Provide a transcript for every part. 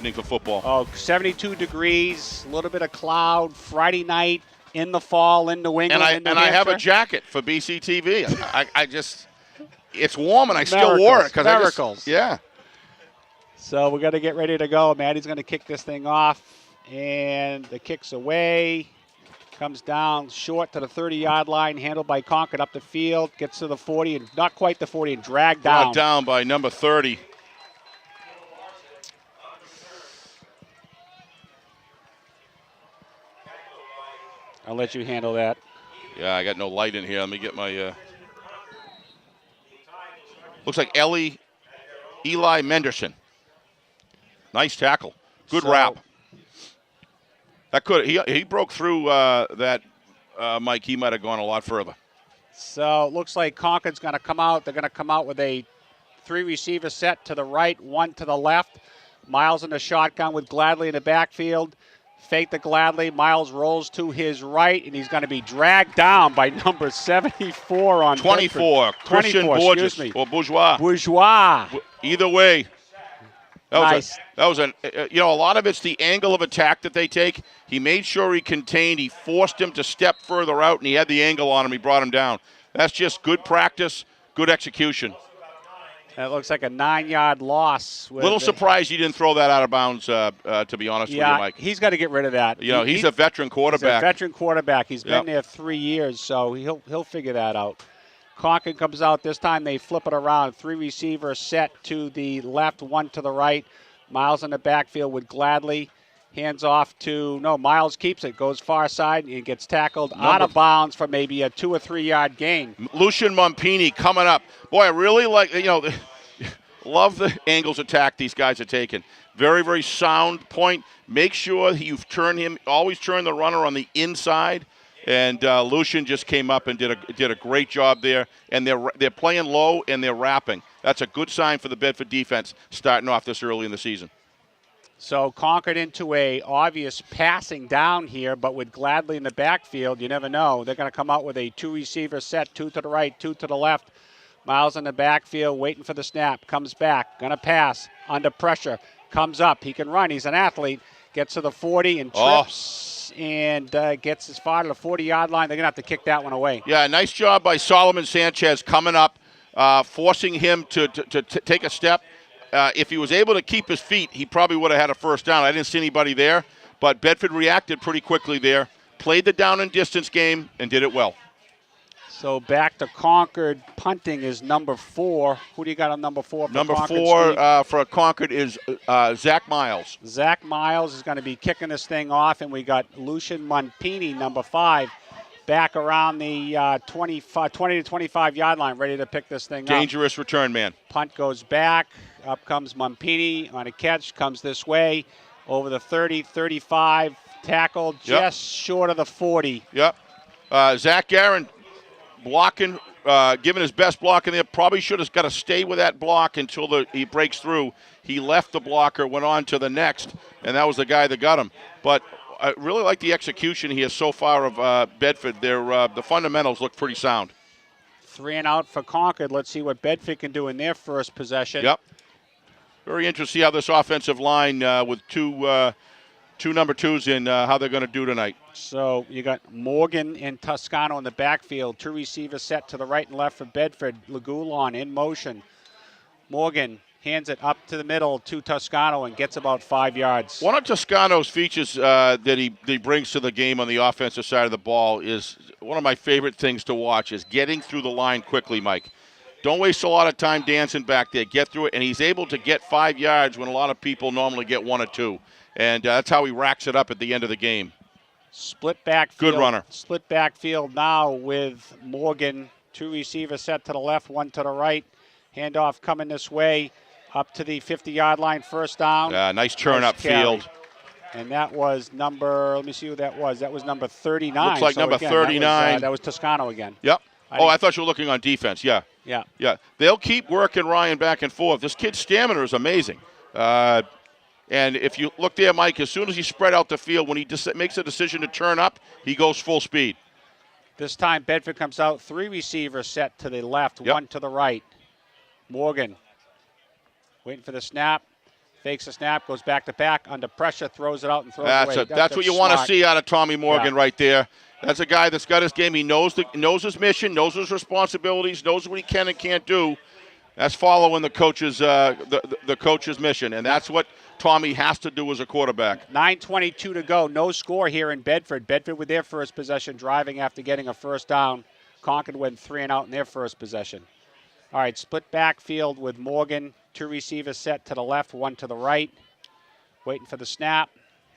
evening for football. Oh, 72 degrees, a little bit of cloud, Friday night in the fall in New England. And I have a jacket for BCTV. I just, it's warm and I still wore it. Miracles. Yeah. So we're going to get ready to go. Maddie's going to kick this thing off, and the kick's away. Comes down short to the 30-yard line, handled by Concord up the field, gets to the 40, and not quite the 40, and dragged down. Brought down by number 30. I'll let you handle that. Yeah, I got no light in here. Let me get my, looks like Eli Menderson. Nice tackle. Good wrap. That could he broke through that, Mike. He might have gone a lot further. So it looks like Concord's going to come out. They're going to come out with a 3-receiver set to the right, 1 to the left. Miles in the shotgun with Gladley in the backfield. Fake to Gladley. Miles rolls to his right, and he's going to be dragged down by number 74 on 24. Bedford. Christian 24, Borges or Bourgeois. Bourgeois. Either way. Nice. That was a lot of it's the angle of attack that they take. He made sure he contained. He forced him to step further out, and he had the angle on him. He brought him down. That's just good practice, good execution. That looks like a 9-yard loss. Little surprised he didn't throw that out of bounds, to be honest with you, Mike. He's got to get rid of that. He's a veteran quarterback. He's been there 3 years, so he'll figure that out. Concord comes out. This time they flip it around. 3-receiver set to the left, 1 to the right. Miles in the backfield with Gladley. Hands off to, Miles keeps it. Goes far side and gets tackled out of bounds for maybe a 2 or 3 yard gain. Lucian Mompini coming up. Boy, I really like, love the angles attack these guys are taking. Very, very sound point. Make sure you've turned him, always turn the runner on the inside. And Lucian just came up and did a great job there. And they're playing low and they're wrapping. That's a good sign for the Bedford defense starting off this early in the season. So Concord into a obvious passing down here, but with Gladley in the backfield, you never know. They're going to come out with a 2-receiver set, 2 to the right, 2 to the left. Miles in the backfield waiting for the snap. Comes back, going to pass, under pressure. Comes up, he can run, he's an athlete. Gets to the 40 and trips and gets as far to the 40-yard line. They're going to have to kick that one away. Yeah, nice job by Solomon Sanchez coming up, forcing him to take a step. If he was able to keep his feet, he probably would have had a first down. I didn't see anybody there, but Bedford reacted pretty quickly there, played the down and distance game, and did it well. So back to Concord. Punting is number 4. Who do you got on number 4 for Number Concord, 4 for Concord is Zach Miles. Zach Miles is going to be kicking this thing off, and we got Lucian Mompini, number 5, back around the 20 to 25-yard line, ready to pick this thing up. Dangerous return man. Punt goes back. Up comes Mompini on a catch. Comes this way. Over the 30, 35. Tackled just short of the 40. Yep. Zach Guerin blocking, giving his best block in there. Probably should have got to stay with that block until he breaks through. He left the blocker, went on to the next, and that was the guy that got him. But I really like the execution here so far of Bedford. The fundamentals look pretty sound. 3 and out for Concord. Let's see what Bedford can do in their first possession. Yep. Very interesting to see how this offensive line with two number 2s in how they're going to do tonight. So you got Morgan and Toscano in the backfield. 2 receivers set to the right and left for Bedford. Lagulon in motion. Morgan hands it up to the middle to Toscano and gets about 5 yards. One of Toscano's features that he brings to the game on the offensive side of the ball is one of my favorite things to watch is getting through the line quickly, Mike. Don't waste a lot of time dancing back there. Get through it, and he's able to get 5 yards when a lot of people normally get 1 or 2. And that's how he racks it up at the end of the game. Split backfield. Good runner. Split backfield now with Morgan. 2 receivers set to the left, 1 to the right. Handoff coming this way. Up to the 50-yard line, first down. Nice turn up field. And that was number, let me see who that was. That was number 39. Looks like number 39. That was Toscano again. Yep. I thought you were looking on defense. Yeah. Yeah. They'll keep working Ryan back and forth. This kid's stamina is amazing. And if you look there, Mike, as soon as he spread out the field, when he makes a decision to turn up, he goes full speed. This time Bedford comes out, 3 receivers set to the left, 1 to the right. Morgan waiting for the snap, fakes the snap, goes back to back, under pressure, throws it out and throws it away. That's what you want to see out of Tommy Morgan right there. That's a guy that's got his game. He knows his mission, knows his responsibilities, knows what he can and can't do. That's following the coach's the coach's mission, and that's what Tommy has to do as a quarterback. 9:22 to go. No score here in Bedford. Bedford with their first possession, driving after getting a first down. Concord went 3 and out in their first possession. All right, split backfield with Morgan. 2 receivers set to the left, 1 to the right. Waiting for the snap.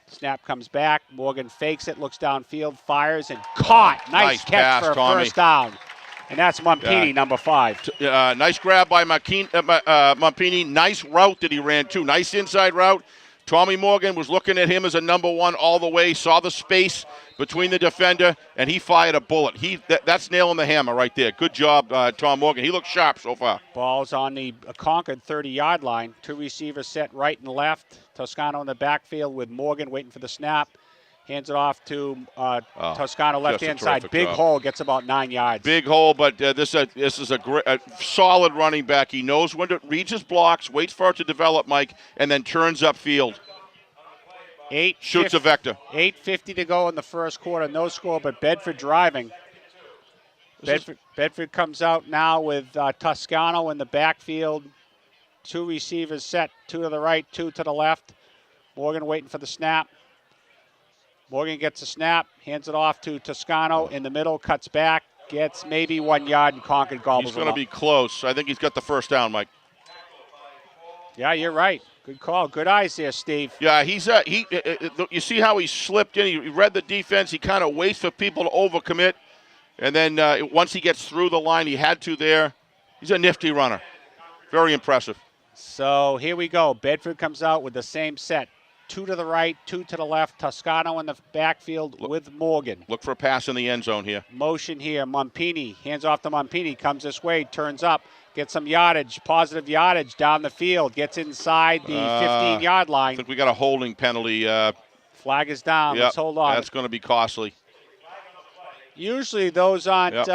Snap comes back. Morgan fakes it, looks downfield, fires, and caught. Nice catch pass, for a Tommy. First down. And that's Mumpini, number 5. Nice grab by Mumpini. Nice route that he ran, too. Nice inside route. Tommy Morgan was looking at him as a number 1 all the way, saw the space between the defender, and he fired a bullet. That's nailing the hammer right there. Good job, Tom Morgan. He looks sharp so far. Ball's on the Concord 30-yard line. 2 receivers set right and left. Toscano in the backfield with Morgan waiting for the snap. Hands it off to Toscano left-hand side. Big hole, gets about 9 yards. Big hole, but this is a solid running back. He knows when to read his blocks, waits for it to develop, Mike, and then turns upfield. Shoots a vector. 8:50 to go in the first quarter. No score, but Bedford driving. Bedford comes out now with Toscano in the backfield. 2 receivers set, 2 to the right, 2 to the left. Morgan waiting for the snap. Morgan gets a snap, hands it off to Toscano in the middle, cuts back, gets maybe 1 yard, and Concord gobbles He's going to be close. I think he's got the first down, Mike. Yeah, you're right. Good call. Good eyes there, Steve. Yeah, you see how he slipped in. He read the defense. He kind of waits for people to overcommit. And then once he gets through the line, he had to there. He's a nifty runner. Very impressive. So here we go. Bedford comes out with the same set. 2 to the right, 2 to the left. Toscano in the backfield with Morgan. Look for a pass in the end zone here. Motion here. Mumpini. Hands off to Mumpini. Comes this way. Turns up. Gets some yardage. Positive yardage down the field. Gets inside the 15-yard line. I think we got a holding penalty. Flag is down. Let's hold on. That's going to be costly. Usually those aren't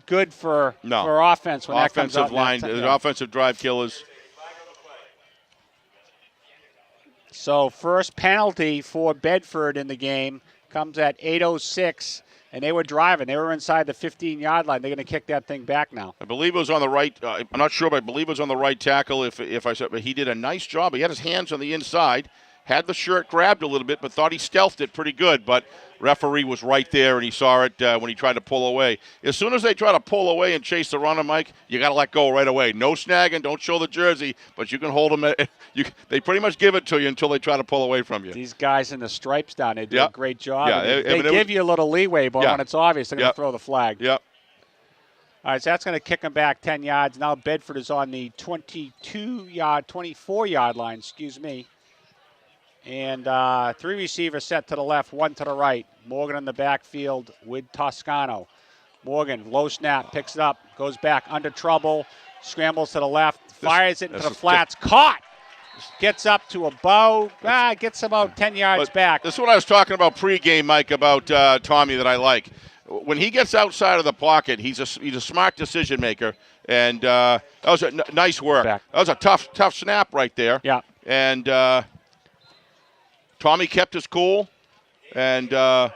good for offense when that comes out. Offensive line, the offensive drive killers. So first penalty for Bedford in the game comes at 8:06, and they were driving. They were inside the 15-yard line. They're going to kick that thing back now. I believe it was on the right. I'm not sure, but I believe it was on the right tackle. If I said, but he did a nice job. He had his hands on the inside, had the shirt grabbed a little bit, but thought he stealthed it pretty good. But referee was right there, and he saw it when he tried to pull away. As soon as they try to pull away and chase the runner, Mike, you got to let go right away. No snagging, don't show the jersey, but you can hold them. They pretty much give it to you until they try to pull away from you. These guys in the stripes down there do a great job. Yeah, they give you a little leeway, but when it's obvious, they're going to throw the flag. Yep. All right, so that's going to kick them back 10 yards. Now Bedford is on the 24-yard line, And 3 receivers set to the left, 1 to the right. Morgan in the backfield with Toscano. Morgan, low snap, picks it up, goes back, under trouble, scrambles to the left, fires it into the flats, caught! Gets up to gets about 10 yards back. This is what I was talking about pregame, Mike, about Tommy that I like. When he gets outside of the pocket, he's a smart decision maker, and that was a nice work. That was a tough snap right there. Yeah. And Tommy kept his cool, and so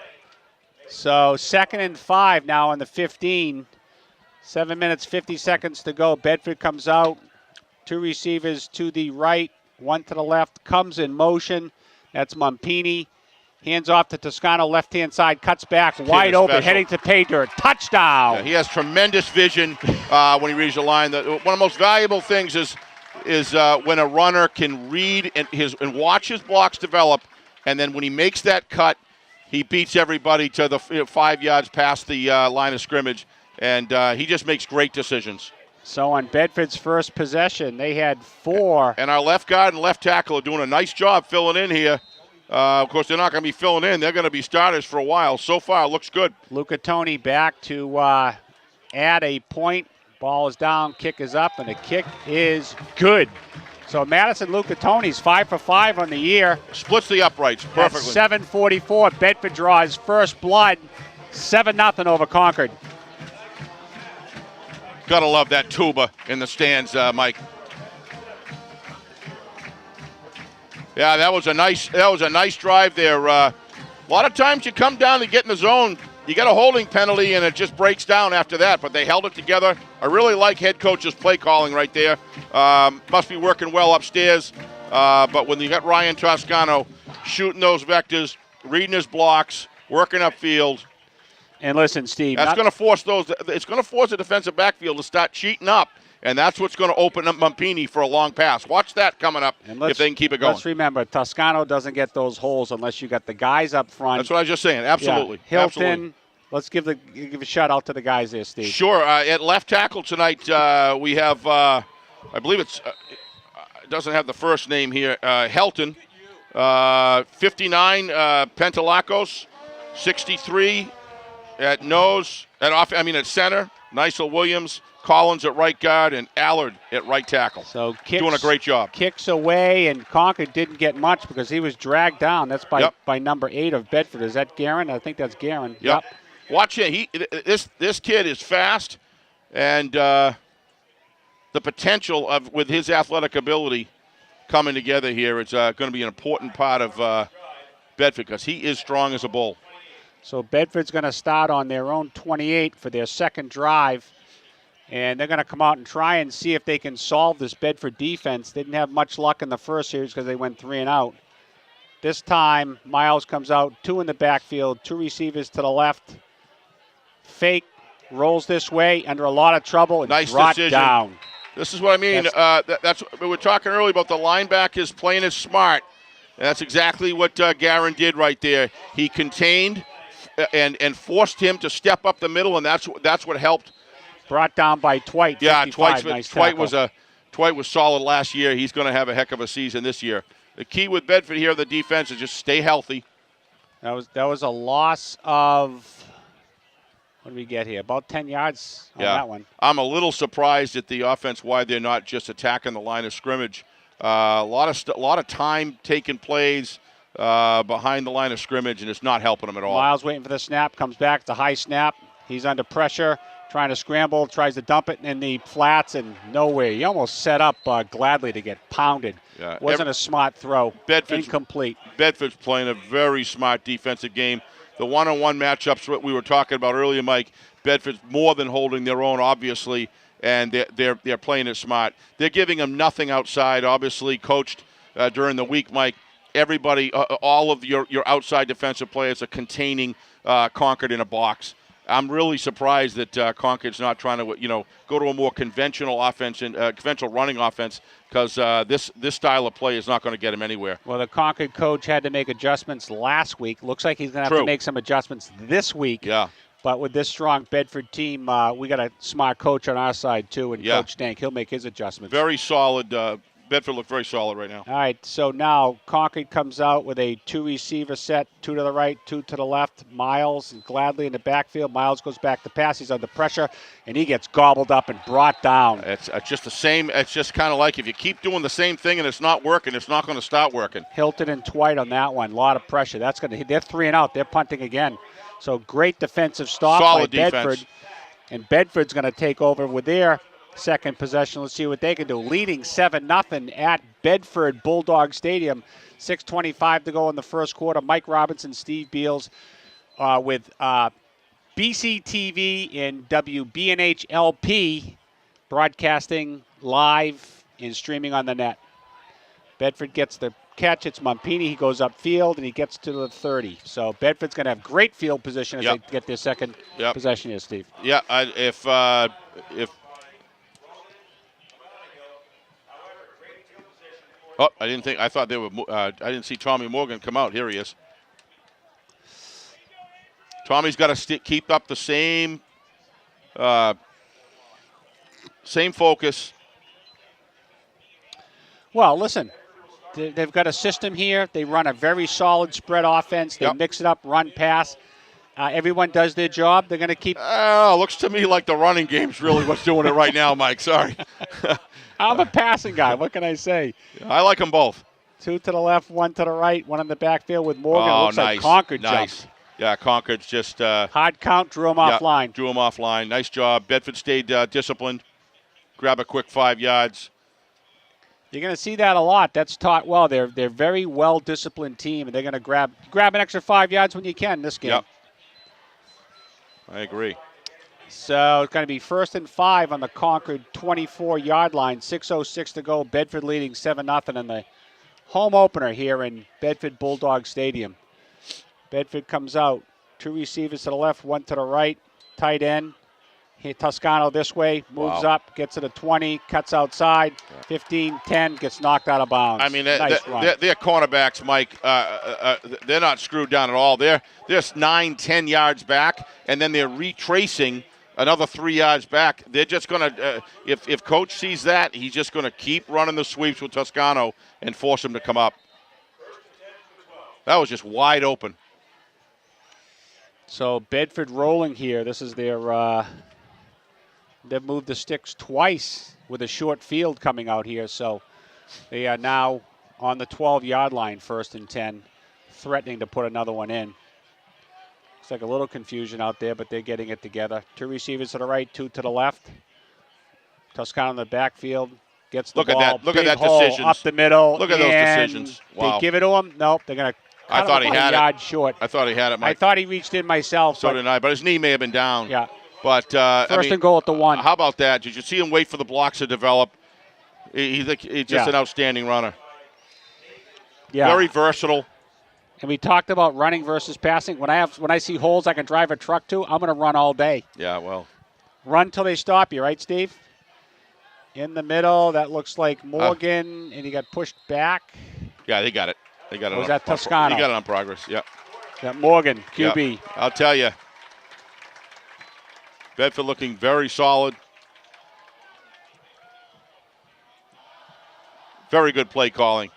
2nd and 5 now on the 15. 7 minutes, 50 seconds to go. Bedford comes out. 2 receivers to the right, 1 to the left. Comes in motion. That's Mumpini. Hands off to Toscano, left-hand side, cuts back, wide open, heading to pay dirt. Touchdown! Yeah, he has tremendous vision when he reads the line. One of the most valuable things is when a runner can read and watch his blocks develop, and then when he makes that cut, he beats everybody to the 5 yards past the line of scrimmage, and he just makes great decisions. So on Bedford's first possession, they had 4. And our left guard and left tackle are doing a nice job filling in here. Of course, they're not going to be filling in. They're going to be starters for a while. So far, it looks good. Luca Toni back to add a point. Ball is down, kick is up, and the kick is good. So Madison Luca Toni's 5 for 5 on the year. Splits the uprights perfectly. At 7:44, Bedford draws first blood, 7-0 over Concord. Gotta love that tuba in the stands, Mike. Yeah, that was a nice drive there. A lot of times you come down to get in the zone, you get a holding penalty, and it just breaks down after that. But they held it together. I really like head coach's play calling right there. Must be working well upstairs. But when you got Ryan Toscano shooting those vectors, reading his blocks, working upfield. And listen, Steve, that's going to force it's going to force the defensive backfield to start cheating up. And that's what's going to open up Mumpini for a long pass. Watch that coming up if they can keep it going. Let's remember, Toscano doesn't get those holes unless you got the guys up front. That's what I was just saying. Absolutely. Yeah. Hilton, absolutely. Let's give a shout out to the guys there, Steve. Sure. At left tackle tonight, we have, I believe it doesn't have the first name here, Helton. 59, Pentalakos. 63 at nose, at center. Nigel Williams. Collins at right guard, and Allard at right tackle. So doing a great job. Kicks away, and Concord didn't get much because he was dragged down. That's by number 8 of Bedford. Is that Guerin? I think that's Guerin. Yep. Watch it. This kid is fast, and the potential with his athletic ability coming together here is going to be an important part of Bedford because he is strong as a bull. So Bedford's going to start on their own 28 for their second drive. And they're going to come out and try and see if they can solve this Bedford defense. They didn't have much luck in the first series because they went 3 and out. This time, Miles comes out, 2 in the backfield, 2 receivers to the left. Fake, rolls this way, under a lot of trouble, and nice brought decision. Down. This is what I mean. That's we were talking earlier about the linebackers playing as smart. And that's exactly what Guerin did right there. He contained and forced him to step up the middle, and that's what helped. Brought down by Twite. Yeah, 55. Twite was solid last year. He's going to have a heck of a season this year. The key with Bedford here, the defense, is just stay healthy. That was a loss of, what did we get here? About 10 yards on that one. I'm a little surprised at the offense why they're not just attacking the line of scrimmage. A lot of time taking plays behind the line of scrimmage, and it's not helping them at all. Miles waiting for the snap, comes back. It's a high snap. He's under pressure. Trying to scramble, tries to dump it in the flats, and nowhere. He almost set up Gladly to get pounded. Yeah. Wasn't a smart throw. Bedford's incomplete. Bedford's playing a very smart defensive game. The one-on-one matchups that we were talking about earlier, Mike, Bedford's more than holding their own, obviously, and they're playing it smart. They're giving them nothing outside, obviously coached during the week, Mike. Everybody, all of your outside defensive players are containing Concord in a box. I'm really surprised that Concord's not trying to, go to a more conventional offense and conventional running offense because this style of play is not going to get him anywhere. Well, the Concord coach had to make adjustments last week. Looks like he's going to have to make some adjustments this week. Yeah. But with this strong Bedford team, we got a smart coach on our side too, and Coach Dank, he'll make his adjustments. Very solid. Bedford looked very solid right now. All right, so now Concord comes out with a 2-receiver set, 2 to the right, 2 to the left. Miles and Gladly in the backfield. Miles goes back to pass. He's under pressure, and he gets gobbled up and brought down. It's just the same. It's just kind of like if you keep doing the same thing and it's not working, it's not going to start working. Hilton and Twite on that one. A lot of pressure. They're 3 and out. They're punting again. So great defensive stop solid by defense. Bedford. And Bedford's going to take over with their second possession. Let's see what they can do. Leading 7-0 at Bedford Bulldog Stadium. 6:25 to go in the first quarter. Mike Robinson, Steve Beals with BCTV and WBNH LP broadcasting live and streaming on the net. Bedford gets the catch. It's Mumpini. He goes upfield and he gets to the 30. So Bedford's going to have great field position as they get their second possession here, Steve. Yeah, if Oh, I thought they were. I didn't see Tommy Morgan come out. Here he is. Tommy's got to keep up the same focus. Well, listen, they've got a system here. They run a very solid spread offense. They mix it up, run, pass. Everyone does their job. They're going to keep. Looks to me like the running game's really what's doing it right now, Mike. Sorry. I'm a passing guy. What can I say? I like them both. 2 to the left, 1 to the right, 1 in the backfield with Morgan. Oh, looks nice. like Concord nice. jumped. Yeah, Concord's just. Hard count, drew him offline. Drew him offline. Nice job. Bedford stayed disciplined. Grab a quick 5 yards. You're going to see that a lot. That's taught well. They're very well-disciplined team, and they're going to grab an extra 5 yards when you can in this game. Yep. I agree. So it's going to be 1st and 5 on the Concord 24-yard line. 6:06 to go. Bedford leading 7-0 in the home opener here in Bedford Bulldog Stadium. Bedford comes out. 2 receivers to the left, 1 to the right. Tight end. Here, Toscano this way, moves up, gets to the 20, cuts outside, 15, 10, gets knocked out of bounds. I mean, nice their cornerbacks, Mike, they're not screwed down at all. They're 9, 10 yards back, and then they're retracing another 3 yards back. They're just going to, if Coach sees that, he's just going to keep running the sweeps with Toscano and force him to come up. That was just wide open. So Bedford rolling here. This is their... They've moved the sticks twice with a short field coming out here, so they are now on the 12-yard line, 1st and 10, threatening to put another one in. Looks like a little confusion out there, but they're getting it together. 2 receivers to the right, 2 to the left. Toscano in the backfield, gets the ball. Look at that hole decision. Up the middle. Look at those decisions. Wow. They give it to him. Nope, they're going to cut I thought him he had a yard it. short. I thought he had it, Mike. I thought he reached in myself. So did I, but his knee may have been down. Yeah. But First and goal at the 1. How about that? Did you see him wait for the blocks to develop? He's just an outstanding runner. Yeah. Very versatile. And we talked about running versus passing. When I see holes I can drive a truck to, I'm going to run all day. Yeah, well. Run till they stop you, right, Steve? In the middle, that looks like Morgan, and he got pushed back. Yeah, they got it. They got it. Was that Toscano? He got it on progress. Yep. That Morgan, QB. Yep. I'll tell you. Bedford looking very solid. Very good play calling.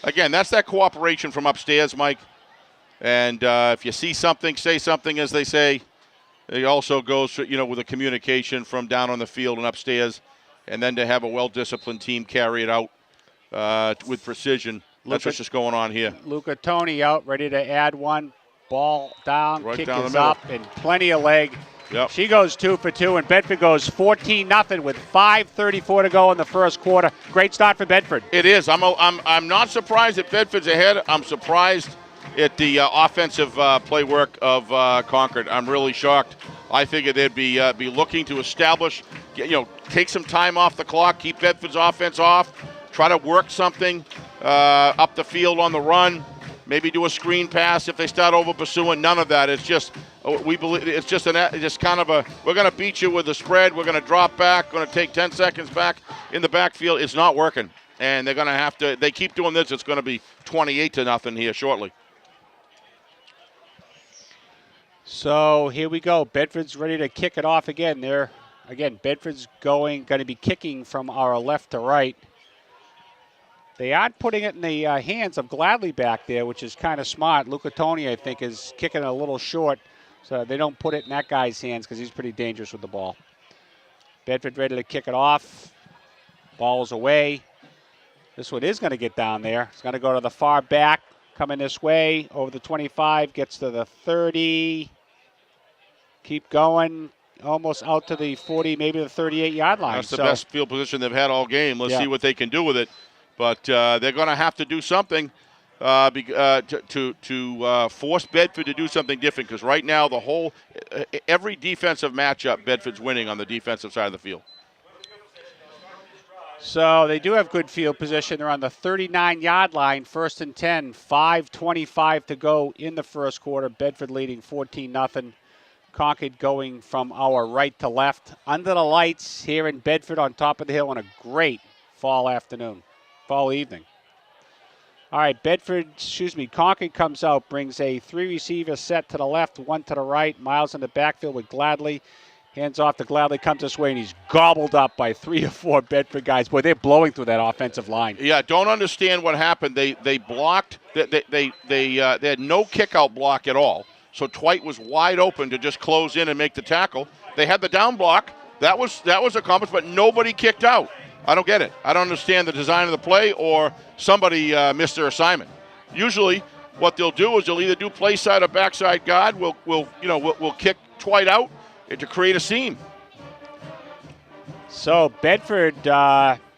Again, that's that cooperation from upstairs, Mike. And if you see something, say something, as they say. It also goes, with the communication from down on the field and upstairs. And then to have a well-disciplined team carry it out with precision. That's what's just going on here. Luca Toni out, ready to add one. Ball down, right kick down is the middle. up, and plenty of leg. Yep. She goes 2 for 2, and Bedford goes 14-0 with 5:34 to go in the first quarter. Great start for Bedford. It is. I'm not surprised that Bedford's ahead. I'm surprised at the offensive play work of Concord. I'm really shocked. I figured they'd be looking to establish, take some time off the clock, keep Bedford's offense off, try to work something up the field on the run. Maybe do a screen pass if they start over pursuing. None of that. It's just we believe it's just kind of a we're going to beat you with the spread. We're going to drop back. Going to take 10 seconds back in the backfield. It's not working, and they're going to have to. They keep doing this. It's going to be 28-0 here shortly. So here we go. Bedford's ready to kick it off again. Bedford's going to be kicking from our left to right. They aren't putting it in the hands of Gladley back there, which is kind of smart. Luca Toni, I think, is kicking a little short, so they don't put it in that guy's hands because he's pretty dangerous with the ball. Bedford ready to kick it off. Ball's away. This one is going to get down there. It's going to go to the far back, coming this way, over the 25, gets to the 30. Keep going, almost out to the 40, maybe the 38-yard line. That's the best field position they've had all game. Let's see what they can do with it. But they're going to have to do something to force Bedford to do something different, because right now every defensive matchup, Bedford's winning on the defensive side of the field. So they do have good field position. They're on the 39-yard line, 1st and 10, 5:25 to go in the first quarter. Bedford leading 14-0. Concord going from our right to left. Under the lights here in Bedford on top of the hill on a great fall evening. All right, Concord comes out, brings a 3-receiver set to the left, 1 to the right. Miles in the backfield with Gladley. Hands off to Gladley, comes this way, and he's gobbled up by 3 or 4 Bedford guys. Boy, they're blowing through that offensive line. Yeah, don't understand what happened. They blocked. They had no kick-out block at all. So Twite was wide open to just close in and make the tackle. They had the down block. That was accomplished, but nobody kicked out. I don't get it. I don't understand the design of the play, or somebody missed their assignment. Usually, what they'll do is they'll either do play side or backside guard. We'll kick Twite out to create a seam. So Bedford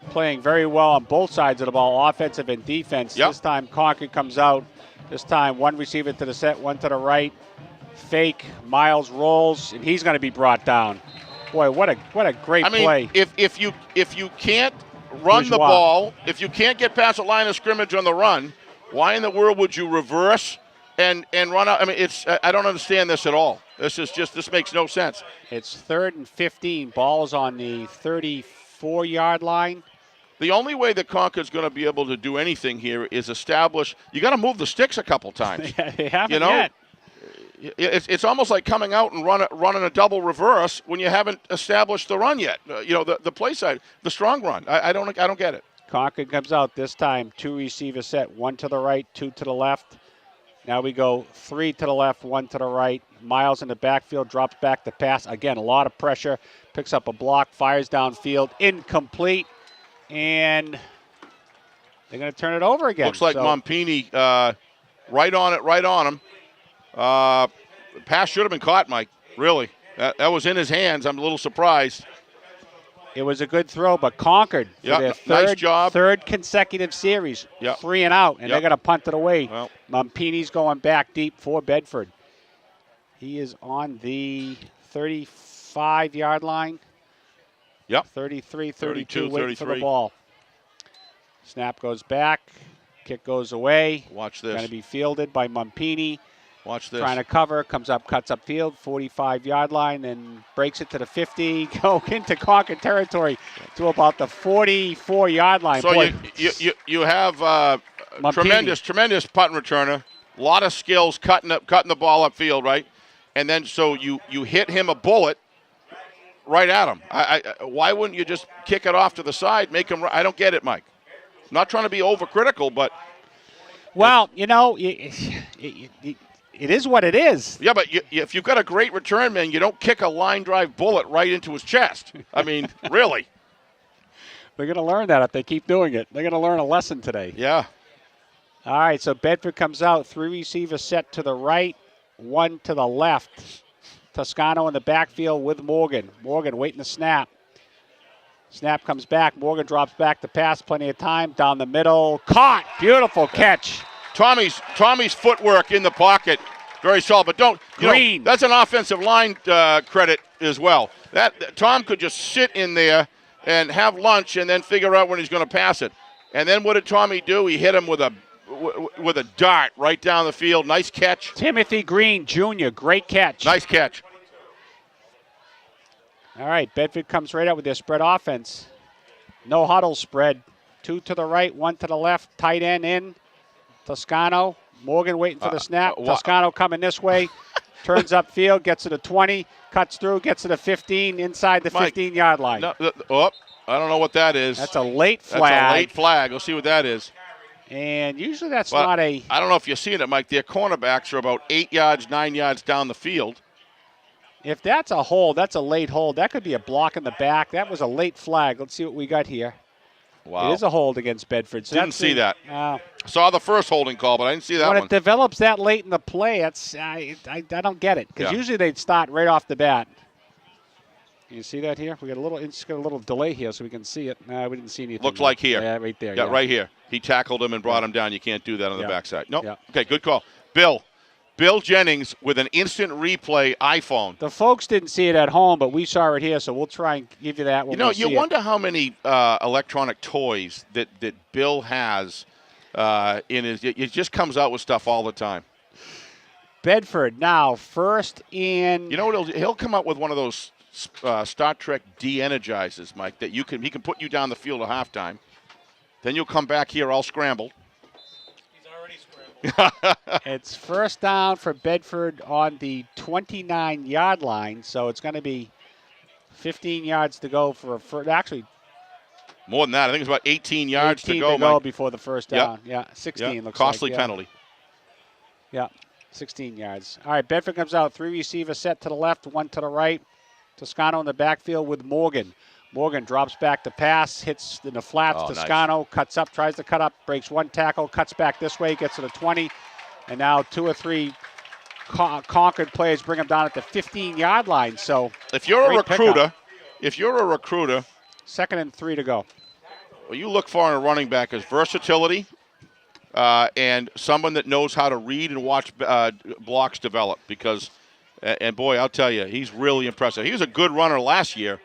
playing very well on both sides of the ball, offensive and defense. Yep. This time Concord comes out. This time one receiver to the set, one to the right. Fake. Miles rolls, and he's going to be brought down. Boy, what a great play. If you can't run the ball, if you can't get past the line of scrimmage on the run, why in the world would you reverse and run out? I mean, I don't understand this at all. This makes no sense. It's 3rd and 15. Ball's on the 34-yard line. The only way that Concord's going to be able to do anything here is establish. You got to move the sticks a couple times. They haven't yet. It's almost like coming out and running a double reverse when you haven't established the run yet. The play side, the strong run. I don't get it. Concord comes out this time, 2 receiver set, 1 to the right, 2 to the left. Now we go 3 to the left, 1 to the right. Miles in the backfield, drops back to pass. Again, a lot of pressure. Picks up a block, fires downfield, incomplete. And they're going to turn it over again. Looks like Mompini right on him. Pass should have been caught, Mike. Really. That was in his hands. I'm a little surprised. It was a good throw, but Concord for their nice job. Third consecutive series, 3 and out, and they're going to punt it away. Well, Mompini's going back deep for Bedford. He is on the 35-yard line. Yep. 33, 32, waiting for the ball. Snap goes back. Kick goes away. Watch this. Going to be fielded by Mompini. Watch this. Trying to cover, comes up, cuts upfield, 45-yard line, and breaks it to the 50. Go into Concord territory to about the 44-yard line. So you have tremendous punt returner, a lot of skills cutting the ball upfield, right? And then so you hit him a bullet right at him. Why wouldn't you just kick it off to the side, make him? I don't get it, Mike. I'm not trying to be overcritical, but well, it is what it is. Yeah, but if you've got a great return man, you don't kick a line drive bullet right into his chest. I mean, really. They're going to learn that if they keep doing it. They're going to learn a lesson today. Yeah. All right, so Bedford comes out, 3 receivers set to the right, 1 to the left. Toscano in the backfield with Morgan. Morgan waiting to snap. Snap comes back. Morgan drops back to pass. Plenty of time. Down the middle. Caught. Beautiful catch. Tommy's footwork in the pocket, very solid. But Green. That's an offensive line credit as well. That Tom could just sit in there and have lunch and then figure out when he's going to pass it. And then what did Tommy do? He hit him with a dart right down the field. Nice catch. Timothy Green Jr. Great catch. Nice catch. All right, Bedford comes right out with their spread offense. No huddle spread. 2 to the right, 1 to the left. Tight end in. Toscano, Morgan waiting for the snap. Toscano coming this way, turns upfield, gets to the 20, cuts through, gets to the 15, inside the 15-yard line. I don't know what that is. That's a late flag. That's a late flag. We'll see what that is. And usually that's not a... I don't know if you've seen it, Mike. Their cornerbacks are about 8 yards, 9 yards down the field. If that's a hold, that's a late hold. That could be a block in the back. That was a late flag. Let's see what we got here. Wow. It is a hold against Bedford. So didn't see that. Saw the first holding call, but I didn't see that one. When it develops that late in the play, I don't get it. Because usually they'd start right off the bat. You see that here? We got a little delay here so we can see it. We didn't see anything. Looks like here. Yeah, right there. Yeah, right here. He tackled him and brought him down. You can't do that on the backside. No. Nope. Okay, good call. Bill Jennings with an instant replay iPhone. The folks didn't see it at home, but we saw it here, so we'll try and give you that when we see it. You wonder how many electronic toys that Bill has in his. It just comes out with stuff all the time. Bedford now first in. You know what? He'll come out with one of those Star Trek de-energizers, Mike, that he can put you down the field at halftime. Then you'll come back here all scrambled. It's first down for Bedford on the 29-yard line, so it's going to be 15 yards to go actually more than that. I think it's about 18 yards to go, Mike. Before the first down. Yeah, 16 looks costly like. Penalty. Yeah, 16 yards. All right, Bedford comes out, 3 receivers set to the left, 1 to the right. Toscano in the backfield with Morgan. Morgan drops back to pass, hits in the flats. Toscano cuts up, tries to cut up, breaks 1 tackle, cuts back this way, gets to the 20. And now 2 or 3 Concord players bring him down at the 15-yard line. So if you're a recruiter, 2nd and 3 to go. what you look for in a running back is versatility and someone that knows how to read and watch blocks develop. Because, and boy, I'll tell you, he's really impressive. He was a good runner last year.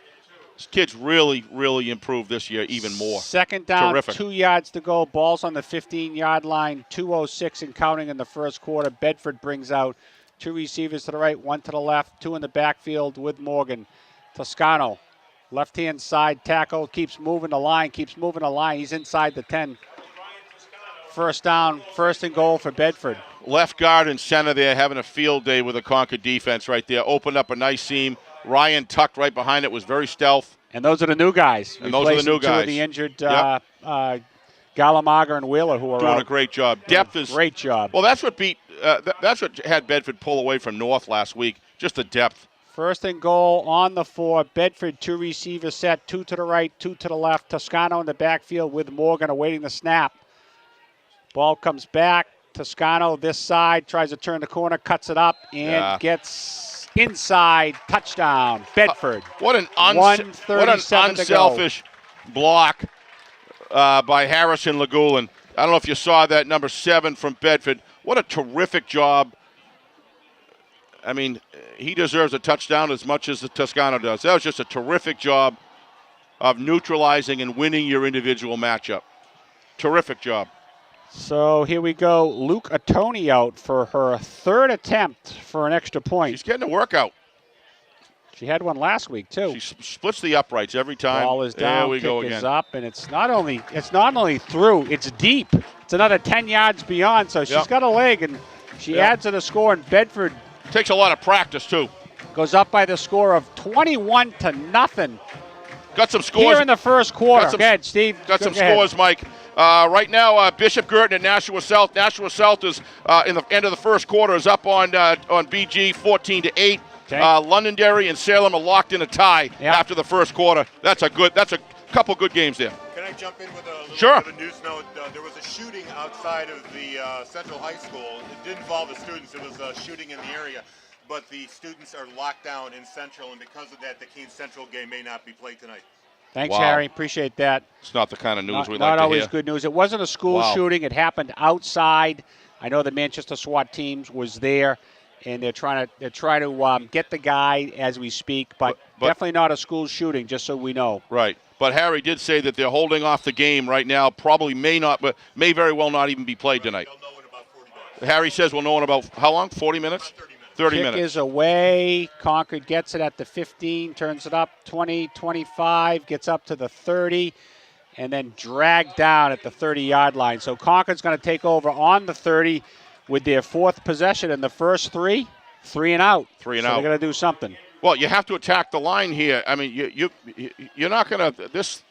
This kid's really, really improved this year even more. Second down, Terrific. 2 yards to go. Ball's on the 15-yard line, 2:06 and counting in the first quarter. Bedford brings out 2 receivers to the right, 1 to the left, 2 in the backfield with Morgan. Toscano, left-hand side tackle, keeps moving the line. He's inside the 10. First down, first and goal for Bedford. Left guard and center there having a field day with the Concord defense right there. Opened up a nice seam. Ryan tucked right behind it, was very stealth. And those are the new guys. And those are the new guys. Two of the injured Galamager and Wheeler who are doing out. a great job. Depth is great job. Well, that's what that's what had Bedford pull away from North last week. Just the depth. First and goal on the 4. Bedford, 2 receiver set, 2 to the right, 2 to the left. Toscano in the backfield with Morgan awaiting the snap. Ball comes back. Toscano this side, tries to turn the corner, cuts it up, and gets inside. Touchdown, Bedford. What an unselfish block by Harrison Legulin. I don't know if you saw that, number 7 from Bedford. What a terrific job. I mean, he deserves a touchdown as much as the Toscano does. That was just a terrific job of neutralizing and winning your individual matchup. Terrific job. So here we go. Luke Atoni out for her 3rd attempt for an extra point. She's getting a workout. She had one last week too. She splits the uprights every time. Ball is down, there we kick go is again. up, and it's not only through, it's deep. It's another 10 yards beyond, so she's got a leg, and she adds to the score, and Bedford takes a lot of practice too. Goes up by the score of 21-0. Got some scores here in the first quarter. Go ahead, Steve. Got some scores, Mike. Right now, Bishop Girton and Nashua South. Nashua South is in the end of the first quarter is up on BG 14-8. Okay. Londonderry and Salem are locked in a tie after the first quarter. That's a couple good games there. Can I jump in with a little Sure. bit of a news note? There was a shooting outside of the Central High School. It didn't involve the students. It was a shooting in the area. But the students are locked down in Central, and because of that, the Keene Central game may not be played tonight. Thanks, Harry. Appreciate that. It's not the kind of news we like to hear. Not always good news. It wasn't a school shooting. It happened outside. I know the Manchester SWAT teams was there, and they're trying to get the guy as we speak, but definitely not a school shooting, just so we know. Right. But Harry did say that they're holding off the game right now. Probably may not, but may very well not even be played tonight. They'll know in about 40 minutes. Harry says we'll know in about how long? 40 minutes? About 30 minutes. 30 Kick minutes. is away. Concord gets it at the 15, turns it up 20, 25, gets up to the 30, and then dragged down at the 30-yard line. So Concord's going to take over on the 30 with their 4th possession in the first 3 and out. 3 and so out. They're going to do something. Well, you have to attack the line here. I mean, you're not going to this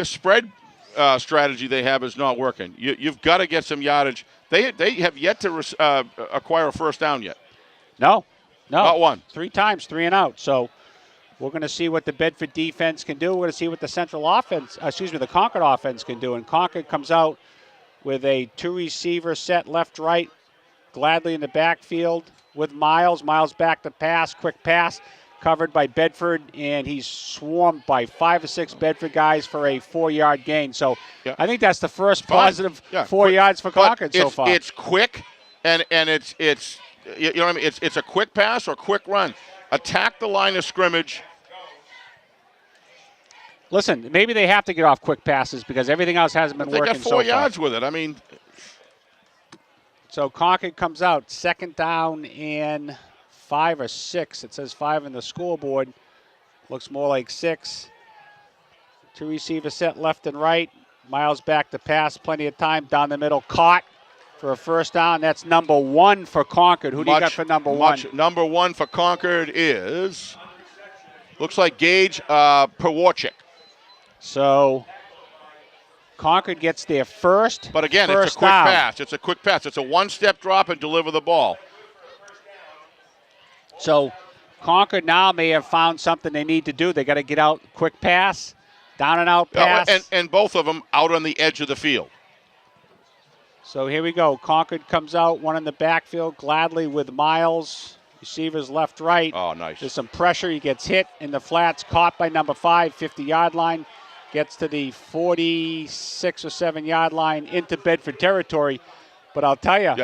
spread strategy they have is not working. You've got to get some yardage. They have yet to acquire a first down yet. No. Not one. 3 times, 3 and out. So we're going to see what the Bedford defense can do. We're going to see what the the Concord offense can do. And Concord comes out with a 2-receiver set left, right, Gladly in the backfield with Miles. Miles back to pass, quick pass, covered by Bedford, and he's swarmed by 5 or 6 Bedford guys for a 4-yard gain. So I think that's the first positive 4 yards for Concord so far. It's quick, and it's you know what I mean. It's a quick pass or quick run. Attack the line of scrimmage. Listen, maybe they have to get off quick passes because everything else hasn't been working so far. They got 4 yards with it. I mean. So Concord comes out, 2nd down and 5 or 6. It says 5 in the scoreboard. Looks more like 6. 2 receivers set left and right. Miles back to pass. Plenty of time down the middle. Caught for a first down. That's number 1 for Concord. Who do you got for number 1? Number 1 for Concord is, looks like Gage Perwarchik. So Concord gets their first. But again, it's a quick pass. It's a quick pass. It's a 1-step drop and deliver the ball. So Concord now may have found something they need to do. They got to get out, quick pass, down and out pass. And both of them out on the edge of the field. So here we go. Concord comes out, 1 in the backfield, Gladly with Miles. Receivers left, right. Oh, nice. There's some pressure. He gets hit in the flats, caught by number 5, 50-yard line. gets to the 46 or 7-yard line into Bedford territory. But I'll tell you,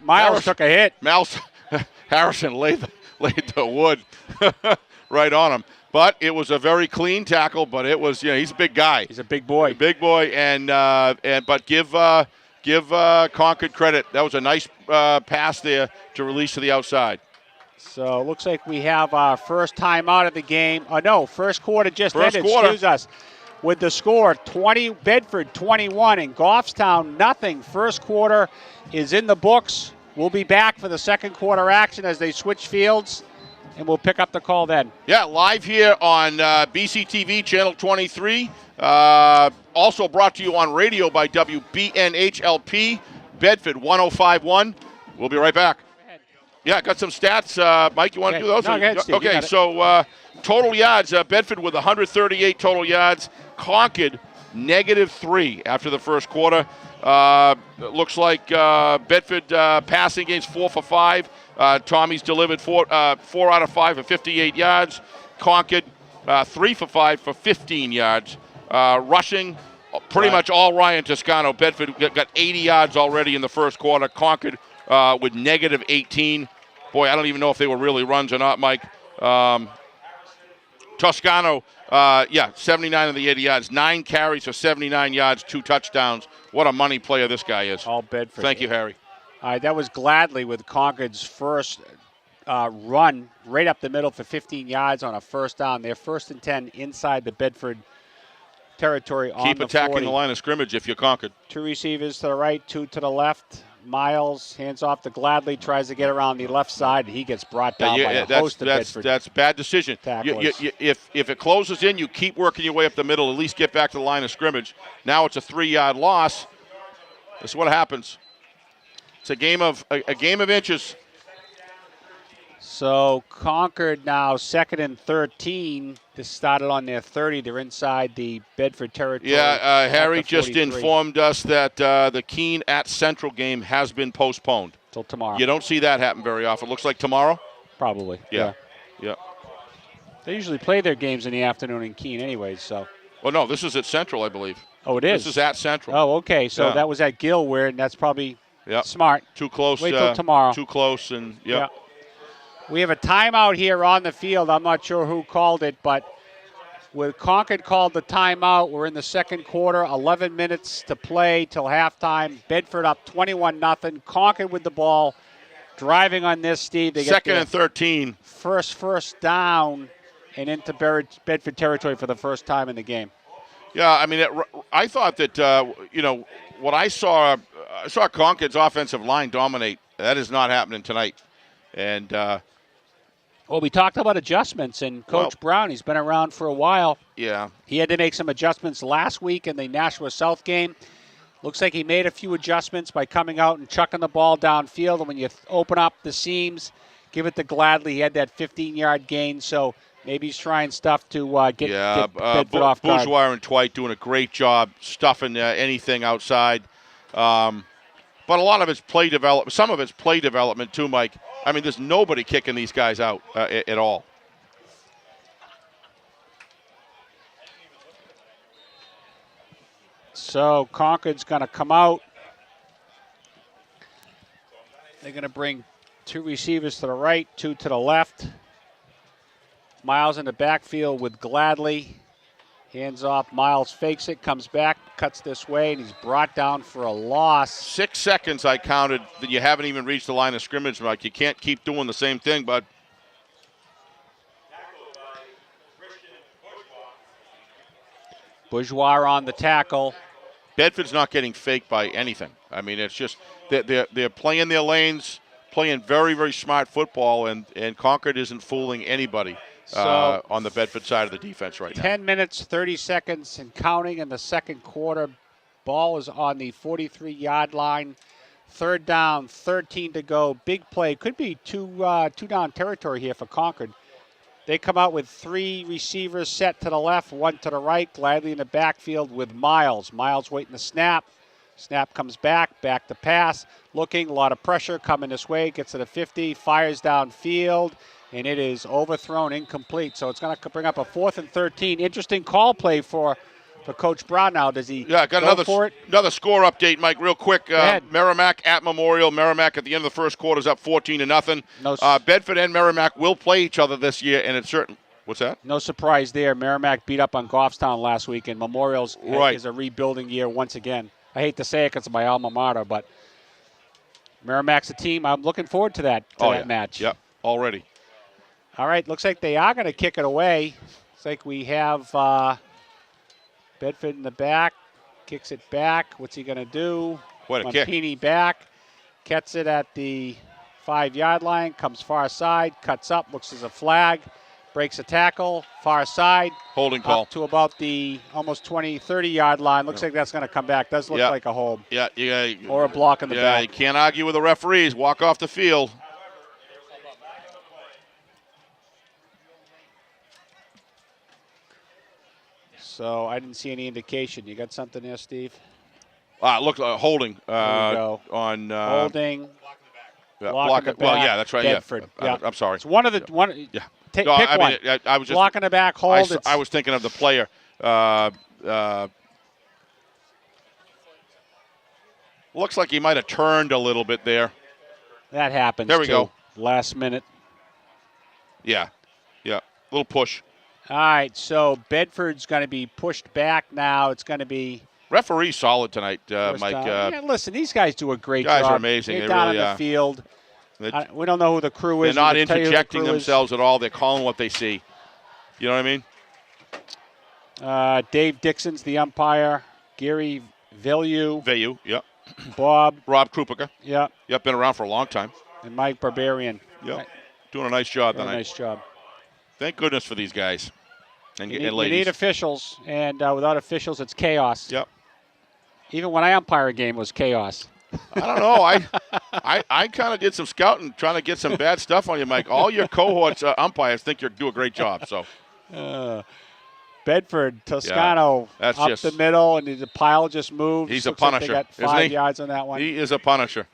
Miles took a hit. Harrison laid the wood right on him. But it was a very clean tackle. But it was, he's a big guy. He's a big boy. But give Concord credit. That was a nice pass there to release to the outside. So it looks like we have our first time out of the game. First quarter just ended. Quarter. Excuse us. With the score, Bedford 21 and Goffstown nothing. First quarter is in the books. We'll be back for the second quarter action as they switch fields, and we'll pick up the call then. Yeah, live here on BCTV, Channel 23. Also brought to you on radio by WBNHLP, Bedford 105.1. We'll be right back. Yeah, got some stats. Mike, you want to do those? No, go ahead, Steve. Okay, so total yards, Bedford with 138 total yards. Concord, -3 after the first quarter. Looks like Bedford passing games 4 for 5. Tommy's delivered 4 out of 5 for 58 yards. Concord 3 for 5 for 15 yards. Rushing, pretty much all Ryan Toscano. Bedford got 80 yards already in the first quarter. Concord with -18. Boy, I don't even know if they were really runs or not, Mike. Toscano, 79 of the 80 yards. 9 carries for 79 yards, 2 touchdowns. What a money player this guy is. All Bedford. Thank you, Harry. All right, that was Gladly with Concord's first run right up the middle for 15 yards on a first down. They're 1st and 10 inside the Bedford territory on the 40. Keep attacking the line of scrimmage if you're Concord. 2 receivers to the right, 2 to the left. Miles hands off to Gladly, tries to get around the left side, and he gets brought down by a host of Bedford. That's bad decision. If it closes in, you keep working your way up the middle, at least get back to the line of scrimmage. Now it's a 3-yard loss. This is what happens. It's a game of inches. So Concord now 2nd and 13. This started on their 30. They're inside the Bedford territory. Yeah, Harry just informed us that the Keene at Central game has been postponed. Till tomorrow. You don't see that happen very often. Looks like tomorrow? Probably. Yeah. They usually play their games in the afternoon in Keene anyways, so. Well, no, this is at Central, I believe. Oh, it is? This is at Central. Oh, okay. So that was at Gilware, and that's probably smart. Too close. Wait till tomorrow. Too close, and yeah. We have a timeout here on the field. I'm not sure who called it, but with Concord called the timeout, we're in the second quarter, 11 minutes to play till halftime. Bedford up 21-0. Concord with the ball, driving on this, Steve. They get 2nd and 13. First down and into Bedford territory for the first time in the game. Yeah, I mean, I thought that, what I saw Concord's offensive line dominate. That is not happening tonight. And well, we talked about adjustments, and Coach Brown, he's been around for a while. Yeah. He had to make some adjustments last week in the Nashua South game. Looks like he made a few adjustments by coming out and chucking the ball downfield. And when you open up the seams, give it to Gladly. He had that 15-yard gain, so maybe he's trying stuff to get Bedford off guard. Bourgeois and Twite doing a great job stuffing anything outside. But a lot of it's play development. Some of it's play development too, Mike. I mean, there's nobody kicking these guys out at all. So Concord's going to come out. They're going to bring 2 receivers to the right, 2 to the left. Miles in the backfield with Gladly. Hands off. Miles fakes it, comes back, cuts this way, and he's brought down for a loss. 6 seconds I counted that you haven't even reached the line of scrimmage, Mike. You can't keep doing the same thing, bud. Bourgeois on the tackle. Bedford's not getting faked by anything. I mean, it's just they're playing their lanes, playing very, very smart football, and Concord isn't fooling anybody. On the Bedford side of the defense right now. 10 minutes, 30 seconds and counting in the second quarter. Ball is on the 43-yard line. 3rd down, 13 to go. Big play. Could be two down territory here for Concord. They come out with 3 receivers set to the left, 1 to the right. Gladly in the backfield with Miles. Miles waiting the snap. Snap comes back to pass. Looking, a lot of pressure coming this way. Gets to the 50, fires downfield. And it is overthrown, incomplete. So it's going to bring up a 4th and 13. Interesting call play for for Coach Brown now. Does he got go for it? another score update, Mike, real quick. ahead. Merrimack at Memorial. Merrimack at the end of the first quarter is up 14-0. No, Bedford and Merrimack will play each other this year, and it's certain. What's that? No surprise there. Merrimack beat up on Goffstown last week, and Memorial's is a rebuilding year once again. I hate to say it because it's my alma mater, but Merrimack's a team. I'm looking forward to that match. Yep, already. All right, looks like they are going to kick it away. Looks like we have Bedford in the back. Kicks it back. What's he going to do? What a kick. Mampini back. Gets it at the 5-yard line. Comes far side. Cuts up. Looks as a flag. Breaks a tackle. Far side. Holding call. Up to about the almost 20, 30-yard line. Looks like that's going to come back. Does look like a hold. Yeah. Or a block in the back. Yeah, you can't argue with the referees. Walk off the field. So I didn't see any indication. You got something there, Steve? Look, holding Holding. on Block in the back. Well, yeah, that's right. Bedford. Yeah. I'm sorry. It's one of the one. Yeah. Pick I one. mean, I was just block in the back. Hold. I was thinking of the player. Looks like he might have turned a little bit there. That happens. There we go. Last minute. Yeah. Little push. All right, so Bedford's going to be pushed back now. It's going to be referee solid tonight, Mike. Listen, these guys do a great job. Guys are amazing. They're they down really on the field. We don't know who the crew is. They're not interjecting themselves at all. They're calling what they see. You know what I mean? Dave Dixon's the umpire. Gary Veilleux. Yep. Rob Krupica. Yep. Been around for a long time. And Mike Barbarian. Yep. Doing a nice job tonight. Nice job. Thank goodness for these guys and ladies. You need officials, and without officials, it's chaos. Yep. Even when I umpire a game, it was chaos. I don't know. I kind of did some scouting, trying to get some bad stuff on you, Mike. All your cohorts umpires think you do a great job. So. Bedford, Toscano, up the middle, and the pile just moved. He's a punisher. Like they got 5 yards on that one. He is a punisher.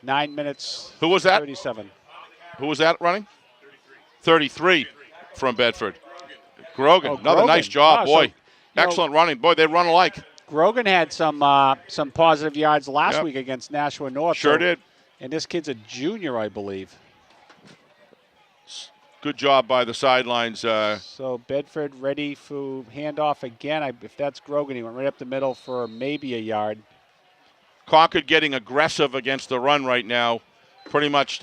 9 minutes. Who was that? 37. Who was that running? 33 from Bedford. Grogan. Another nice job, boy. So, excellent running. Boy, they run alike. Grogan had some positive yards last week against Nashua North. Sure did. And this kid's a junior, I believe. Good job by the sidelines. So Bedford ready for handoff again. If that's Grogan, he went right up the middle for maybe a yard. Concord getting aggressive against the run right now. Pretty much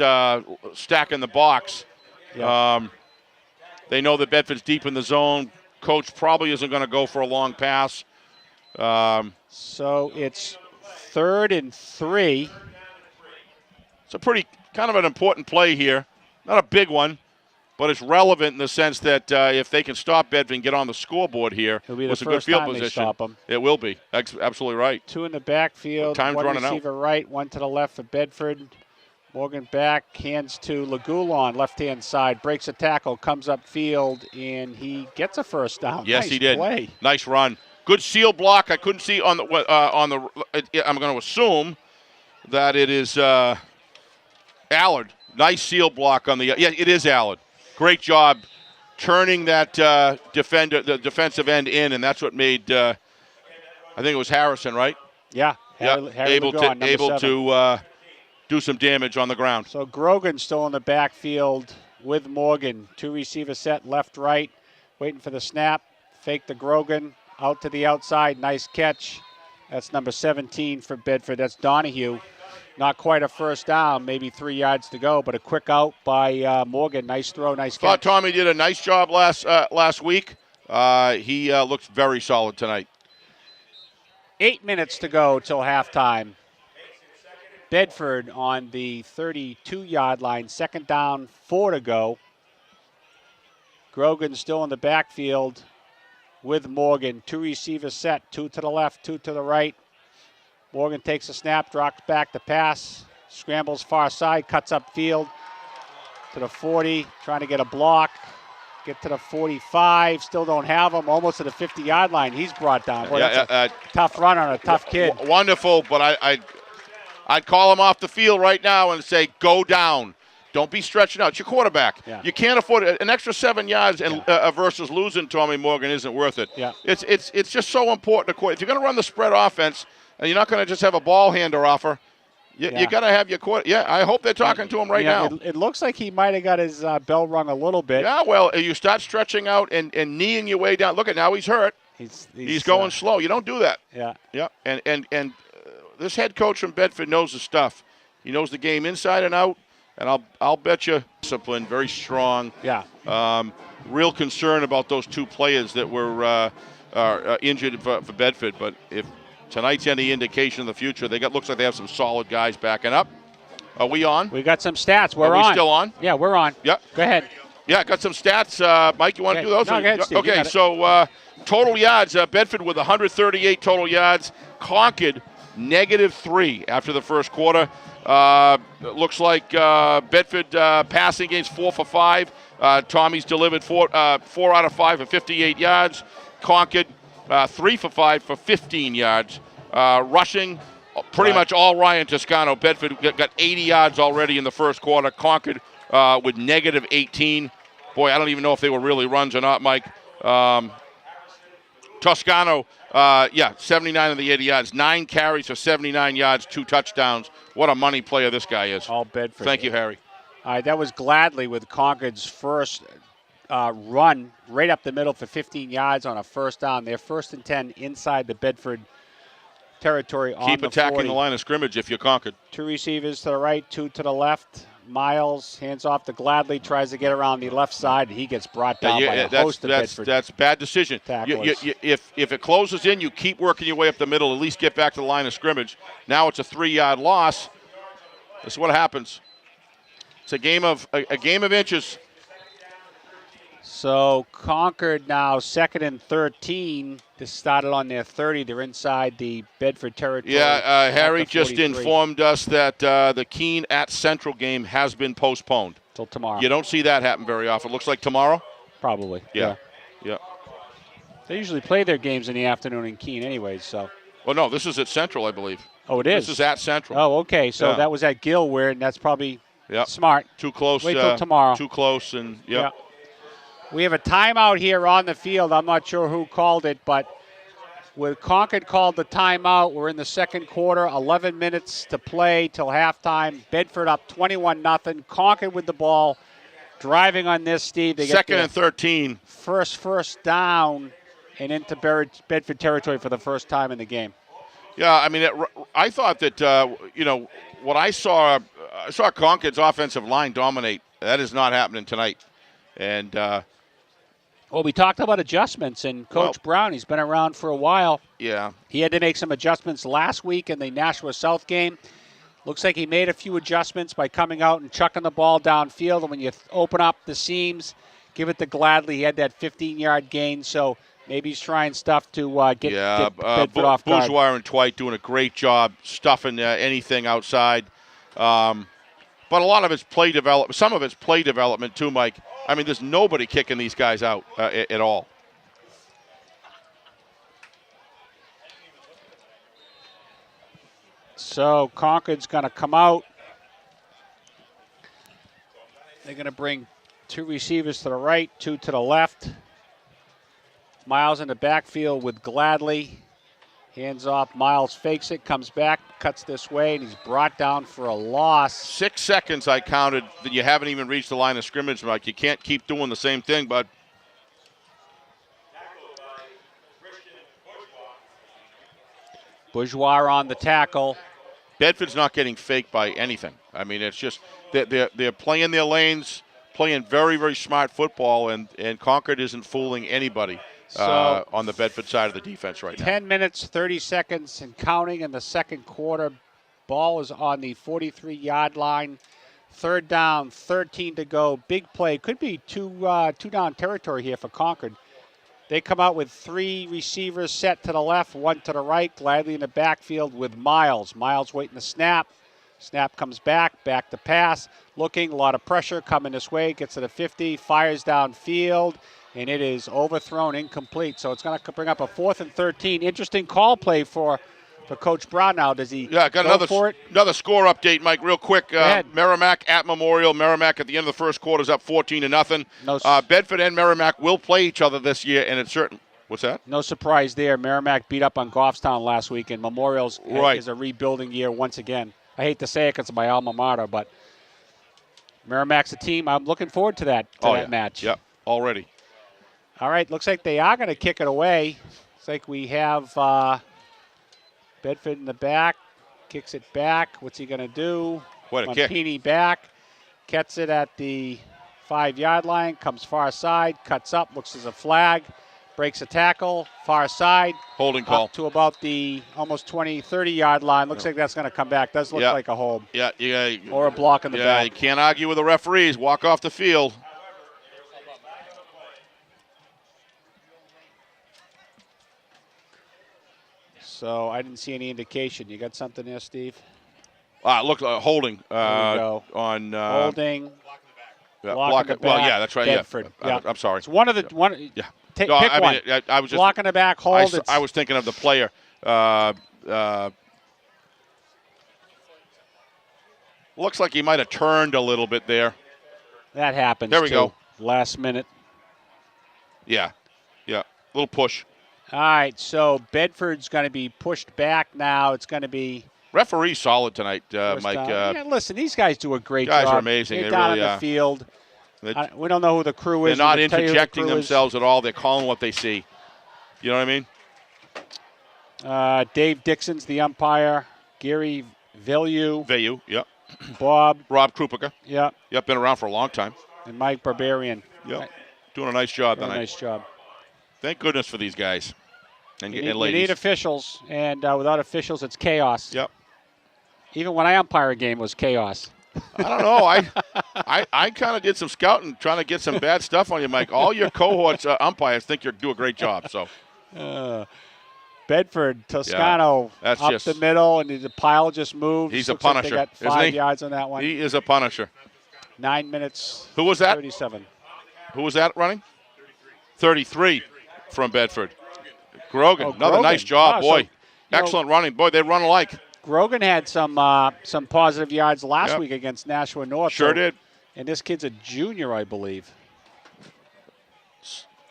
stacking the box. Yep. They know that Bedford's deep in the zone. Coach probably isn't going to go for a long pass. So it's 3rd and 3. It's a pretty kind of an important play here. Not a big one, but it's relevant in the sense that if they can stop Bedford and get on the scoreboard here with a good field position, it will be. That's absolutely right. 2 in the backfield. Time's one running receiver right, 1 to the left for Bedford. Morgan back, hands to Lagulon, left-hand side, breaks a tackle, comes up field, and he gets a first down. Yes, nice he did. Play. Nice run. Good seal block. I couldn't see on the. I'm going to assume that it is Allard. Nice seal block on the. Yeah, it is Allard. Great job turning that the defensive end in, and that's what made. I think it was Harrison, right? Yeah. Harry able to do some damage on the ground. So Grogan still in the backfield with Morgan. 2 receiver set, left, right, waiting for the snap. Fake the Grogan, out to the outside. Nice catch. That's number 17 for Bedford. That's Donahue. Not quite a first down, maybe 3 yards to go, but a quick out by Morgan. Nice throw, nice catch. Thought Tommy did a nice job last week. He looks very solid tonight. 8 minutes to go till halftime. Bedford on the 32-yard line, 2nd down, 4 to go. Grogan still in the backfield with Morgan. 2 receivers set, 2 to the left, 2 to the right. Morgan takes a snap, drops back the pass, scrambles far side, cuts up field to the 40, trying to get a block. Get to the 45, still don't have him, almost to the 50-yard line. He's brought down. Boy, that's a tough run on a tough kid. Wonderful, but I'd call him off the field right now and say, go down. Don't be stretching out. It's your quarterback. Yeah. You can't afford it. An extra 7 yards and versus losing Tommy Morgan isn't worth it. Yeah. It's just so important. If you're going to run the spread offense and you're not going to just have a ball hander offer, you got to have your quarter. Yeah, I hope they're talking to him right now. It looks like he might have got his bell rung a little bit. Yeah, well, you start stretching out and kneeing your way down. Look at now, he's hurt. He's going slow. You don't do that. Yeah. Yeah, and this head coach from Bedford knows his stuff. He knows the game inside and out, and I'll bet you discipline, very strong. Yeah. Real concern about those 2 players that were injured for Bedford, but if tonight's any indication of the future, looks like they have some solid guys backing up. Are we on? We got some stats. We're on. Are we still on? Yeah, we're on. Yeah. Go ahead. Yeah, got some stats. Mike, you want to do those? No, go ahead, Steve. Okay, so total yards, Bedford with 138 total yards. Concord, -3 after the first quarter. Looks like Bedford passing games 4 for 5. Tommy's delivered 4 out of 5 for 58 yards. Concord 3 for 5 for 15 yards. Rushing, pretty much all Ryan Toscano. Bedford got 80 yards already in the first quarter. Concord with -18. Boy, I don't even know if they were really runs or not, Mike. Toscano, 79 of the 80 yards. 9 carries for 79 yards, 2 touchdowns. What a money player this guy is. All Bedford. Thank you, Harry. All right, that was Gladly with Concord's first run right up the middle for 15 yards on a first down. They're 1st and 10 inside the Bedford territory on the 40. Keep attacking the line of scrimmage if you're Concord. 2 receivers to the right, 2 to the left. Miles hands off to Gladly, tries to get around the left side, and he gets brought down by a host of Bedford. That's a bad decision. If it closes in, you keep working your way up the middle, at least get back to the line of scrimmage. Now it's a 3-yard loss. This is what happens. It's a game of inches. So Concord now 2nd and 13. This started on their 30. They're inside the Bedford territory. Yeah, Harry just informed us that the Keene at Central game has been postponed. Till tomorrow. You don't see that happen very often. Looks like tomorrow? Probably. Yeah. They usually play their games in the afternoon in Keene anyways, so. Well, no, this is at Central, I believe. Oh, it is? This is at Central. Oh, okay. So that was at Gilware, and that's probably smart. Too close. Wait till tomorrow. Too close, and Yeah. We have a timeout here on the field. I'm not sure who called it, but with Concord called the timeout, we're in the second quarter, 11 minutes to play till halftime. Bedford up 21-0. Concord with the ball, driving on this, Steve. They get 2nd and 13. First down and into Bedford territory for the first time in the game. Yeah, I mean, I thought that, what I saw Concord's offensive line dominate. That is not happening tonight. And well, we talked about adjustments, and Coach Brown, he's been around for a while. Yeah. He had to make some adjustments last week in the Nashua South game. Looks like he made a few adjustments by coming out and chucking the ball downfield. And when you open up the seams, give it to Gladly. He had that 15-yard gain, so maybe he's trying stuff to get Bedford off guard. Bourgeois and Twite doing a great job stuffing anything outside. But a lot of it's play development. Some of it's play development too, Mike. I mean, there's nobody kicking these guys out at all. So Concord's going to come out. They're going to bring 2 receivers to the right, 2 to the left. Miles in the backfield with Gladly. Hands off. Miles fakes it, comes back, cuts this way, and he's brought down for a loss. 6 seconds I counted that you haven't even reached the line of scrimmage, Mike. You can't keep doing the same thing, bud. Bourgeois on the tackle. Bedford's not getting faked by anything. I mean, it's just they're playing their lanes, playing very, very smart football, and Concord isn't fooling anybody. On the Bedford side of the defense right now. 10 minutes, 30 seconds and counting in the second quarter. Ball is on the 43-yard line. 3rd down, 13 to go. Big play. Could be two down territory here for Concord. They come out with 3 receivers set to the left, 1 to the right. Gladly in the backfield with Miles. Miles waiting the snap. Snap comes back to pass. Looking, a lot of pressure coming this way. Gets to the 50, fires downfield. And it is overthrown, incomplete. So it's going to bring up a 4th and 13. Interesting call play for for Coach Brown now. Does he got go for it? Another score update, Mike, real quick. ahead. Merrimack at Memorial. Merrimack at the end of the first quarter is up 14-0. No, Bedford and Merrimack will play each other this year, and it's certain. What's that? No surprise there. Merrimack beat up on Goffstown last week, and Memorial's is a rebuilding year once again. I hate to say it because it's my alma mater, but Merrimack's a team. I'm looking forward to that match. Yep, already. All right, looks like they are going to kick it away. Looks like we have Bedford in the back. Kicks it back. What's he going to do? What a kick. Mampini back. Gets it at the 5-yard line. Comes far side. Cuts up. Looks as a flag. Breaks a tackle, far side. Holding call. Up to about the almost 20, 30-yard line. Looks like that's going to come back. Does look like a hold. Yeah. Or a block in the back. You can't argue with the referees. Walk off the field. So I didn't see any indication. You got something there, Steve? Look, holding. There we go. On holding. Block in the back. Well, yeah, that's right. Bedford. Yeah. I'm sorry. It's one of the one. Yeah. Pick I one. mean, I was just block in the back. Hold. I was thinking of the player. Looks like he might have turned a little bit there. That happens. There we go. Last minute. Yeah. Little push. All right. So Bedford's going to be pushed back now. It's going to be. Referee solid tonight, Mike. Listen, these guys do a great job. Guys are amazing. They're they down really in the field. We don't know who the crew is. They're not interjecting themselves at all. They're calling what they see. You know what I mean? Dave Dixon's the umpire. Gary Veilleux. Yep. Rob Krupica. Yep. Been around for a long time. And Mike Barbarian. Yep. Doing a nice job tonight. Nice job. Thank goodness for these guys and ladies. You need officials, and without officials, it's chaos. Yep. Even when I umpire a game, it was chaos. I don't know. I kind of did some scouting, trying to get some bad stuff on you, Mike. All your cohorts umpires think you do a great job. So, Bedford Toscano that's up the middle, and the pile just moved. He's a Looks like punisher. They got 5 yards on that one. He is a punisher. 9 minutes. Who was that? 37. Who was that running? 33 from Bedford. Grogan. Another nice job, boy. So, excellent running, boy. They run alike. Grogan had some positive yards last week against Nashua North. Sure did. And this kid's a junior, I believe.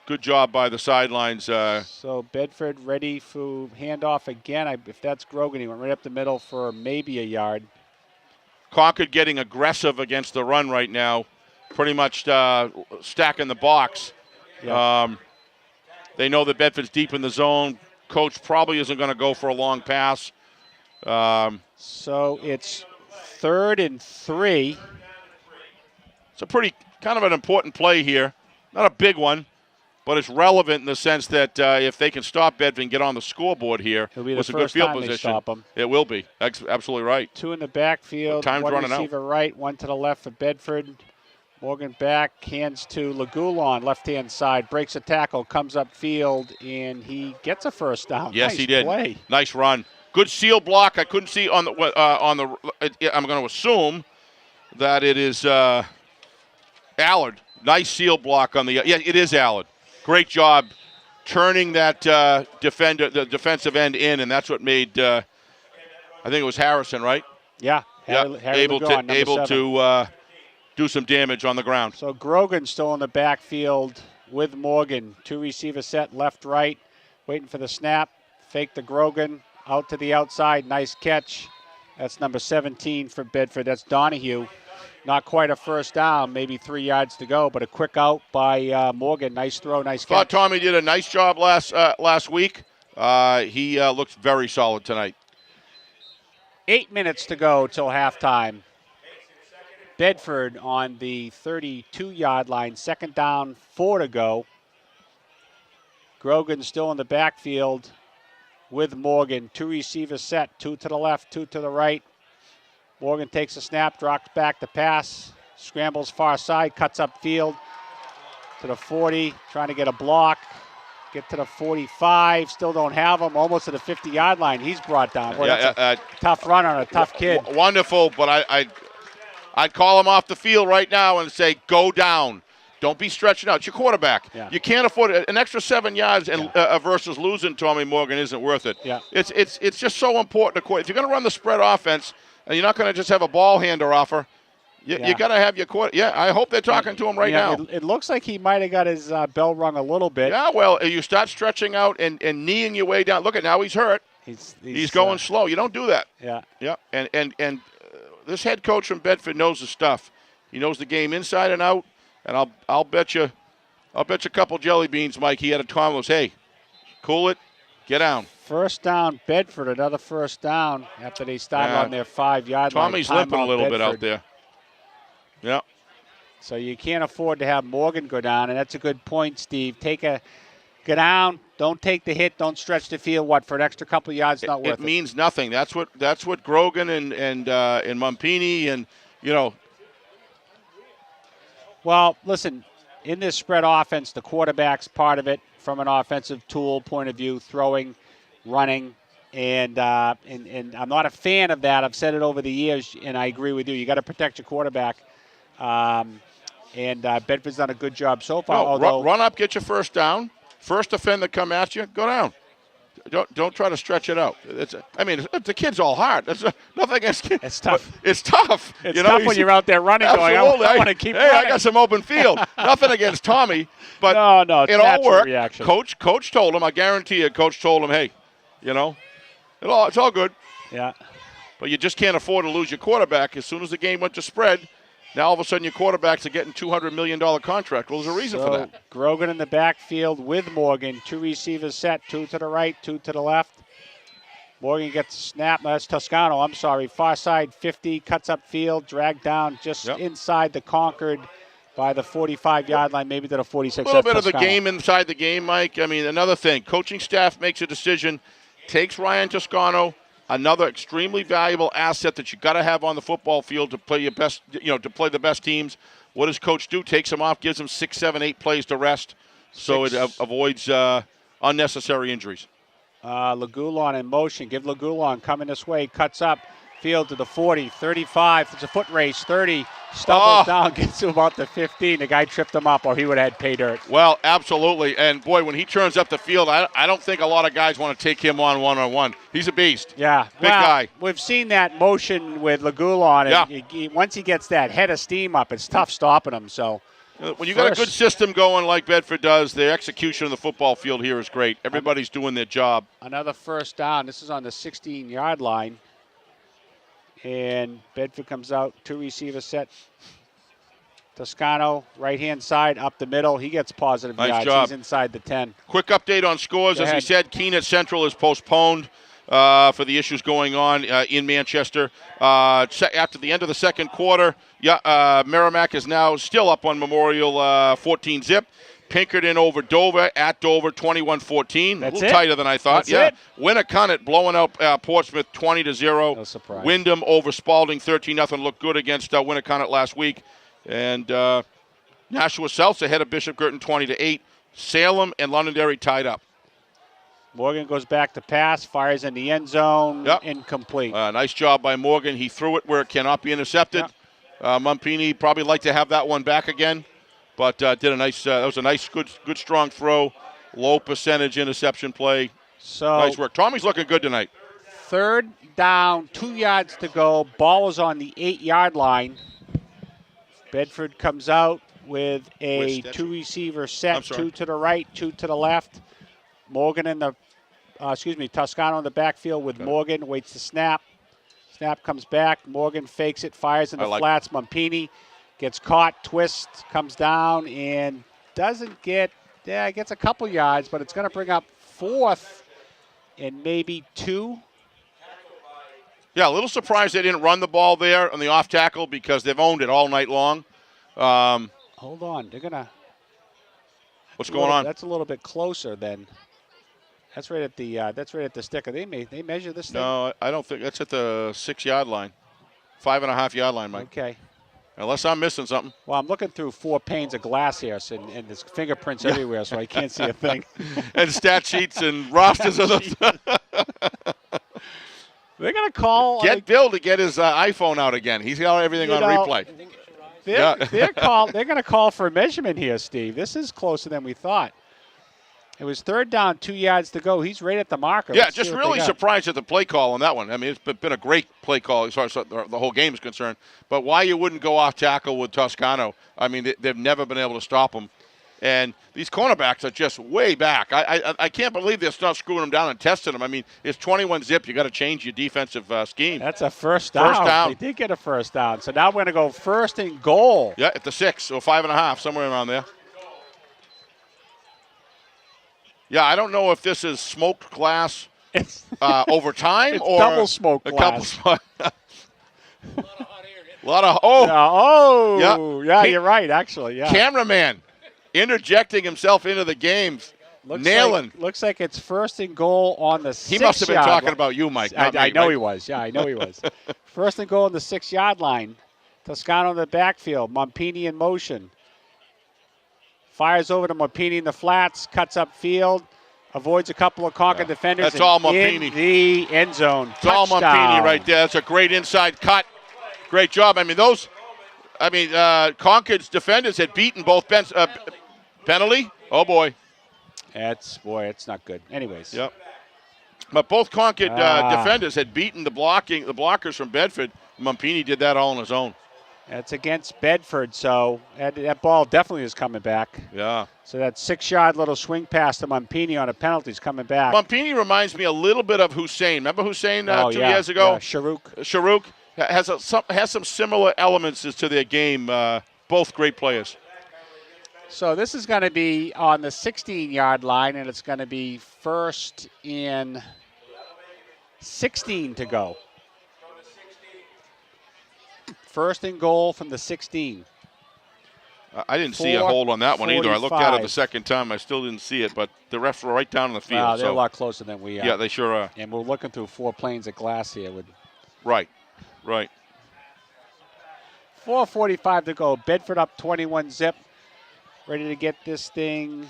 Good job by the sidelines. So Bedford ready for handoff again. If that's Grogan, he went right up the middle for maybe a yard. Concord getting aggressive against the run right now. Pretty much stacking the box. Yep. They know that Bedford's deep in the zone. Coach probably isn't going to go for a long pass. So it's 3rd and 3. It's a pretty kind of an important play here. Not a big one, but it's relevant in the sense that if they can stop Bedford and get on the scoreboard here with a good field position, stop them. It will be. That's absolutely right. 2 in the backfield. Time's one running receiver right, 1 to the left for Bedford. Morgan back, hands to Lagulon, left-hand side, breaks a tackle, comes upfield, and he gets a first down. Yes, nice he did. Play. Nice run. Good seal block. I couldn't see on the. I'm going to assume that it is Allard. Nice seal block on the. Yeah, it is Allard. Great job turning that the defensive end in, and that's what made. I think it was Harrison, right? Yeah. Harry able Lagulon, to do some damage on the ground. So Grogan still in the backfield with Morgan. 2 receiver set, left, right, waiting for the snap. Fake the Grogan. Out to the outside, nice catch. That's number 17 for Bedford. That's Donahue. Not quite a first down, maybe 3 yards to go, but a quick out by Morgan. Nice throw, nice catch. Thought Tommy did a nice job last week. He looks very solid tonight. 8 minutes to go till halftime. Bedford on the 32-yard line, 2nd down, 4 to go. Grogan still in the backfield with Morgan. 2 receivers set, 2 to the left, 2 to the right. Morgan takes a snap, drops back to pass, scrambles far side, cuts up field to the 40, trying to get a block. Get to the 45, still don't have him, almost to the 50-yard line. He's brought down. Boy, that's a tough run on a tough kid. Wonderful, but I'd call him off the field right now and say, go down. Don't be stretching out. It's your quarterback. Yeah. You can't afford it. An extra 7 yards and versus losing Tommy Morgan isn't worth it. Yeah. It's just so important. If you're going to run the spread offense and you're not going to just have a ball hander offer, you got to have your quarter. Yeah, I hope they're talking to him right now. It looks like he might have got his bell rung a little bit. Yeah, well, you start stretching out and kneeing your way down. Look at now, he's hurt. He's going slow. You don't do that. Yeah. Yeah, and this head coach from Bedford knows the stuff. He knows the game inside and out. And I'll bet you a couple jelly beans, Mike. He had a comment was, hey, cool it, get down. First down, Bedford, another first down after they started on their 5-yard line. Tommy's limping a little bit out there. Yeah. So you can't afford to have Morgan go down, and that's a good point, Steve. Go down, don't take the hit, don't stretch the field. What, for an extra couple of yards? Not worth it. It means nothing. That's what Grogan and Mumpini and Well, listen, in this spread offense, the quarterback's part of it from an offensive tool point of view, throwing, running, and I'm not a fan of that. I've said it over the years, and I agree with you. You got to protect your quarterback. Bedford's done a good job so far. No, run up, get your first down. First offender come at you, go down. Don't try to stretch it out. The kid's all hard. That's nothing against kids. It's tough. It's tough. It's tough when you're out there running going, I want to keep running. I got some open field. Nothing against Tommy, but no, it all worked. Reaction. Coach told him, I guarantee you, Coach told him, hey, it's all good. Yeah. But you just can't afford to lose your quarterback. As soon as the game went to spread, now all of a sudden your quarterbacks are getting $200 million contract. Well, there's a reason for that. Grogan in the backfield with Morgan. 2 receivers set, 2 to the right, 2 to the left. Morgan gets a snap. That's Toscano, I'm sorry. Far side 50, cuts up field, dragged down just inside the Concord by the 45-yard line, maybe to the 46. A little bit of the game inside the game, Mike. Another thing. Coaching staff makes a decision, takes Ryan Toscano, another extremely valuable asset that you got to have on the football field to play your best, to play the best teams. What does coach do? Takes him off, gives him 6, 7, 8 plays to rest, so it avoids unnecessary injuries. Lagulon in motion. Give Lagulon coming this way. Cuts up field to the 40, 35. It's a foot race. 30. Stumbles down, gets to about the 15. The guy tripped him up, or he would have had pay dirt. Well, absolutely. And, boy, when he turns up the field, I don't think a lot of guys want to take him on one-on-one. He's a beast. Yeah. Big guy. We've seen that motion with Lagulon. And once he gets that head of steam up, it's tough stopping him. So when you got a good system going like Bedford does, the execution of the football field here is great. Everybody's doing their job. Another first down. This is on the 16-yard line. And Bedford comes out, 2 receivers set. Toscano, right-hand side, up the middle. He gets positive yards. Nice job. He's inside the 10. Quick update on scores. As we said, Keene Central is postponed for the issues going on in Manchester. After the end of the second quarter, Merrimack is now still up on Memorial 14-zip. Pinkerton over Dover, at Dover, 21-14. A little tighter than I thought. That's it. Winnicott blowing out Portsmouth 20-0. No surprise. Wyndham over Spalding 13-0. Looked good against Winnicott last week. And Nashua South's ahead of Bishop Girton 20-8. Salem and Londonderry tied up. Morgan goes back to pass, fires in the end zone, incomplete. Nice job by Morgan. He threw it where it cannot be intercepted. Mumpini probably like to have that one back again. But did a nice. That was a nice, good, strong throw. Low percentage interception play. So nice work. Tommy's looking good tonight. 3rd down, 2 yards to go. Ball is on the 8-yard line. Bedford comes out with a 2 receiver set, 2 to the right, 2 to the left. Morgan in the, Toscano in the backfield with Morgan. Waits the snap. Snap comes back. Morgan fakes it, fires in the flats. Mumpini gets caught, twists, comes down, and doesn't get, gets a couple yards, but it's going to bring up 4th and maybe 2. Yeah, a little surprised they didn't run the ball there on the off tackle because they've owned it all night long. Hold on, they're going to. What's going on? That's a little bit closer than. That's right at the sticker. They measure this thing? No, I don't think that's at the 6-yard line, 5.5-yard line, Mike. Okay. Unless I'm missing something. Well, I'm looking through 4 panes of glass here, and there's fingerprints everywhere, so I can't see a thing. And stat sheets and rosters of the. They're going to call. Get Bill to get his iPhone out again. He's got everything on replay. They're going to call for a measurement here, Steve. This is closer than we thought. It was third down, 2 yards to go. He's right at the marker. Yeah, Let's just see what really they got. surprised at the play call on that one. I mean, it's been a great play call as far as the whole game is concerned. But why you wouldn't go off tackle with Toscano? I mean, they've never been able to stop him. And these cornerbacks are just way back. I can't believe they're not screwing them down and testing them. I mean, it's 21 zip. You got to change your defensive scheme. That's a first down. First down. They did get a first down. So now we're going to go first and goal. Yeah, at the 6 or 5.5, somewhere around there. Yeah, I don't know if this is smoked glass over time it's or double smoked glass. A lot of yeah, you're right. Actually, yeah. Cameraman interjecting himself into the game, nailing. Looks like it's first and goal on the 6 yard. He must have been talking about you, Mike. I know he was. Yeah, I know he was. First and goal on the 6 yard line. Toscano in the backfield. Mompini in motion. Fires over to Mompini in the flats, cuts up field, avoids a couple of Concord defenders. That's all Mompini. In the end zone. It's all Touchdown. Mompini right there. That's a great inside cut. Great job. Concord's defenders had beaten both penalty. Oh, boy. It's not good. Anyways. Yep. But both Concord defenders had beaten the blockers from Bedford. Mompini did that all on his own. That's against Bedford, so that ball definitely is coming back. Yeah. So that 6 yard little swing pass to Mompini on a penalty is coming back. Mompini reminds me a little bit of Hussein. Remember Hussein 2 years ago? Yeah, Sharouk has some similar elements to their game. Both great players. So this is going to be on the 16 yard line, and it's going to be first in 16 to go. First and goal from the 16. I didn't see a hold on that one either. I looked at it the second time. I still didn't see it, but the refs were right down on the field. Wow, they're a lot closer than we are. Yeah, they sure are. And we're looking through 4 planes of glass here. Right. 4:45 to go. Bedford up 21 zip. Ready to get this thing.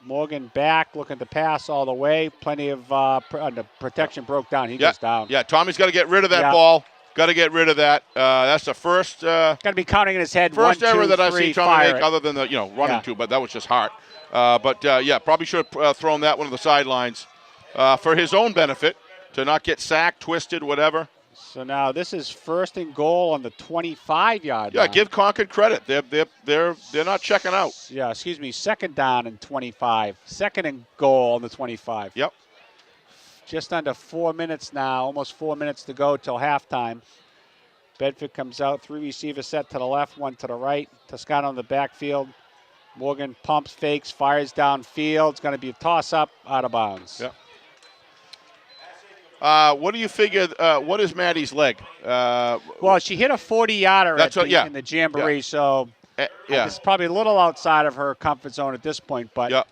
Morgan back, looking to pass all the way. Plenty of the protection broke down. He goes down. Yeah, Tommy's got to get rid of that ball. Got to get rid of that. That's the first. Got to be counting in his head. First 1, error 2, that I've 3, seen Tommy make, other than the running to, but that was just heart. Probably should have thrown that one to the sidelines for his own benefit to not get sacked, twisted, whatever. So now this is first and goal on the 25 yard line. Yeah, give Concord credit. They're not checking out. Yeah, excuse me. Second down and 25. Second and goal on the 25. Yep. Just under 4 minutes now, almost 4 minutes to go till halftime. Bedford comes out, 3 receivers set to the left, 1 to the right. Toscano in the backfield. Morgan pumps, fakes, fires downfield. It's going to be a toss-up, out of bounds. Yep. What do you figure, what is Maddie's leg? Well, she hit a 40-yarder in the Jamboree, so it's probably a little outside of her comfort zone at this point, but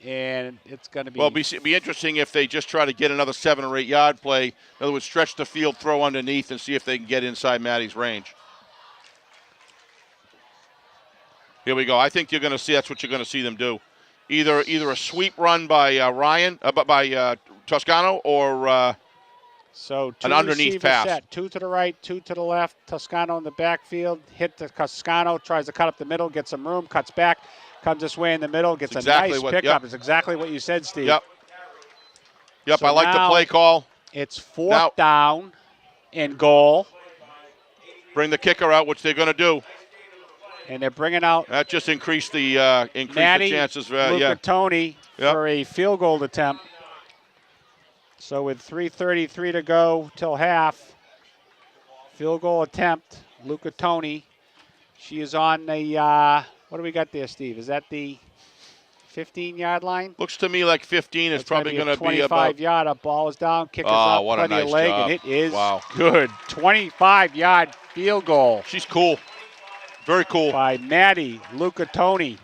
and it's going to be... Well, be interesting if they just try to get another 7 or 8 yard play. In other words, stretch the field, throw underneath, and see if they can get inside Maddie's range. Here we go. I think that's what you're going to see them do. Either a sweep run by by Toscano or so an underneath pass. Set. 2 to the right, 2 to the left. Toscano in the backfield. Hit the Toscano, tries to cut up the middle, gets some room, cuts back, comes this way in the middle, gets a nice pickup. It's exactly what you said, Steve. Yep. So I like the play call. It's fourth down and goal. Bring the kicker out, which they're going to do. And they're bringing out. That just increased the chances. Tony for a field goal attempt. So with 3:33 to go till half, field goal attempt. Luca Tony. She is on the. What do we got there, Steve? Is that the 15-yard line? Looks to me like 15 is probably going to be about 25-yard. Up, ball is down. Kicker's up, what a plenty nice of leg, job. and it is good. 25-yard field goal. She's cool. Very cool. By Maddie Lucatoni.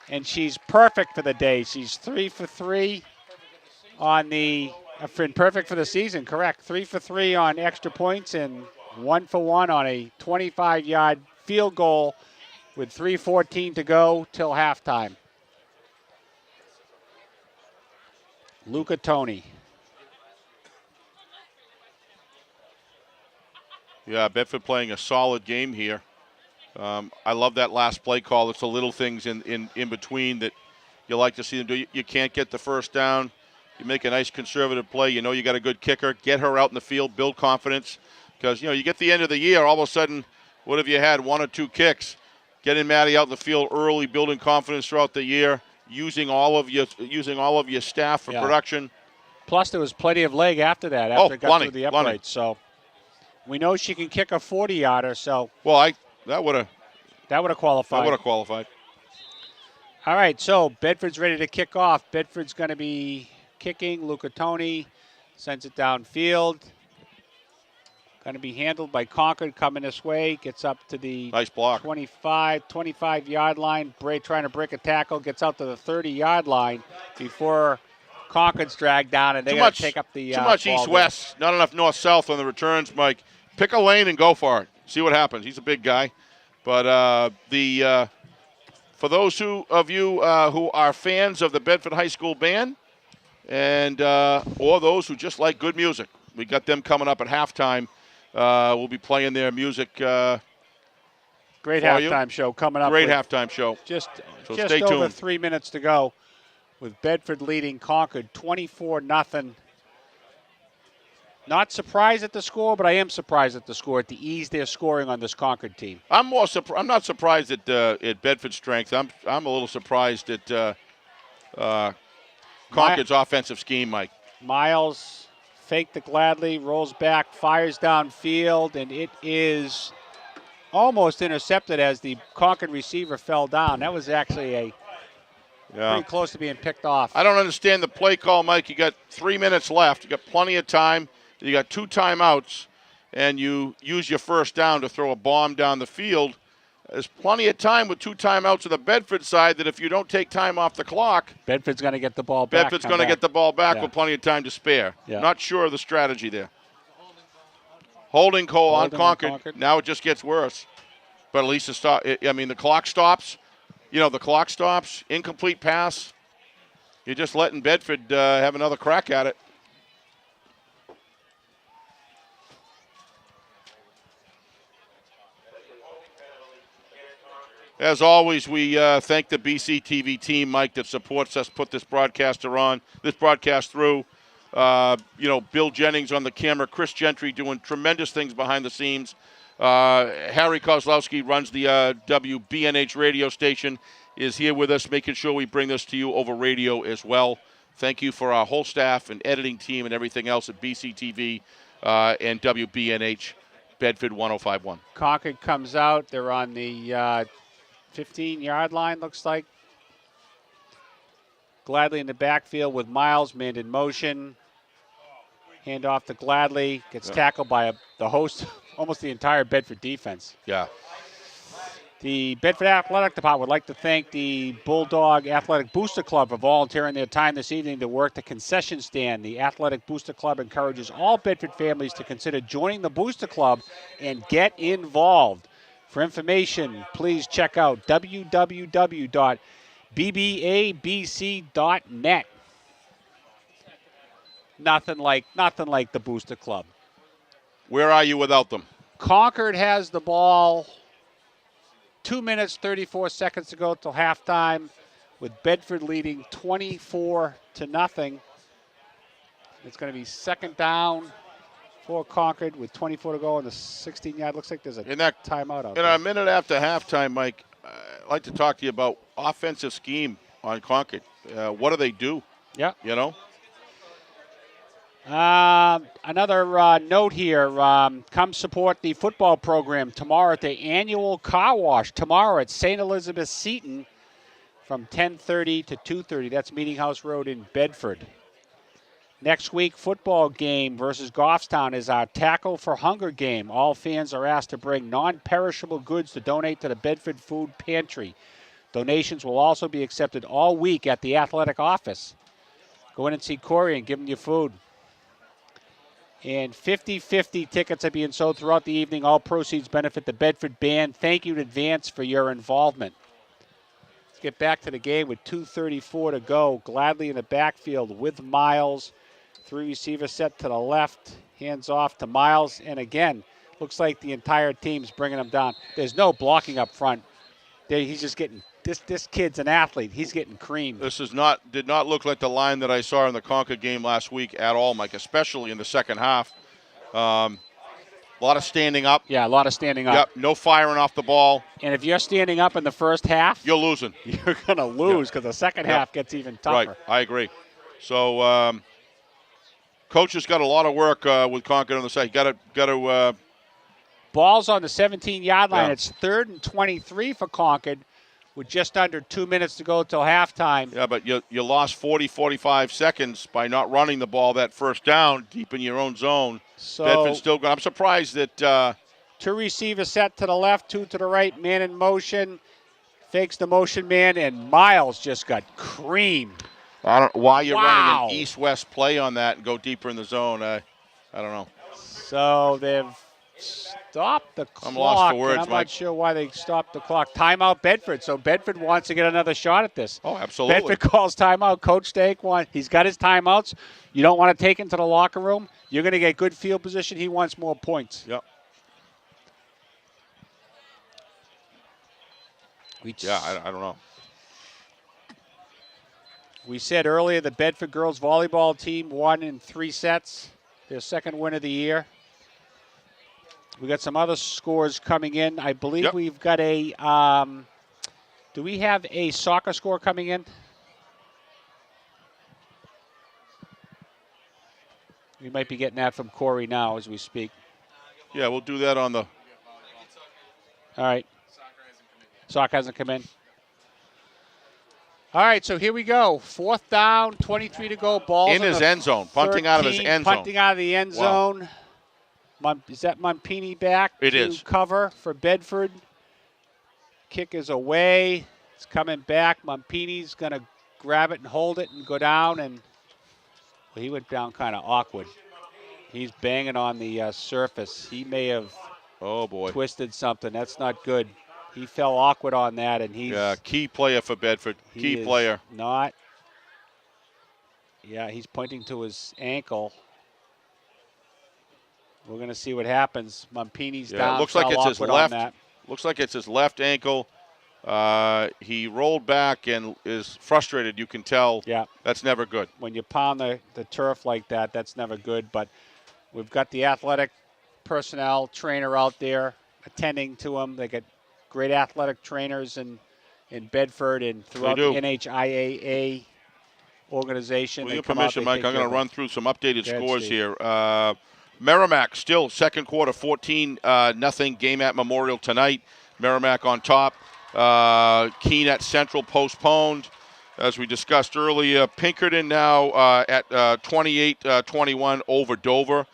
And she's perfect for the day. She's 3 for 3 on the perfect for the season, correct. 3 for 3 on extra points and 1 for 1 on a 25-yard field goal with 3:14 to go till halftime. Lucatoni. Yeah, Bedford playing a solid game here. I love that last play call. It's the little things in between that you like to see them do. You can't get the first down. You make a nice conservative play. You know you got a good kicker. Get her out in the field. Build confidence. Because, you get the end of the year, all of a sudden, what have you had? 1 or 2 kicks. Getting Maddie out in the field early, building confidence throughout the year, using all of your staff for production. Plus, there was plenty of leg after that, after it got through the upright. Plenty. So we know she can kick a 40-yarder. So that would have qualified. That would have qualified. All right, so Bedford's ready to kick off. Bedford's going to be kicking. Luca Toni sends it downfield. Going to be handled by Concord coming this way. Gets up to the nice block. 25-yard line. Bray trying to break a tackle. Gets out to the 30-yard line before Concord's dragged down, and they got to take up the too much east-west, not enough north-south on the returns, Mike. Pick a lane and go for it. See what happens. He's a big guy. But for those of you who are fans of the Bedford High School band and or those who just like good music, we got them coming up at halftime. We'll be playing their music. Great halftime show coming up. Great halftime show. Just stay over tuned. 3 minutes to go with Bedford leading Concord 24-0. Not surprised at the score, but I am surprised at the score, at the ease they're scoring on this Concord team. I'm not surprised at Bedford's strength. I'm a little surprised at Concord's offensive scheme, Mike. Miles faked the Gladly, rolls back, fires downfield, and it is almost intercepted as the Concord receiver fell down. That was actually pretty close to being picked off. I don't understand the play call, Mike. You got 3 minutes left. You got plenty of time. You got 2 timeouts, and you use your first down to throw a bomb down the field. There's plenty of time with 2 timeouts on the Bedford side that if you don't take time off the clock, Bedford's going to get the ball back. Bedford's going to get the ball back Yeah. with plenty of time to spare. Yeah. Not sure of the strategy there. Holding call on Concord. Now it just gets worse. But at least the clock stops. The clock stops. Incomplete pass. You're just letting Bedford have another crack at it. As always, we thank the BCTV team, Mike, that supports us, put this broadcast through. Bill Jennings on the camera, Chris Gentry doing tremendous things behind the scenes. Harry Kozlowski runs the WBNH radio station, is here with us, making sure we bring this to you over radio as well. Thank you for our whole staff and editing team and everything else at BCTV and WBNH, Bedford 105.1. Concord comes out. They're on the 15-yard line, looks like. Gladly in the backfield with Miles, man in motion. Hand off to Gladly. Gets tackled by the host, almost the entire Bedford defense. Yeah. The Bedford Athletic Department would like to thank the Bulldog Athletic Booster Club for volunteering their time this evening to work the concession stand. The Athletic Booster Club encourages all Bedford families to consider joining the Booster Club and get involved. For information, please check out www.bbabc.net. Nothing like the Booster Club. Where are you without them? Concord has the ball. 2 minutes, 34 seconds to go till halftime, with Bedford leading 24-0. It's going to be second down for Concord with 24 to go on the 16-yard. Looks like there's a timeout out there. In a minute after halftime, Mike, I'd like to talk to you about offensive scheme on Concord. What do they do? Yeah. Another note here, come support the football program tomorrow at the annual car wash tomorrow at St. Elizabeth Seton from 10:30 to 2:30. That's Meeting House Road in Bedford. Next week, football game versus Goffstown is our Tackle for Hunger game. All fans are asked to bring non-perishable goods to donate to the Bedford Food Pantry. Donations will also be accepted all week at the athletic office. Go in and see Corey and give him your food. And 50-50 tickets are being sold throughout the evening. All proceeds benefit the Bedford Band. Thank you in advance for your involvement. Let's get back to the game with 2:34 to go. Gladly in the backfield with Miles. 3 receivers set to the left. Hands off to Miles. And again, Looks like the entire team's bringing him down. There's no blocking up front. He's just getting this kid's an athlete. He's getting creamed. This did not look like the line that I saw in the Concord game last week at all, Mike, especially in the second half. A lot of standing up. Yeah, a lot of standing up. Yep, no firing off the ball. And if you're standing up in the first half, you're losing. You're going to lose because the second half gets even tougher. Right, I agree. So coach has got a lot of work with Concord on the side. Got to. Ball's on the 17-yard line. Yeah. It's 3rd and 23 for Concord with just under 2 minutes to go till halftime. Yeah, but you lost 45 seconds by not running the ball that first down deep in your own zone. So Bedford's still going. I'm surprised that 2 receivers set to the left, 2 to the right, man in motion. Fakes the motion man, and Miles just got creamed. I don't why you're Wow. running an east-west play on that and go deeper in the zone. I don't know. So they've stopped the clock. I'm lost for words, and I'm Mike. not sure why they stopped the clock. Timeout Bedford. So Bedford wants to get another shot at this. Oh, absolutely. Bedford calls timeout. Coach Stake he's got his timeouts. You don't want to take him to the locker room. You're going to get good field position. He wants more points. Yep. I don't know. We said earlier the Bedford girls volleyball team won in 3 sets. Their second win of the year. We got some other scores coming in. I believe we've got a do we have a soccer score coming in? We might be getting that from Corey now as we speak. Yeah, we'll do that on the. All right. Soccer hasn't come in. All right, so here we go. 4th down, 23 to go. Ball In his end zone. Punting out of his end zone. Punting out of the end zone. Is that Montpini back It to is. cover for Bedford? Kick is away. It's coming back. Montpini's going to grab it and hold it and go down. And well, he went down kind of awkward. He's banging on the surface. He may have twisted something. That's not good. He fell awkward on that, and he's key player for Bedford. Key player. Not. Yeah, he's pointing to his ankle. We're going to see what happens. Montpini's down. It looks like it's his left. That. Looks like it's his left ankle. He rolled back and is frustrated. You can tell. Yeah. That's never good. When you pound the turf like that, that's never good. But we've got the athletic personnel trainer out there attending to him. They got great athletic trainers in Bedford and throughout the NHIAA organization. With your permission, Mike, I'm going to run through some updated scores here. Merrimack still second quarter 14-0 game at Memorial tonight. Merrimack on top. Keene at Central postponed. As we discussed earlier, Pinkerton now at 28-21 over Dover.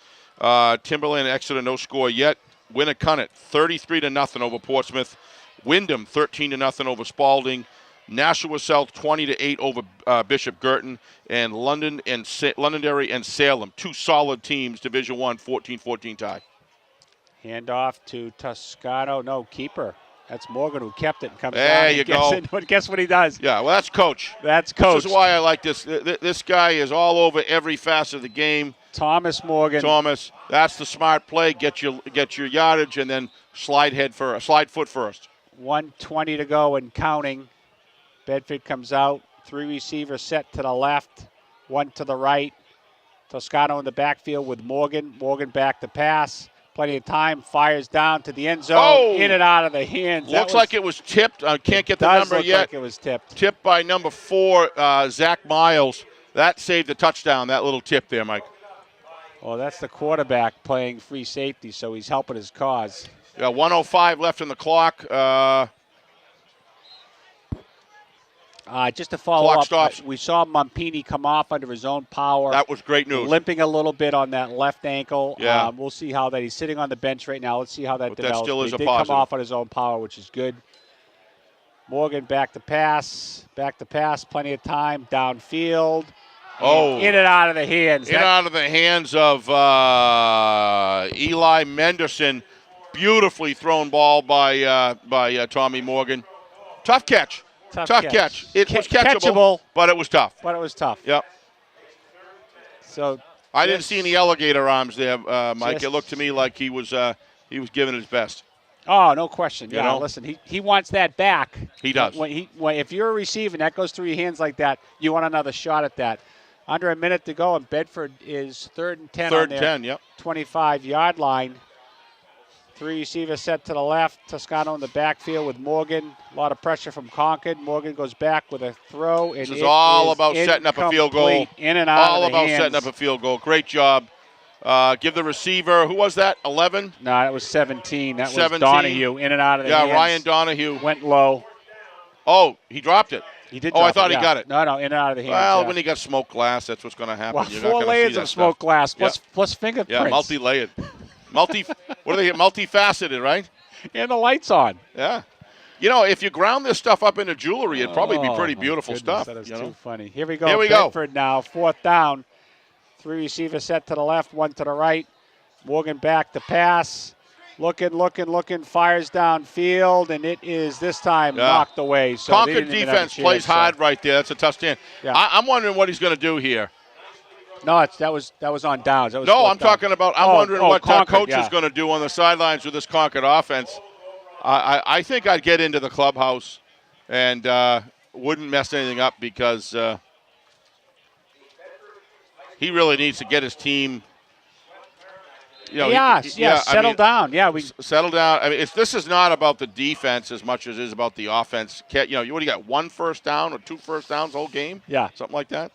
Timberland and Exeter no score yet. Winnicott 33-0 over Portsmouth. Wyndham 13-0 over Spalding. Nashua South 20-8 over Bishop Girton, and Londonderry and Salem. 2 solid teams, Division I, 14-14 tie. Handoff to Toscano. No, keeper. That's Morgan who kept it and comes there down. You go. But guess what he does? Yeah, well, that's Coach. That's Coach. This is why I like this. This guy is all over every facet of the game. Thomas Morgan. Thomas, that's the smart play. Get your yardage and then slide foot first. 1:20 to go and counting. Bedford comes out. 3 receivers set to the left, 1 to the right. Toscano in the backfield with Morgan. Morgan back to pass. Plenty of time. Fires down to the end zone. In and out of the hands. Looks like it was tipped. I can't get the number yet. Like it was tipped. Tipped by number 4, Zach Miles. That saved the touchdown, that little tip there, Mike. Well, that's the quarterback playing free safety, so he's helping his cause. Yeah, 1:05 left in the clock. Just to follow Clock up, stops. We saw Montpini come off under his own power. That was great news. Limping a little bit on that left ankle. Yeah. We'll see how that. He's sitting on the bench right now. Let's see how that develops. That still is he a did positive. come off on his own power, which is good. Morgan back to pass. Plenty of time. Downfield. In and out of the hands. Out of the hands of Eli Menderson. Beautifully thrown ball by Tommy Morgan. Tough catch. Tough catch. It was catchable, but it was tough. Yep. So I didn't see any alligator arms there, Mike. It looked to me like he was he was giving his best. Oh, no question. You Yeah, know? listen, he wants that back. He does. If you're a receiver and that goes through your hands like that, you want another shot at that. Under a minute to go, and Bedford is 3rd and 10 on their 25-yard line. 3 receivers set to the left. Toscano in the backfield with Morgan. A lot of pressure from Concord. Morgan goes back with a throw. And This is all about setting up a field goal. In and out all of the about hands. setting up a field goal. Great job. Give the receiver, who was that, 11? No, that was 17. That 17. was Donahue, in and out of the hands. Yeah, Ryan Donahue. Went low. Oh, he dropped it. He did. Oh, I thought he got it. No, in and out of the hands. Well, when you got smoked glass, that's what's going to happen. Well, You're not 4 gonna layers see that of smoked stuff. glass Yeah. plus fingerprints. Yeah, multi-layered. What do they get? Multifaceted, right? And the lights on. Yeah. You know, if you ground this stuff up into jewelry, it'd probably be pretty my beautiful goodness, stuff. That is you know? too funny. Here we go. Here we Bedford now, 4th down. 3 receivers set to the left, 1 to the right. Morgan back to pass. Looking, fires downfield, and it is this time knocked away. So Concord defense plays hard right there. That's a tough stand. Yeah. I'm wondering what he's going to do here. No, that was on downs. That was No, I'm down. talking about. I'm wondering what Concord, coach yeah. is going to do on the sidelines with this Concord offense. I think I'd get into the clubhouse and wouldn't mess anything up because he really needs to get his team. You know, settle down. Yeah, settle down. I mean, this is not about the defense as much as it is about the offense. What do you got? 1 first down or 2 first downs the whole game? Yeah, something like that.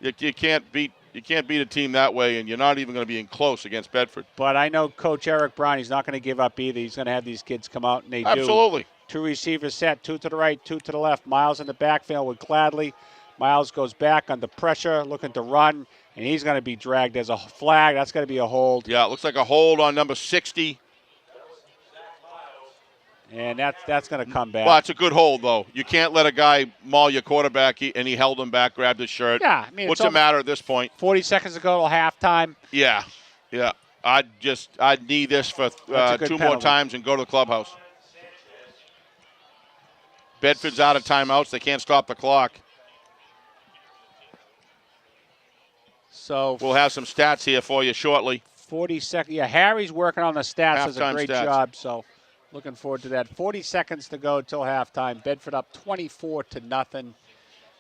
You can't beat a team that way, and you're not even going to be in close against Bedford. But I know Coach Eric Brown. He's not going to give up either. He's going to have these kids come out, and they do. Absolutely. 2 receivers set, 2 to the right, 2 to the left. Miles in the backfield with Gladly. Miles goes back under pressure, looking to run, and he's going to be dragged as a flag. That's going to be a hold. Yeah, it looks like a hold on number 60. And that's going to come back. Well, it's a good hold, though. You can't let a guy maul your quarterback, and he held him back, grabbed his shirt. Yeah, I mean, what's the matter at this point? 40 seconds to go till halftime. Yeah. I'd need this for 2 more times and go to the clubhouse. Bedford's out of timeouts. They can't stop the clock. So we'll have some stats here for you shortly. 40 seconds. Yeah, Harry's working on the stats. Does a great stats. job. So looking forward to that. 40 seconds to go till halftime. Bedford up 24-0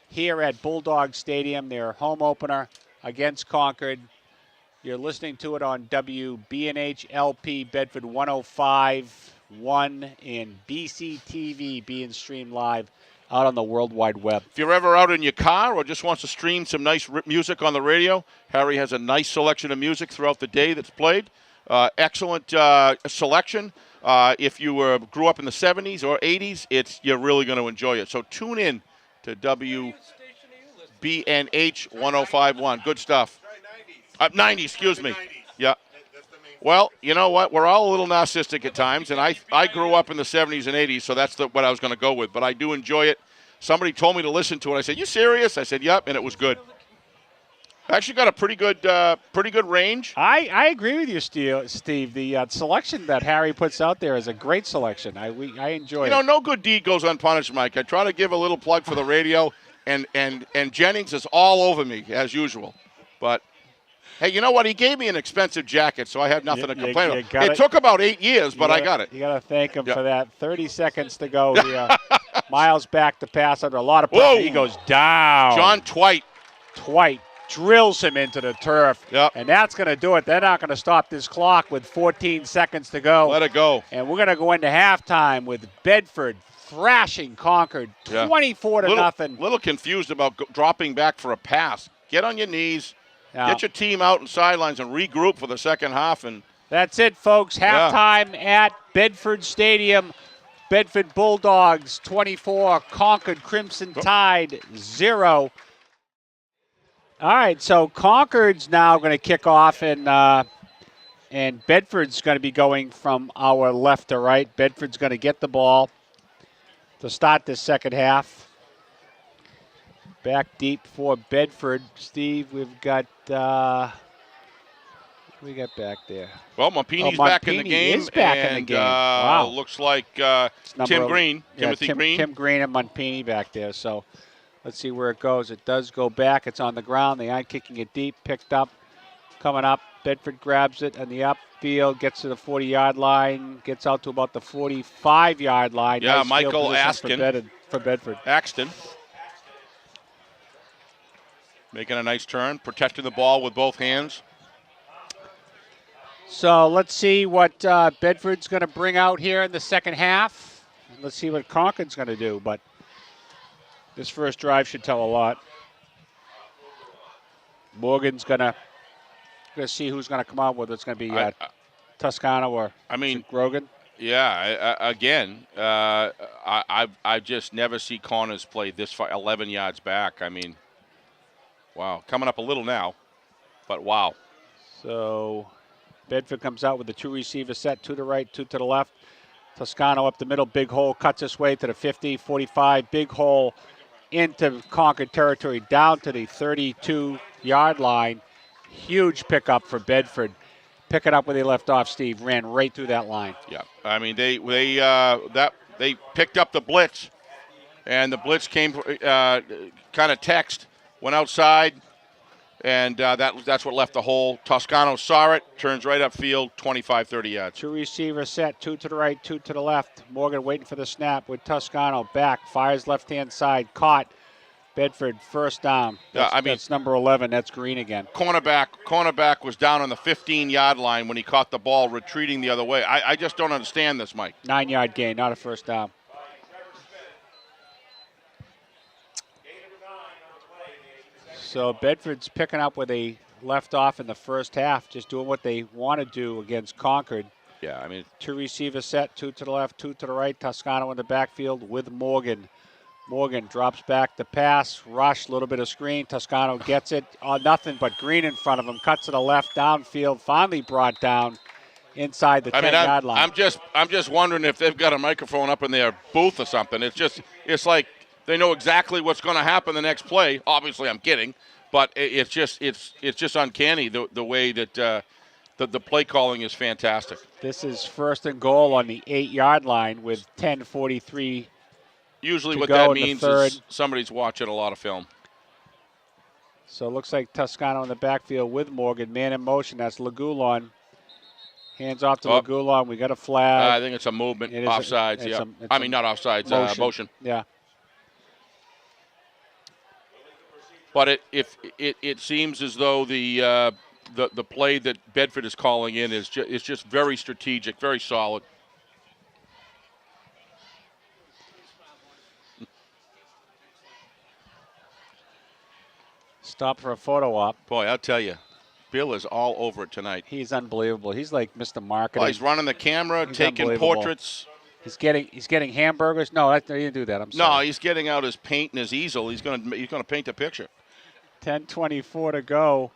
here at Bulldogs Stadium. Their home opener against Concord. You're listening to it on WBNH LP Bedford 105.1 and BCTV being streamed live out on the World Wide Web. If you're ever out in your car or just wants to stream some nice music on the radio, Harry has a nice selection of music throughout the day that's played. Excellent selection. If you grew up in the 70s or 80s, you're really going to enjoy it. So tune in to WBNH 105.1. Good stuff. 90, excuse me. Yeah. Well, you know what? We're all a little narcissistic at times, and I grew up in the 70s and 80s, so that's what I was going to go with. But I do enjoy it. Somebody told me to listen to it. I said, "You serious?" I said, "Yep," and it was good. Actually got a pretty good range. I agree with you, Steve. The selection that Harry puts out there is a great selection. I enjoy it. You know, no good deed goes unpunished, Mike. I try to give a little plug for the radio, and Jennings is all over me, as usual. But hey, you know what? He gave me an expensive jacket, so I had nothing to complain about. It took about 8 years, but I got it. You got to thank him for that. 30 seconds to go here. Miles back to pass under a lot of pressure. Whoa. He goes down. John Twite drills him into the turf. Yep. And that's going to do it. They're not going to stop this clock with 14 seconds to go. Let it go. And we're going to go into halftime with Bedford thrashing Concord 24-0. Little confused about dropping back for a pass. Get on your knees. Yeah. Get your team out and sidelines and regroup for the second half. And that's it, folks. Halftime at Bedford Stadium. Bedford Bulldogs 24, Concord Crimson Tide 0. All right, so Concord's now going to kick off, and Bedford's going to be going from our left to right. Bedford's going to get the ball to start this second half. Back deep for Bedford. Steve, we've got what do we got back there? Well, Mampini's back in the game. Is back in the game. Wow. Looks like Timothy Green and Mampini back there. So let's see where it goes. It does go back. It's on the ground. They aren't kicking it deep. Picked up coming up. Bedford grabs it in the upfield, gets to the 40-yard line, gets out to about the 45-yard line. Yeah, nice Michael Askin. For Bedford. Axton making a nice turn, protecting the ball with both hands. So let's see what Bedford's going to bring out here in the second half. Let's see what Concord's going to do, but this first drive should tell a lot. Morgan's going to see who's going to come out with it. It's going to be Toscano or Grogan. Yeah, again, I just never see corners play this far, 11 yards back. I mean, wow. Coming up a little now, but wow. So Bedford comes out with the 2 receiver set, 2 to the right, 2 to the left. Toscano up the middle, big hole, cuts his way to the 50, 45, big hole into Concord territory, down to the 32-yard line. Huge pickup for Bedford. Pick it up where they left off, Steve. Ran right through that line. Yeah, I mean they picked up the blitz, and the blitz came kind of text, went outside, and that's what left the hole. Toscano saw it, turns right upfield, 25, 30 yards. 2 receiver set, 2 to the right, 2 to the left. Morgan waiting for the snap with Toscano back, fires left-hand side, caught. Bedford first down. That's number 11. That's Green again. Cornerback was down on the 15-yard line when he caught the ball, retreating the other way. I just don't understand this, Mike. 9-yard gain, not a first down. So Bedford's picking up where they left off in the first half, just doing what they want to do against Concord. Yeah, I mean, 2 receiver set, 2 to the left, 2 to the right. Toscano in the backfield with Morgan. Morgan drops back the pass, rush, a little bit of screen. Toscano gets it. Nothing but Green in front of him. Cuts to the left, downfield. Finally brought down inside the 10-yard line. I'm just wondering if they've got a microphone up in their booth or something. It's like they know exactly what's going to happen the next play. Obviously, I'm kidding, but it's just uncanny the way that the play calling is fantastic. This is first and goal on the 8-yard line with 10:43. Usually what that means is somebody's watching a lot of film. So it looks like Toscano in the backfield with Morgan. Man in motion. That's Lagulon. Hands off to Lagulon. We got a flag. I think it's a movement. Offsides. Yeah. Not offsides. Motion. Yeah. But it seems as though the play that Bedford is calling in is just very strategic, very solid. Stop for a photo op. Boy, I'll tell you, Bill is all over it tonight. He's unbelievable. He's like Mr. Marketing. Oh, he's running the camera, taking portraits. He's getting hamburgers. No, he didn't do that. I'm sorry. No, he's getting out his paint and his easel. He's going to paint a picture. 10:24 to go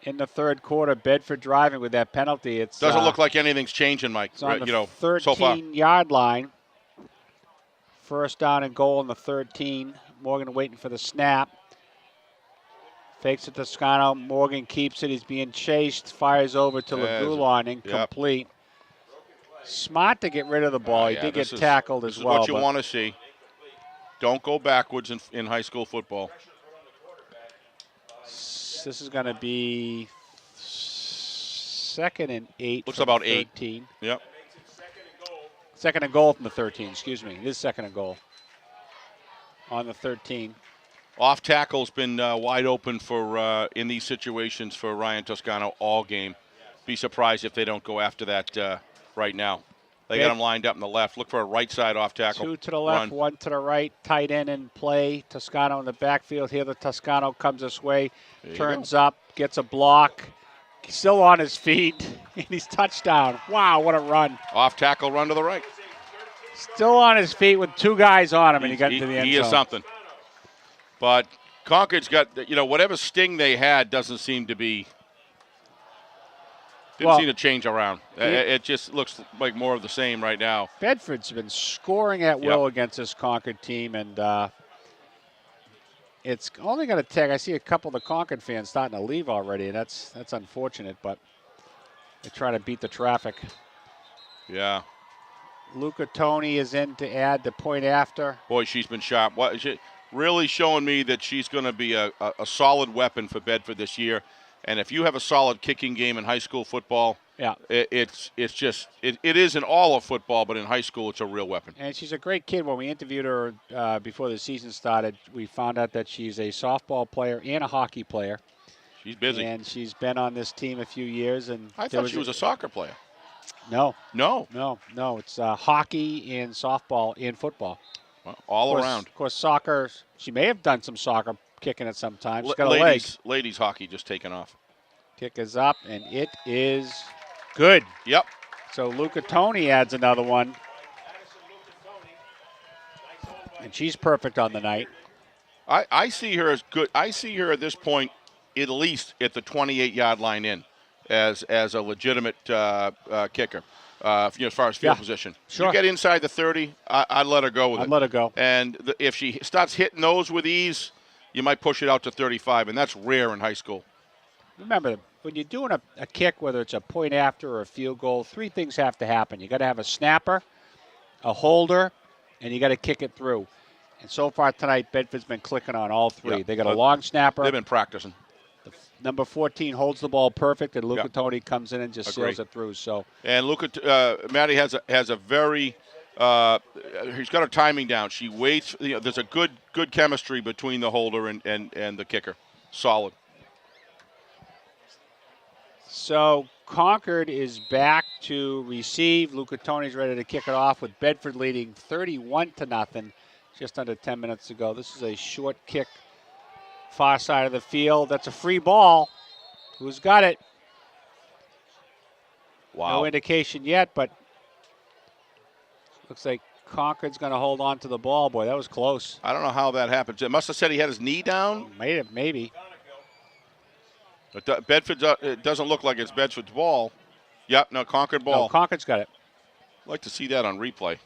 in the third quarter. Bedford driving with that penalty. It doesn't look like anything's changing, Mike. It's on the so far. 13-yard line. First down and goal in the 13. Morgan waiting for the snap. Fakes it to Toscano. Morgan keeps it. He's being chased. Fires over to Lagulon. Incomplete. Yep. Smart to get rid of the ball. He did get tackled as well. This is what you want to see. Don't go backwards in high school football. This is going to be 2nd and 8. Looks about 13. 8. Yep. 2nd and goal from the 13. Excuse me. It is 2nd and goal on the 13. Off tackle's been wide open for in these situations for Ryan Toscano all game. Be surprised if they don't go after that right now. They got him lined up in the left. Look for a right side off tackle. 2 to the left, 1 to the right. Tight end in play. Toscano in the backfield. Here the Toscano comes this way. Turns up, gets a block. Still on his feet. And he's touchdown. Wow, what a run. Off tackle run to the right. Still on his feet with 2 guys on him, and he got into the end zone. He is something. But Concord's got, whatever sting they had doesn't seem to be, seem to change around. It just looks like more of the same right now. Bedford's been scoring at will against this Concord team, and it's only going to take, I see a couple of the Concord fans starting to leave already, and that's unfortunate, but they try to beat the traffic. Yeah. Luca Tony is in to add the point after. Boy, she's been sharp. Really showing me that she's going to be a solid weapon for Bedford this year. And if you have a solid kicking game in high school football, Yeah. it is in all of football, but in high school it's a real weapon. And she's a great kid. When we interviewed her before the season started, we found out that she's a softball player and a hockey player. She's busy. And she's been on this team a few years. And I thought she was a soccer player. No. No. It's hockey and softball and football. Well, all around. Of course, soccer. She may have done some soccer kicking at some time. She's got a leg. Ladies hockey just taken off. Kick is up, and it is good. Yep. So Luca Toni adds another one. And she's perfect on the night. I see her as good. I see her at this point at least at the 28-yard line in as a legitimate kicker. As far as field position. Sure. You get inside the 30, I'd let her go with it. I'd let her go. And if she starts hitting those with ease, you might push it out to 35, and that's rare in high school. Remember, when you're doing a kick, whether it's a point after or a field goal, 3 things have to happen. You got to have a snapper, a holder, and you got to kick it through. And so far tonight, Bedford's been clicking on all 3. Yep. They got a long snapper. They've been practicing. Number 14 holds the ball perfect, and Luca Toni comes in and just seals it through. So, and Maddie has a very he's got her timing down. She waits. There's a good chemistry between the holder and the kicker. Solid. So Concord is back to receive. Luca Toni's ready to kick it off with Bedford leading 31-0 just under 10 minutes to go. This is a short kick. Far side of the field. That's a free ball. Who's got it? Wow. No indication yet, but looks like Concord's going to hold on to the ball. Boy, that was close. I don't know how that happened. It must have said he had his knee down. Maybe. But Bedford, it doesn't look like it's Bedford's ball. Yep, no, Concord ball. No, Concord's got it. I'd like to see that on replay.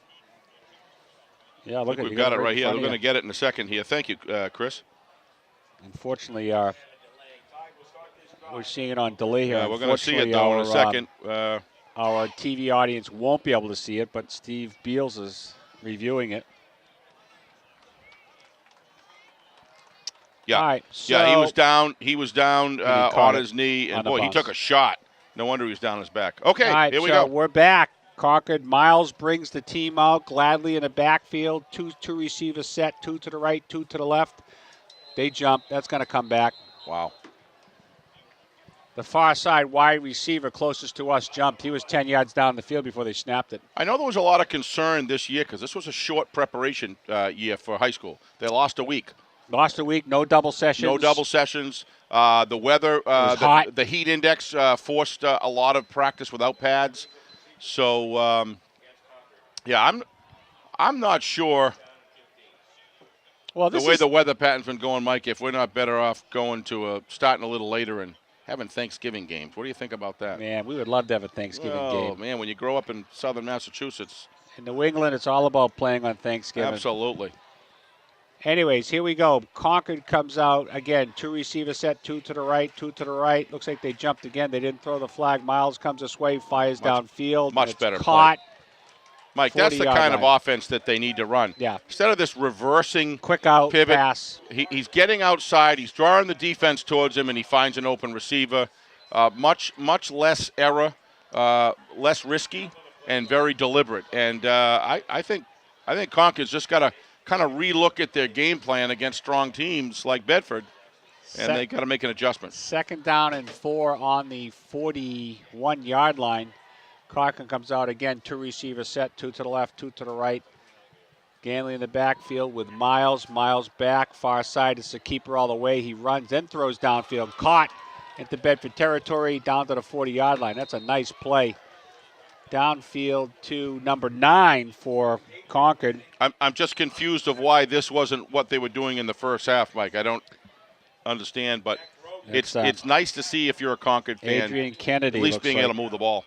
Yeah, look at it. We've got it right here. We're going to get it in a second here. Thank you, Chris. Unfortunately, we're seeing it on delay here. Yeah, we're going to see it, though, in a second. Our TV audience won't be able to see it, but Steve Beals is reviewing it. Yeah, all right, he was down. He was down on his knee, and boy, he took a shot. No wonder he was down his back. Okay, all right, here we go. We're back. Concord. Miles brings the team out gladly in the backfield. Two receivers set, 2 to the right, 2 to the left. They jump. That's going to come back. Wow. The far side wide receiver closest to us jumped. He was 10 yards down the field before they snapped it. I know there was a lot of concern this year because this was a short preparation year for high school. They lost a week. No double sessions. The weather, the heat index forced a lot of practice without pads. So, I'm not sure. Well, the way the weather pattern's been going, Mike, if we're not better off going to starting a little later and having Thanksgiving games. What do you think about that? Man, we would love to have a Thanksgiving game. Oh, man, when you grow up in southern Massachusetts. In New England, it's all about playing on Thanksgiving. Absolutely. Anyways, here we go. Concord comes out again. 2 receivers set, 2 to the right, 2 to the right. Looks like they jumped again. They didn't throw the flag. Miles comes this way, fires downfield. Much better caught. Play. Mike, that's the kind of offense that they need to run. Yeah. Instead of this reversing quick out pivot, pass. He's getting outside. He's drawing the defense towards him, and he finds an open receiver. Much less error, less risky, and very deliberate. And I think Concord's just got to kind of relook at their game plan against strong teams like Bedford, and they got to make an adjustment. 2nd down and 4 on the 41-yard line. Concord comes out again, 2 receivers set, 2 to the left, 2 to the right. Ganley in the backfield with Miles. Miles back, far side. It's the keeper all the way. He runs, then throws downfield. Caught into Bedford territory, down to the 40-yard line. That's a nice play. Downfield to number 9 for Concord. I'm just confused of why this wasn't what they were doing in the first half, Mike. I don't understand, but it's nice to see if you're a Concord fan. Adrian Kennedy, at least being able to move the ball.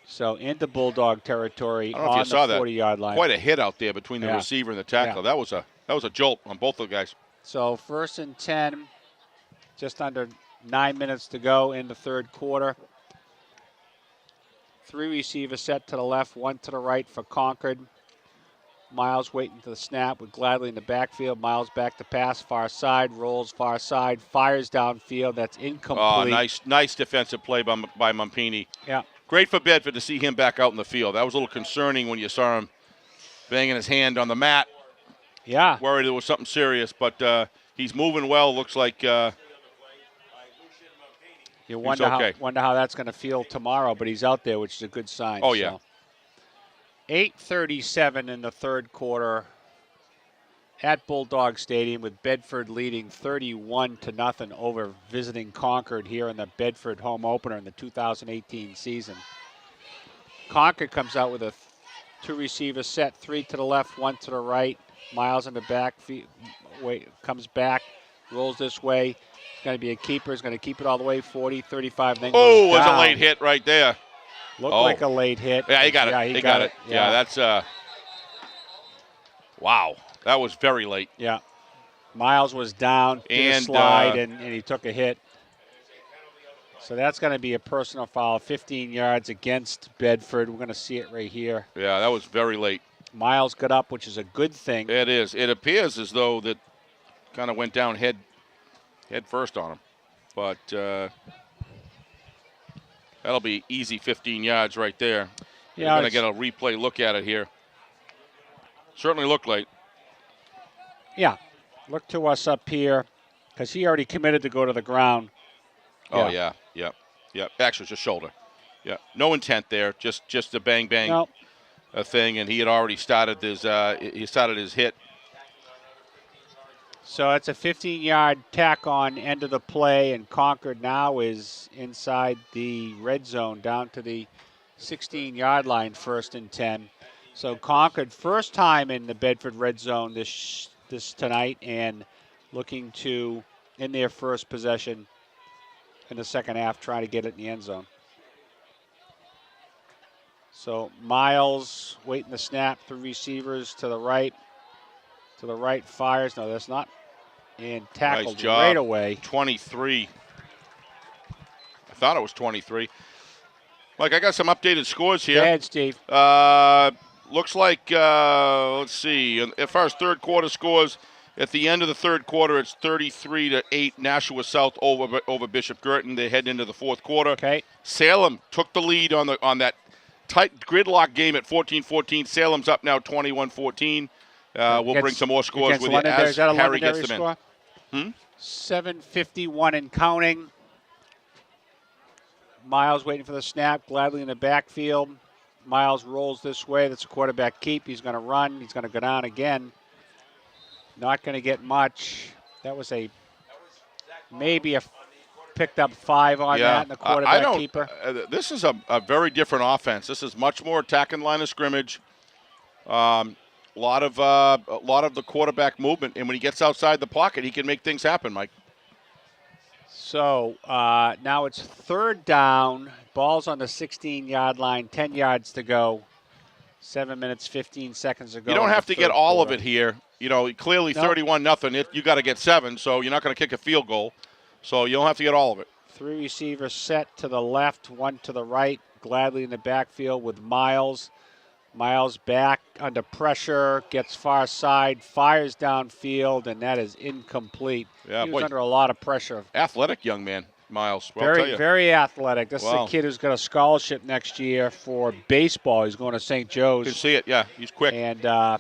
So into Bulldog territory I don't know on if you saw the 40-yard line. Quite a hit out there between the receiver and the tackle. Yeah. That was a jolt on both of the guys. So 1st and 10, just under 9 minutes to go in the 3rd quarter. 3 receivers set to the left, 1 to the right for Concord. Miles waiting for the snap with Gladly in the backfield. Miles back to pass, far side, rolls far side, fires downfield. That's incomplete. Oh, nice defensive play by Mumpini. Yeah. Great for Bedford to see him back out in the field. That was a little concerning when you saw him banging his hand on the mat. Yeah. Worried there was something serious, but he's moving well. Looks like you wonder okay. how that's going to feel tomorrow, but he's out there, which is a good sign. Oh, yeah. 8:37 in the third quarter at Bulldog Stadium with Bedford leading 31-0 over visiting Concord here in the Bedford home opener in the 2018 season. Concord comes out with a two-receiver set, 3 to the left, 1 to the right. Miles in the back, comes back, rolls this way. It's going to be a keeper. He's going to keep it all the way, 40, 35, and then goes down. it was a late hit right there. Looked like a late hit. Yeah, he got it. Yeah, he got it. Yeah, that's wow. That was very late. Yeah. Miles was down, did a slide, and he took a hit. So that's going to be a personal foul, 15 yards against Bedford. We're going to see it right here. Yeah, that was very late. Miles got up, which is a good thing. It is. It appears as though that kind of went down head first on him. But that'll be easy 15 yards right there. Yeah, We're going to get a replay look at it here. Certainly looked like. Yeah. Look to us up here because he already committed to go to the ground. Oh, yeah. Yep. Actually, it's just shoulder. Yeah. No intent there. Just a bang-bang thing, and he had already started his hit. So it's a 15-yard tack on end of the play, and Concord now is inside the red zone down to the 16-yard line, 1st and 10. So Concord, first time in the Bedford red zone this tonight, and looking to, in their first possession in the second half, try to get it in the end zone. So Miles waiting the snap, 3 receivers to the right. To the right, fires. No, that's not. And tackled nice job. Right away. 23. I thought it was 23. Mike, I got some updated scores here. Go ahead, Steve. Looks like, let's see, as far as third quarter scores, at the end of the third quarter, it's 33-8 Nashua South over Bishop Girton. They're heading into the fourth quarter. Okay. Salem took the lead on that tight gridlock game at 14-14. Salem's up now 21-14. We'll bring some more scores with you as Harry gets them in. 7:51 and counting. Miles waiting for the snap. Gladly in the backfield. Miles rolls this way. That's a quarterback keep. He's going to run. He's going to go down again. Not going to get much. That was maybe picked up 5 on that, and the quarterback keeper. This is a very different offense. This is much more attacking line of scrimmage. A lot of the quarterback movement, and when he gets outside the pocket, he can make things happen, Mike. So now it's 3rd down. Ball's on the 16-yard line, 10 yards to go. 7 minutes, 15 seconds to go. You don't have to get all of it here. You know, clearly 31-0. You got to get 7, so you're not going to kick a field goal. So you don't have to get all of it. 3 receivers set to the left, 1 to the right. Gladly in the backfield with Miles. Miles back under pressure, gets far side, fires downfield, and that is incomplete. Yeah, he was under a lot of pressure. Athletic young man, Miles. Well, I'll tell you. Very athletic. This is a kid who's got a scholarship next year for baseball. He's going to St. Joe's. You can see it, yeah. He's quick. And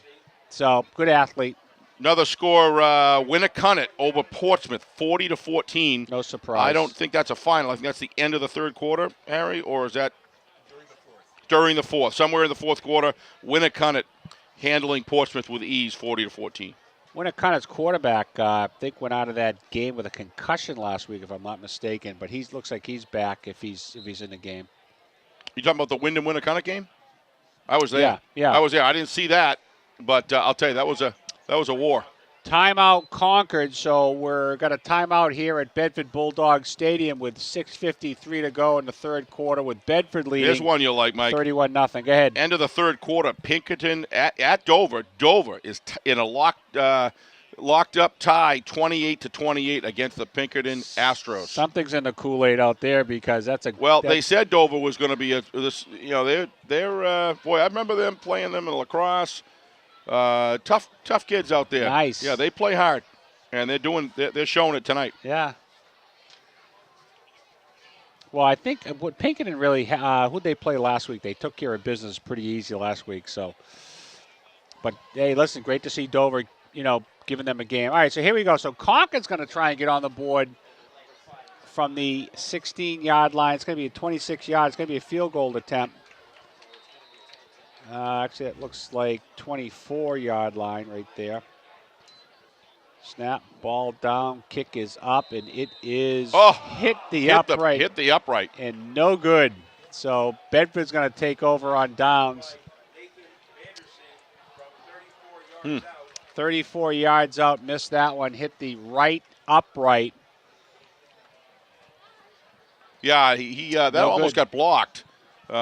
so, good athlete. Another score, Winnicott over Portsmouth, 40-14. No surprise. I don't think that's a final. I think that's the end of the third quarter, Harry, or is that? During the fourth. Somewhere in the fourth quarter, Winnicott handling Portsmouth with ease, 40-14. Winnicott's quarterback, I think, went out of that game with a concussion last week, if I'm not mistaken. But he looks like he's back if he's in the game. You talking about the Wyndham-Winnicott game? I was there. Yeah. I was there. I didn't see that, but I'll tell you, that was a war. Timeout Concord, so we're got a timeout here at Bedford Bulldogs Stadium with 6:53 to go in the third quarter with Bedford leading. Here's one you'll like, Mike. 31-0. Go ahead. End of the third quarter, Pinkerton at Dover. Dover is in a locked up tie, 28-28 against the Pinkerton Astros. Something's in the Kool-Aid out there because that's a. Well, they said Dover was going to be they're boy. I remember them playing them in lacrosse. Tough kids out there. Nice. Yeah, they play hard, and they're showing it tonight. Yeah. Well, I think what Pinkerton really, who'd they play last week? They took care of business pretty easy last week. So, but hey, listen, great to see Dover, giving them a game. All right, so here we go. So Concord's going to try and get on the board from the 16-yard line. It's going to be a 26 yards. It's going to be a field goal attempt. Actually, it looks like 24-yard line right there. Snap, ball down, kick is up, and it is hit the upright. Hit the upright. And no good. So Bedford's going to take over on downs. 34 yards out, missed that one, hit the right upright. Yeah, he that almost got blocked. They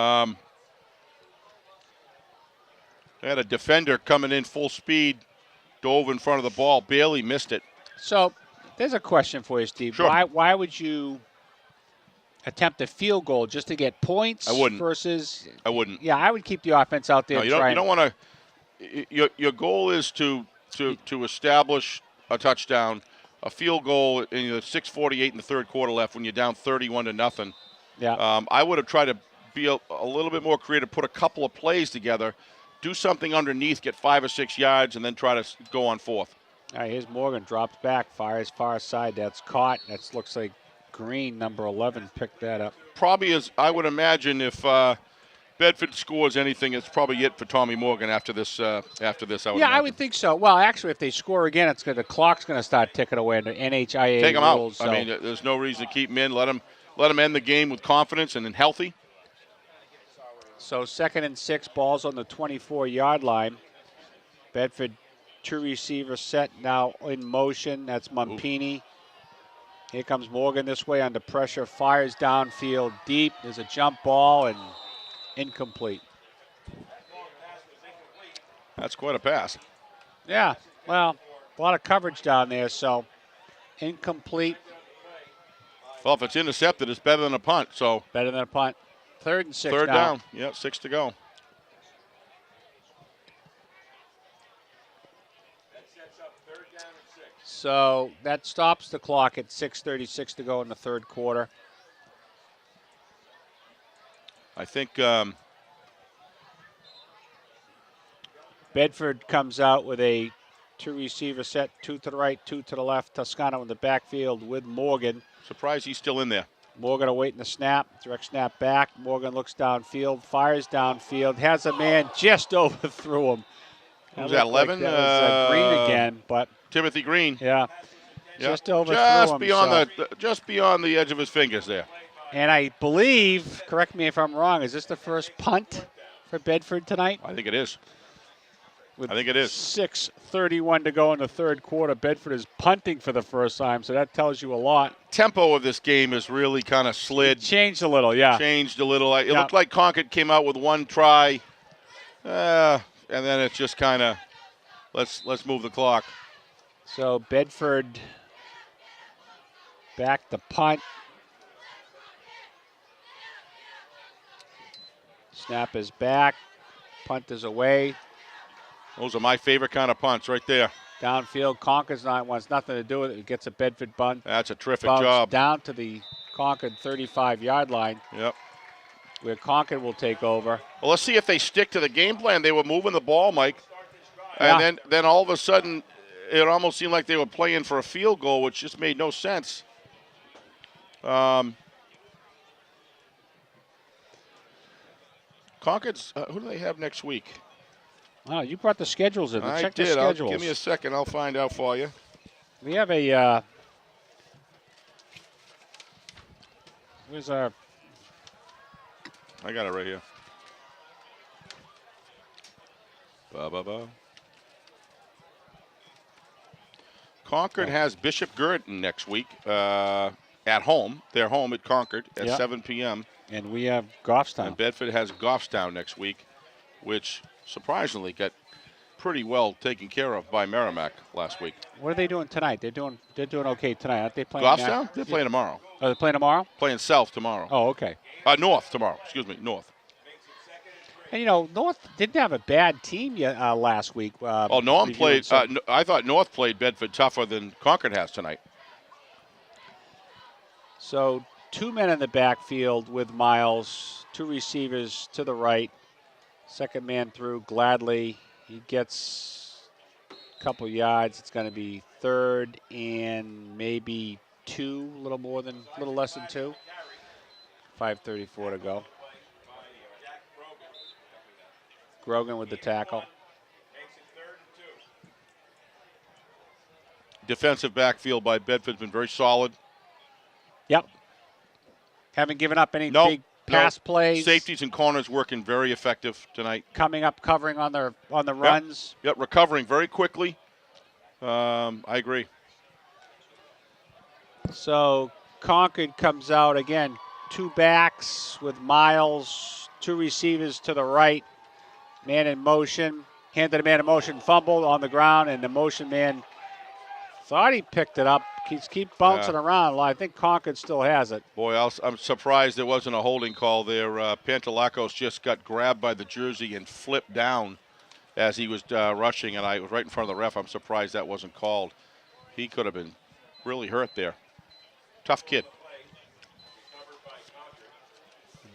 had a defender coming in full speed, dove in front of the ball, barely missed it. So there's a question for you, Steve. Sure. Why would you attempt a field goal just to get points? I wouldn't. Versus, I wouldn't. Yeah, I would keep the offense out there. No, you don't want to. Your goal is to establish a touchdown. A field goal in the 6:48 in the third quarter left when you're down 31-0. Yeah. I would have tried to be a little bit more creative, put a couple of plays together, do something underneath, get 5 or 6 yards, and then try to go on fourth. All right, here's Morgan, drops back, fires far side. That's caught. That looks like Green, number 11, picked that up. Probably is. I would imagine if Bedford scores anything, it's probably it for Tommy Morgan after this. I would think so. Well, actually, if they score again, the clock's going to start ticking away. The NHIA take him rules, out. So. I mean, there's no reason to keep him in. Let him end the game with confidence and then healthy. So 2nd and 6, balls on the 24-yard line. Bedford, 2 receiver set now in motion. That's Mumpini. Here comes Morgan this way under pressure, fires downfield deep. There's a jump ball and incomplete. That's quite a pass. Yeah, well, a lot of coverage down there, so incomplete. Well, if it's intercepted, it's better than a punt. So better than a punt. 3rd and 6 Third now. down. Yeah, 6 to go. So that stops the clock at 6:36 to go in the third quarter. I think Bedford comes out with a 2 receiver set, 2 to the right, 2 to the left. Toscano in the backfield with Morgan. Surprised he's still in there. Morgan awaiting the snap, direct snap back. Morgan looks downfield, fires downfield, has a man just overthrew him. Who's that, 11? Like that was, Green again, but Timothy Green. Yeah, just overthrew him. Just beyond the edge of his fingers there. And I believe, correct me if I'm wrong, is this the first punt for Bedford tonight? I think it is. With I think it is. 6:31 to go in the third quarter. Bedford is punting for the first time, so that tells you a lot. Tempo of this game has really kind of slid. It changed a little, yeah. Changed a little. It looked like Concord came out with 1 try, and then it's just kind of let's move the clock. So Bedford back to punt. Snap is back. Punt is away. Those are my favorite kind of punts right there. Downfield, Concord's wants nothing to do with it. It gets a Bedford bunt. That's a terrific Bounce job. Down to the Concord 35-yard line. Yep. Where Concord will take over. Well, let's see if they stick to the game plan. They were moving the ball, Mike. And then all of a sudden, it almost seemed like they were playing for a field goal, which just made no sense. Concord's, who do they have next week? Oh, you brought the schedules in. I Check did. the schedules. Give me a second. I'll find out for you. We have a. Where's our? I got it right here. Concord has Bishop Gurdon next week at home. They're home at Concord at 7 p.m. And we have Goffstown. And Bedford has Goffstown next week, which surprisingly got pretty well taken care of by Merrimack last week. What are they doing tonight? They're doing okay tonight. Aren't they playing? Goffstown? They're playing tomorrow. Oh, they're playing tomorrow? Playing South tomorrow. Oh, okay. North tomorrow. Excuse me, North. And, North didn't have a bad team yet, last week. Norm played. Some... I thought North played Bedford tougher than Concord has tonight. So 2 men in the backfield with Miles, 2 receivers to the right. Second man through, Gladly. He gets a couple yards. It's going to be 3rd and maybe 2, a little less than 2. 5:34 to go. Grogan with the tackle. Defensive backfield by Bedford's been very solid. Yep. Haven't given up any big pass plays. Safeties and corners working very effective tonight. Coming up, covering on the runs. Yep, recovering very quickly. I agree. So Concord comes out again. 2 backs with Miles, 2 receivers to the right. Man in motion, handed a man in motion, fumbled on the ground, and the motion man thought he picked it up. Keep bouncing around. I think Concord still has it. Boy, I'm surprised there wasn't a holding call there. Pantelakos just got grabbed by the jersey and flipped down as he was rushing, and I was right in front of the ref. I'm surprised that wasn't called. He could have been really hurt there. Tough kid.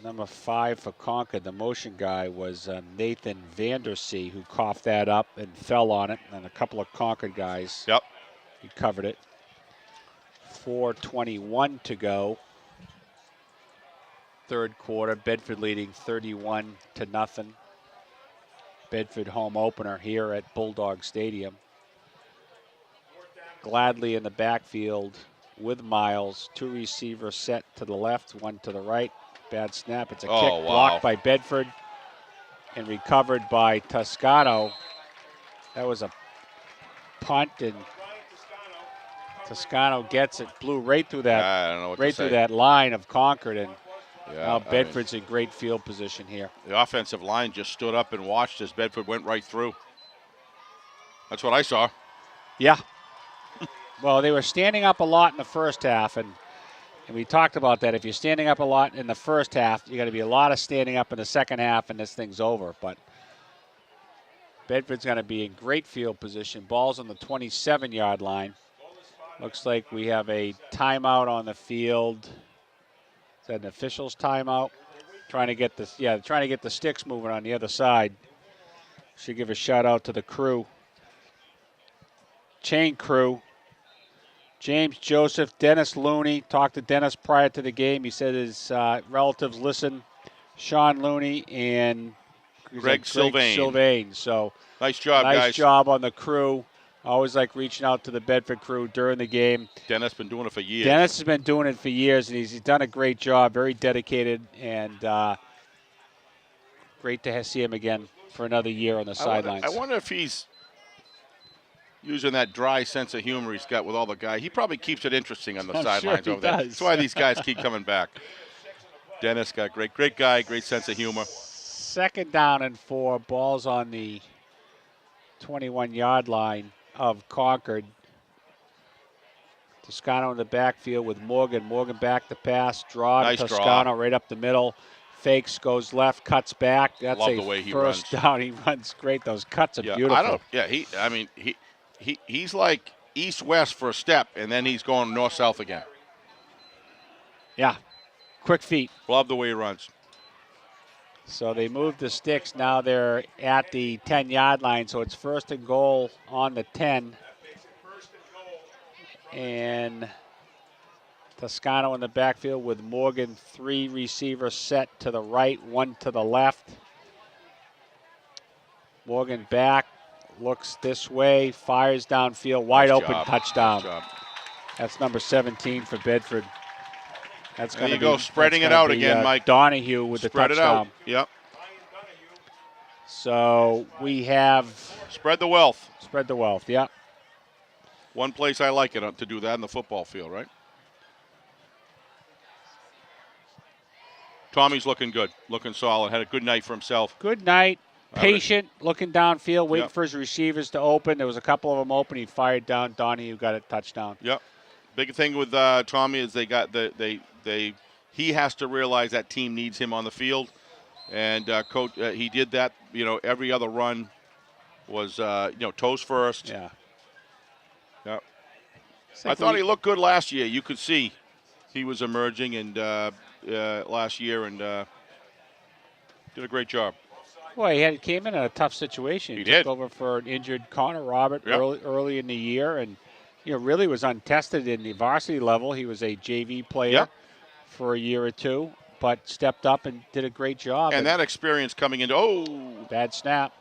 Number 5 for Concord, the motion guy, was Nathan Vandersea, who coughed that up and fell on it, and a couple of Concord guys. Yep. He covered it. 4:21 to go. 3rd quarter, Bedford leading 31-0. Bedford home opener here at Bulldog Stadium. Gladly in the backfield with Miles. 2 receivers set to the left, 1 to the right. Bad snap. It's a kick blocked by Bedford and recovered by Toscano. That was a punt, and Toscano gets it. Blew right through that. I don't know what right to say. through that line of Concord, and Yeah, now Bedford's in great field position here. The offensive line just stood up and watched as Bedford went right through. That's what I saw. Yeah. Well, they were standing up a lot in the first half, and we talked about that. If you're standing up a lot in the first half, you got to be a lot of standing up in the second half, and this thing's over. But Bedford's going to be in great field position. Ball's on the 27-yard line. Looks like we have a timeout on the field. Is that an official's timeout? Trying to get the sticks moving on the other side. Should give a shout out to the crew. Chain crew. James Joseph, Dennis Looney. Talked to Dennis prior to the game. He said his relatives listen. Sean Looney and Greg Sylvain. So nice job, guys. Nice job on the crew. Always like reaching out to the Bedford crew during the game. Dennis been doing it for years. Dennis has been doing it for years, and he's done a great job. Very dedicated, and great to see him again for another year on the sidelines. I wonder if he's using that dry sense of humor he's got with all the guys. He probably keeps it interesting on the sidelines over there. That's why these guys keep coming back. Dennis got great guy, great sense of humor. 2nd down and 4. Ball's on the 21-yard line of Concord. Toscano in the backfield with Morgan. Morgan back to pass. Nice Toscano draw. right up the middle. Fakes, goes left, cuts back. That's Love a the way he first runs. down. He runs great. Those cuts are beautiful. He's like east-west for a step, and then he's going north-south again. Yeah, quick feet. Love the way he runs. So they moved the sticks. Now they're at the 10-yard line, so it's 1st and goal on the 10. And Toscano in the backfield with Morgan, 3 receivers set to the right, 1 to the left. Morgan back, looks this way, fires downfield, wide open, touchdown. Nice job. That's number 17 for Bedford. That's There you go, spreading it out again, Mike. Donahue with Spread the touchdown. it out. Yep. So we have Spread the wealth. spread the wealth. Yep. One place I like it to do that in the football field, right? Tommy's looking good, looking solid. Had a good night for himself. Good night. Patient, looking downfield, waiting Yep. for his receivers to open. There was a couple of them open. He fired down. Donahue got a touchdown. Yep. Big thing with Tommy is he has to realize that team needs him on the field, And coach, he did that. Every other run was toes first. Yeah. Yep. Like I thought he looked good last year. You could see he was emerging and last year and did a great job. Well, he came in a tough situation. He took did. over for an injured Connor Robert Yep. early in the year, and really was untested in the varsity level. He was a JV player Yep. for a year or two, but stepped up and did a great job. And that experience coming into bad snap.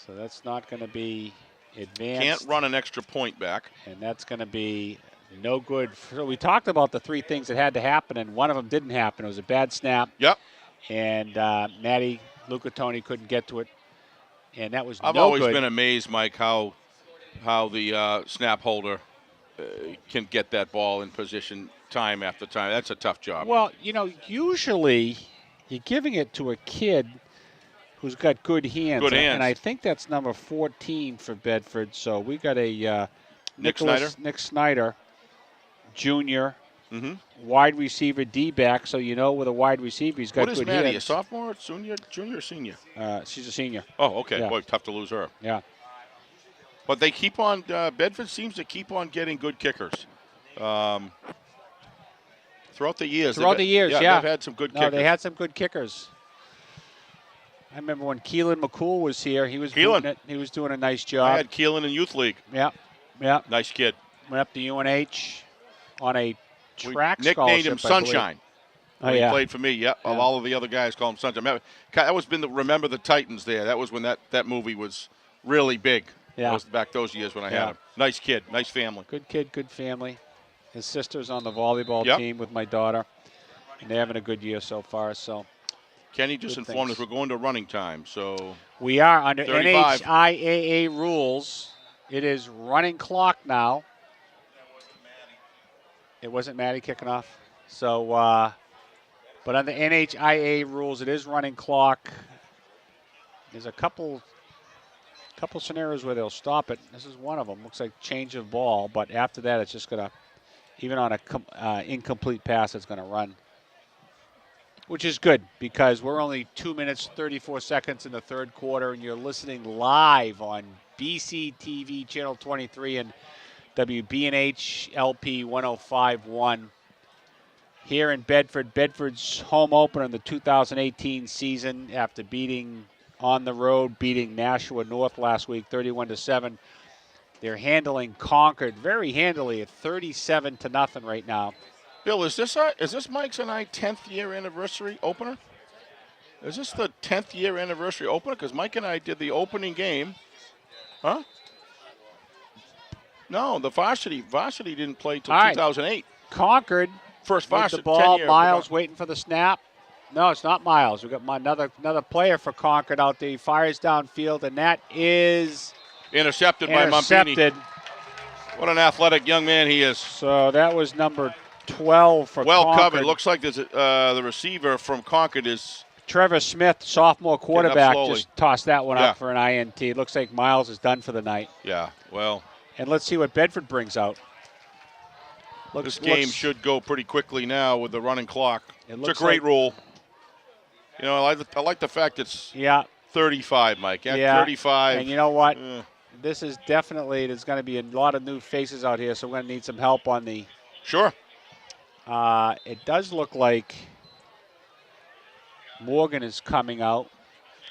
So that's not going to be advanced. Can't run an extra point back. And that's going to be no good. So we talked about the three things that had to happen, and one of them didn't happen. It was a bad snap. Yep. And Matty Lucatoni couldn't get to it, and that was I've no always good. been amazed, Mike, how the snap holder can get that ball in position time after time. That's a tough job. Well, usually you're giving it to a kid who's got good hands. Good hands. And I think that's number 14 for Bedford. So we got a Nick Snyder, junior, Mm-hmm. wide receiver, D-back. So with a wide receiver, he's got What is good Maddie, hands. a sophomore, junior, or senior? She's a senior. Oh, okay. Yeah. Boy, tough to lose her. Yeah. But they keep on, Bedford seems to keep on getting good kickers. Throughout the years. Yeah. They've had some good kickers. No, they had some good kickers. I remember when Keelan McCool was here. He was doing it. He was doing a nice job. I had Keelan in youth league. Yeah. Nice kid. Went up to UNH on a track we nicknamed him Sunshine. Oh, He yeah. played for me. Yep. Of all of the other guys, call him Sunshine. That was Remember the Titans there. That was when that movie was really big. Yeah. That was back those years when I had him. Nice kid. Nice family. Good kid, good family. His sister's on the volleyball Yep. team with my daughter, and they're having a good year so far. So Kenny just Good informed things. us we're going to running time. So we are under 35. NHIAA rules. It is running clock now. It wasn't Maddie kicking off. So, but under NHIAA rules, it is running clock. There's a couple scenarios where they'll stop it. This is one of them. Looks like change of ball, but after that, it's just going to, even on a incomplete pass, it's going to run. Which is good because we're only 2 minutes, 34 seconds in the third quarter, and you're listening live on BCTV Channel 23 and WBNH LP 105.1 here in Bedford. Bedford's home opener in the 2018 season after beating Nashua North last week, 31-7. They're handling Concord very handily at 37-0 right now. Bill, is this Mike's and I 10th year anniversary opener? Is this the 10th year anniversary opener? Because Mike and I did the opening game. Huh? No, the varsity didn't play till 2008. Concord First with varsity. the ball. 10 year. Miles waiting for the snap. No, it's not Miles. We've got another player for Concord out there. He fires downfield, and that is Intercepted by Mumpini. What an athletic young man he is. So that was number 12 for Well Concord. covered. Looks like there's the receiver from Concord is Trevor Smith, sophomore quarterback, slowly. just tossed that one Yeah. up for an INT. It looks like Miles is done for the night. Yeah, well. And let's see what Bedford brings out. This game should go pretty quickly now with the running clock. It's a great like, rule. I like the fact it's 35, Mike. Yeah, 35. And you know what? This is definitely, there's going to be a lot of new faces out here, so we're going to need some help on the. Sure. It does look like Morgan is coming out.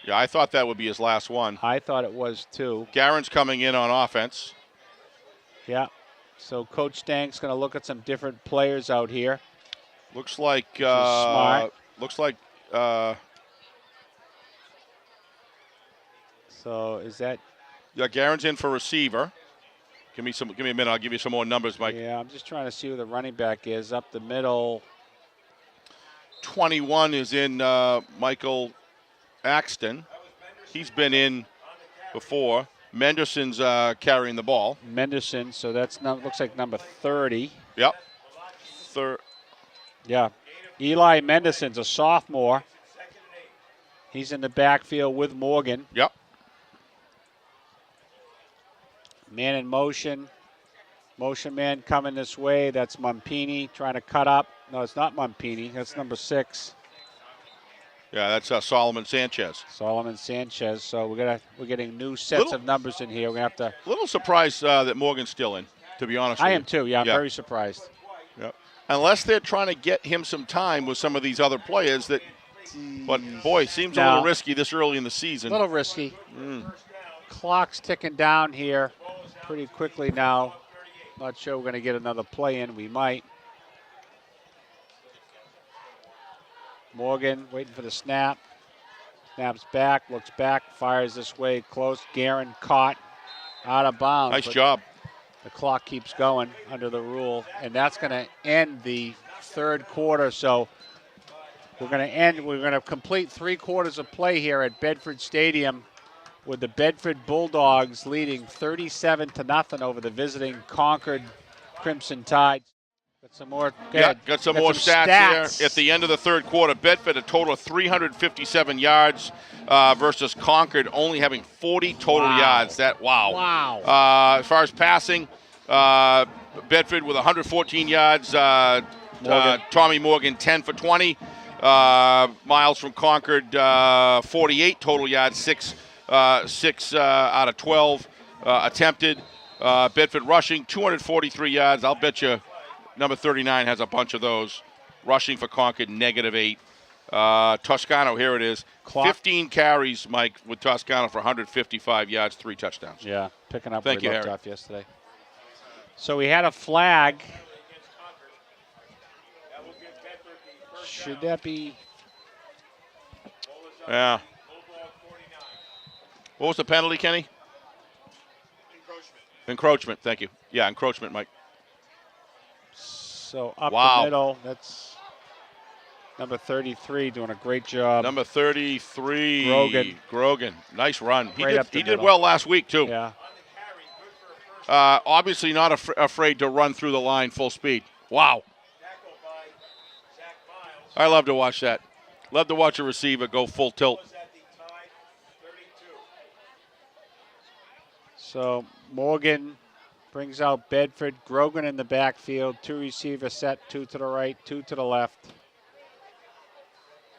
Yeah, I thought that would be his last one. I thought it was too. Garen's coming in on offense. Yeah. So Coach Stank's going to look at some different players out here. Looks like smart. Looks like So is that? Yeah, Garen's in for receiver. Give me a minute. I'll give you some more numbers, Mike. Yeah, I'm just trying to see who the running back is up the middle. 21 is in Michael Axton. He's been in before. Menderson's carrying the ball. Menderson, so that's looks like number 30. Yep. Yeah. Eli Menderson's a sophomore. He's in the backfield with Morgan. Yep. Man in motion. Motion man coming this way. That's Mumpini trying to cut up. No, it's not Mumpini. That's number 6. Yeah, that's Solomon Sanchez. Solomon Sanchez. So we're getting new sets of numbers in here. We're gonna have to. A little surprised that Morgan's still in, to be honest with you. I am too. Yeah, I'm very surprised. Yep. Unless they're trying to get him some time with some of these other players that. But boy, seems a little risky this early in the season. A little risky. Clock's ticking down here pretty quickly now. Not sure we're going to get another play in. We might. Morgan waiting for the snap. Snaps back, looks back, fires this way, close. Guerin caught, out of bounds. Nice job. The clock keeps going under the rule, and that's going to end the third quarter. So we're going to complete 3 quarters of play here at Bedford Stadium with the Bedford Bulldogs leading 37-0 over the visiting Concord Crimson Tide. Got some more. Got some more stats here at the end of the third quarter. Bedford a total of 357 yards versus Concord only having 40 total yards. Wow. As far as passing, Bedford with 114 yards. Tommy Morgan 10 for 20. Miles from Concord 48 total yards, 6 out of 12 attempted. Bedford rushing 243 yards. I'll bet you number 39 has a bunch of those. Rushing for Concord, -8. Toscano, here it is. 15 carries, Mike, with Toscano for 155 yards, 3 touchdowns. Yeah, picking up Thank you, left off yesterday. So we had a flag. Should that be? Yeah. What was the penalty, Kenny? Encroachment, thank you. Yeah, encroachment, Mike. So up the middle, that's number 33 doing a great job. Number 33, Grogan. Nice run. He did well last week, too. Yeah. Obviously not afraid to run through the line full speed. Wow. I love to watch that. Love to watch a receiver go full tilt. So Morgan brings out Bedford. Grogan in the backfield. 2 receiver set, 2 to the right, 2 to the left.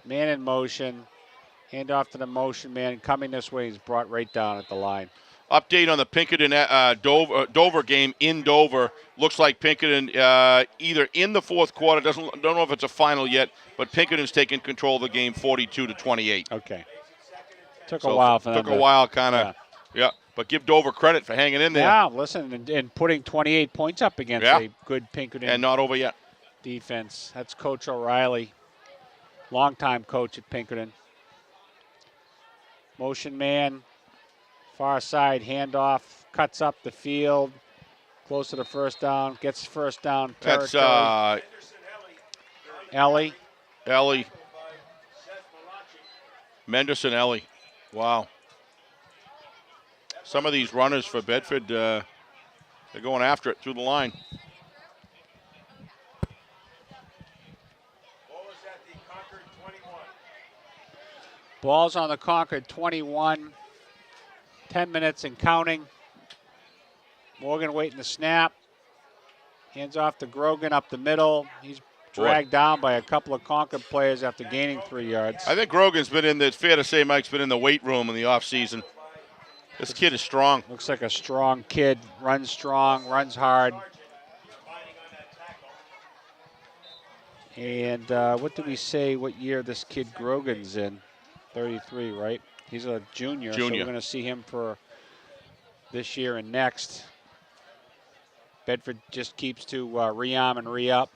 Man in motion. Hand off to the motion man. Coming this way, he's brought right down at the line. Update on the Pinkerton Dover game in Dover. Looks like Pinkerton either in the fourth quarter, don't know if it's a final yet, but Pinkerton's taking control of the game 42-28. Okay. Took a while for them. Took a while, kind of. Yeah. But give Dover credit for hanging in there. Yeah, listen, and putting 28 points up against a good Pinkerton. And not over yet. Defense. That's Coach O'Reilly, longtime coach at Pinkerton. Motion man, far side, handoff, cuts up the field, close to the first down, gets first down territory. That's Ellie. Menderson Ellie. Wow. Some of these runners for Bedford, they're going after it through the line. Ball's on the Concord 21. 10 minutes and counting. Morgan waiting to snap. Hands off to Grogan up the middle. He's dragged down by a couple of Concord players after gaining 3 yards. I think Grogan's been in it's fair to say Mike's been in the weight room in the offseason. This kid is strong. Looks like a strong kid. Runs strong, runs hard. And what did we say what year this kid Grogan's in? 33, right? He's a junior. So we're going to see him for this year and next. Bedford just keeps to re-arm and re-up.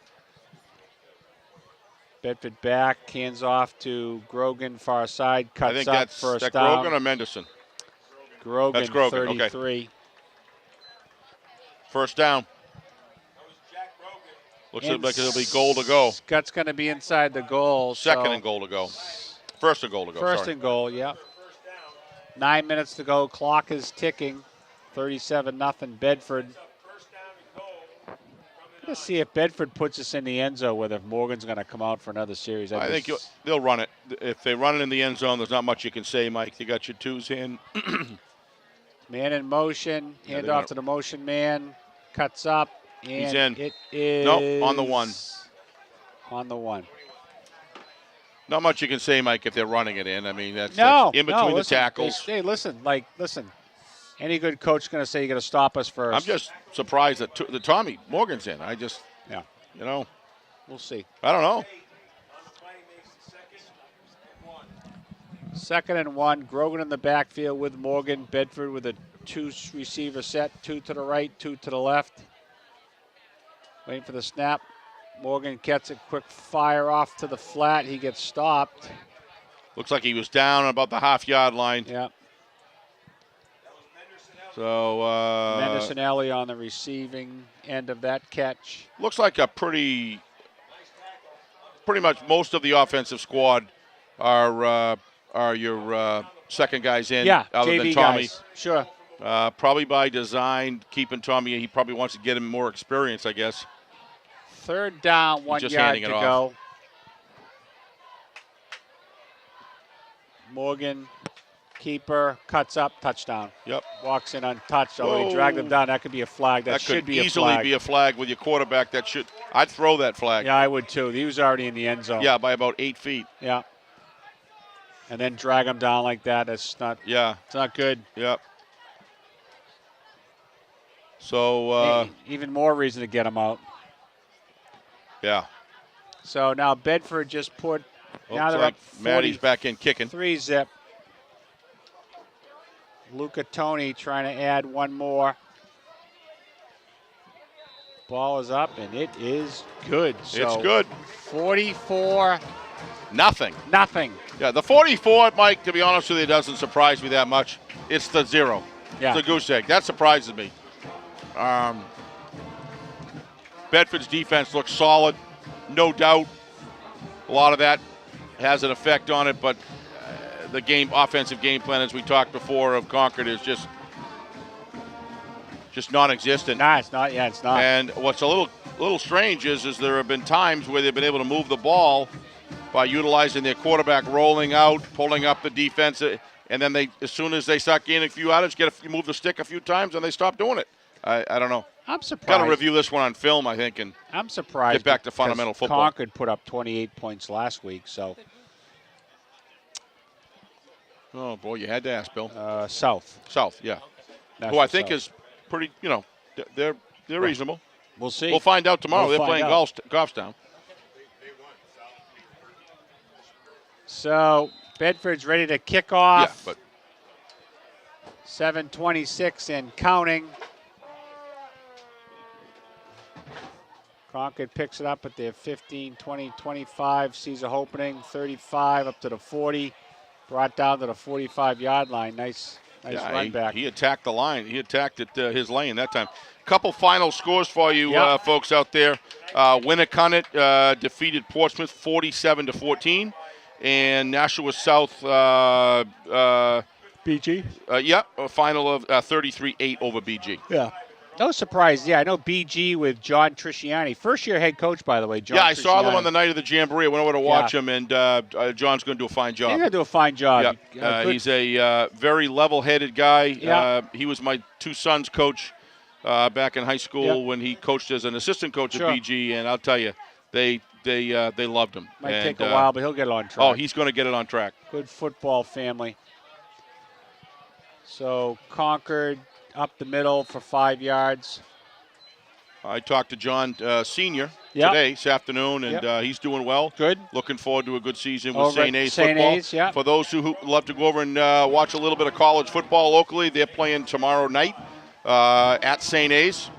Bedford back, hands off to Grogan, far side, cuts up, first down. Grogan or Menderson? Grogan, that's Grogan, 33. Okay. First down. Looks like it'll be goal to go. Scott's going to be inside the goal. Second and goal to go. First and goal to go, First and goal, yeah. 9 minutes to go. Clock is ticking. 37-0 Bedford. Let's see if Bedford puts us in the end zone, whether Morgan's going to come out for another series. I think they'll run it. If they run it in the end zone, there's not much you can say, Mike. You got your twos in. Man in motion. Hand off to the motion man. Cuts up. And he's in. It is. Nope, on the one. On the one. Not much you can say, Mike, if they're running it in. I mean, that's in between the tackles. Hey, listen. Any good coach is going to say you got to stop us first. I'm just surprised that Tommy Morgan's in. We'll see. I don't know. 2nd and 1. Grogan in the backfield with Morgan. Bedford with a 2-receiver set. 2 to the right, 2 to the left. Waiting for the snap. Morgan gets a quick fire off to the flat. He gets stopped. Looks like he was down about the half-yard line. Yeah. So Mendersonelli on the receiving end of that catch. Looks like a pretty much most of the offensive squad are your second guys in. Yeah, other JV than Tommy. guys. Sure. Probably by design, keeping Tommy. He probably wants to get him more experience, I guess. 3rd down, 1 just yard handing to it go. Morgan, keeper, cuts up, touchdown. Yep. Walks in untouched. Although he dragged him down, that could be a flag. That should could be easily a flag. be a flag with your quarterback. I'd throw that flag. Yeah, I would too. He was already in the end zone. Yeah, by about 8 feet. Yeah. And then drag him down like that. It's not good. Yep. So even more reason to get him out. Yeah. So now Bedford just put. Now they're like up 40, Maddie's back in kicking. 3-zip. Luca Toni trying to add one more. Ball is up, and it is good. So it's good. 44. Nothing. Yeah, the 44, Mike, to be honest with you, doesn't surprise me that much. It's the 0. Yeah. It's the goose egg. That surprises me. Bedford's defense looks solid, no doubt. A lot of that has an effect on it, but the offensive game plan, as we talked before, of Concord is just non-existent. Nah, it's not. Yeah, it's not. And what's a little strange is there have been times where they've been able to move the ball by utilizing their quarterback rolling out, pulling up the defense, and then as soon as they start gaining a few yardage, move the stick a few times, and they stop doing it. I don't know. I'm surprised. Got to review this one on film, I think, and I'm surprised. Get back to fundamental football. Concord put up 28 points last week, so. Oh boy, you had to ask, Bill. South, yeah. National Who I think South. is pretty. They're reasonable. We'll see. We'll find out tomorrow. We'll They're playing Goffstown. So Bedford's ready to kick off. Yeah, but 7:26 and counting. Concord picks it up at their 15, 20, 25. Sees a opening. 35 up to the 40. Brought down to the 45-yard line. Nice run back. He attacked the line. He attacked his lane that time. Couple final scores for you folks out there. Winnicott defeated Portsmouth 47-14. And Nashua South BG? A final of 33-8 over BG. Yeah. No surprise. Yeah, I know BG with John Trisciani. First-year head coach, by the way, John I saw them Trisciani. on the night of the Jamboree. I went over to watch him, and John's going to do a fine job. He's going to do a fine job. Yeah. He's a very level-headed guy. Yeah. He was my two sons' coach back in high school when he coached as an assistant coach at BG, and I'll tell you, they loved him. Might take a while, but he'll get it on track. Oh, he's going to get it on track. Good football family. So Concord up the middle for 5 yards. I talked to John Sr. today, this afternoon, and he's doing well. Good. Looking forward to a good season with Over St. A's St. football. A's, yeah. For those who love to go over and watch a little bit of college football locally, they're playing tomorrow night at St. A's.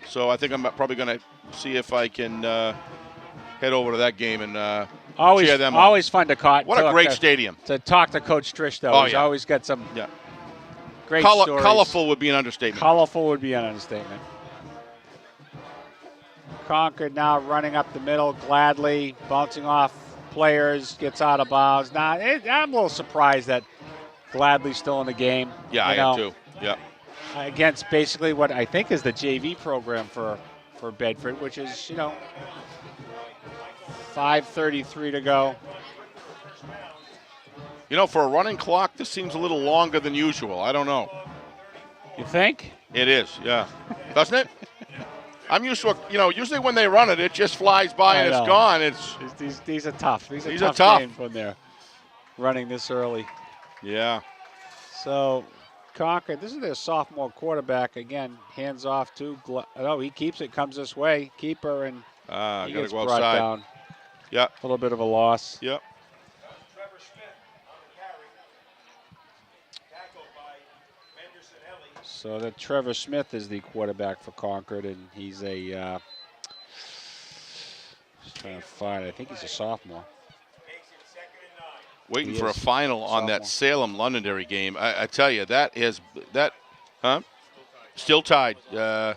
So I think I'm probably going to see if I can head over to that game and cheer them on. Always fun to talk. What a great stadium. To talk to Coach Trish, though. Oh, He's yeah. always got some great stories. stories. Colorful would be an understatement. Colorful would be an understatement. Concord now running up the middle gladly, bouncing off players, gets out of bounds. Now, I'm a little surprised that Gladly's still in the game. Yeah, I am too. Yeah. Against basically what I think is the JV program for Bedford, which is, 5:33 to go. For a running clock, this seems a little longer than usual. I don't know. You think? It is, yeah. Doesn't it? I'm used to, usually when they run it, it just flies by and it's gone. These are tough. These are tough games when they're running this early. Yeah. So Concord, this is their sophomore quarterback. Again, hands off to, he keeps it, comes this way. Keeper, and he gets go brought outside. down. Yeah. A little bit of a loss. Yep. So that Trevor Smith is the quarterback for Concord, and he's a just trying to find. I think he's a sophomore. Waiting for a final on that Salem Londonderry game. I tell you, Still tied. Londonderry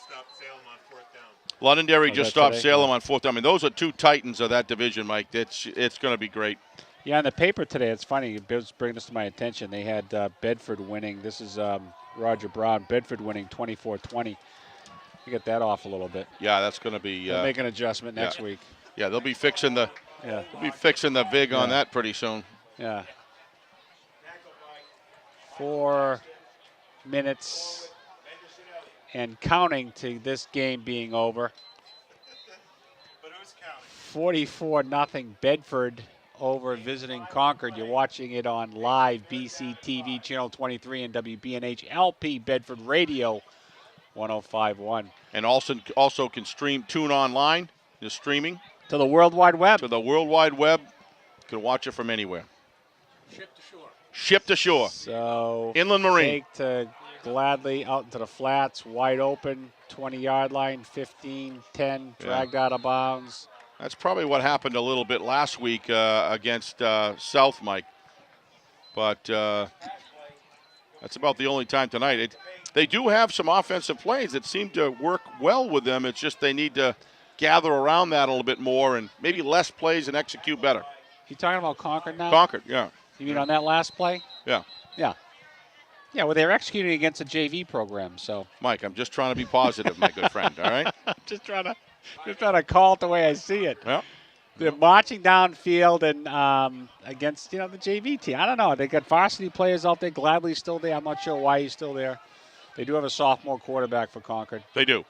stopped Salem on 4th down. Londonderry just stopped Salem on 4th down. I mean, those are two titans of that division, Mike. It's going to be great. Yeah, on the paper today, it's funny. It was bringing this to my attention. They had Bedford winning. This is Roger Brown. Bedford winning 24-20. You get that off a little bit. Yeah, that's going to be. They'll make an adjustment next week. Yeah, they'll be fixing the. Yeah. They'll be fixing the VIG on that pretty soon. Yeah. 4 minutes and counting to this game being over. 44-0 Bedford over visiting Concord. You're watching it on live BCTV channel 23 and WBNH LP Bedford Radio 105.1. And also can tune online. Just streaming. To the World Wide Web. To the World Wide Web. You can watch it from anywhere. Ship to shore. So Inland Marine. Take to Gladly out into the flats, wide open, 20-yard line, 15-10, dragged out of bounds. That's probably what happened a little bit last week against South, Mike. But that's about the only time tonight. They do have some offensive plays that seem to work well with them. It's just they need to gather around that a little bit more and maybe less plays and execute better. You talking about Concord now? Concord, yeah. You mean on that last play? Yeah. Yeah. Yeah, well, they're executing against a JV program, so. Mike, I'm just trying to be positive, my good friend, all right? just trying to call it the way I see it. Yeah. They're marching downfield and against, the JV team. I don't know. They got varsity players out there. Gladly's still there. I'm not sure why he's still there. They do have a sophomore quarterback for Concord. They do.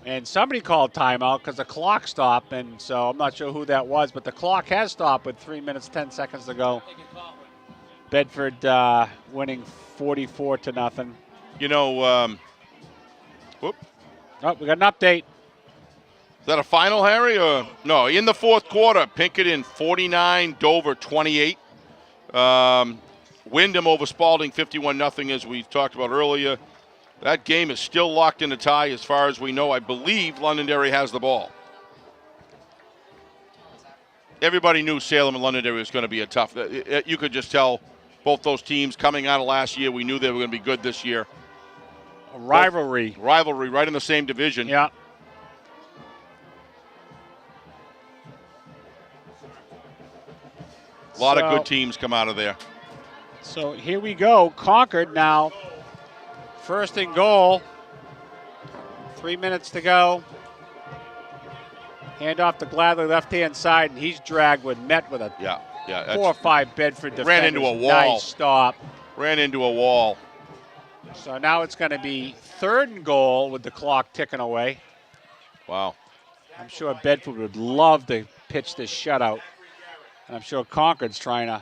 And somebody called timeout because the clock stopped, and so I'm not sure who that was, but the clock has stopped with 3 minutes, 10 seconds to go. Bedford winning 44-0. Whoop. Oh, we got an update. Is that a final, Harry? Or no? In the fourth quarter, Pinkerton 49, Dover 28. Wyndham over Spalding 51-0, as we talked about earlier. That game is still locked in a tie as far as we know. I believe Londonderry has the ball. Everybody knew Salem and Londonderry was going to be a tough. You could just tell both those teams coming out of last year, we knew they were going to be good this year. A rivalry. Rivalry right in the same division. Yeah. A lot of good teams come out of there. So here we go. Concord now. First and goal. 3 minutes to go. Hand off to Gladly, left-hand side, and he's dragged met with a 4 or 5 Bedford defenders. Ran into a wall. Nice stop. Ran into a wall. So now it's going to be 3rd and goal with the clock ticking away. Wow. I'm sure Bedford would love to pitch this shutout. And I'm sure Concord's trying to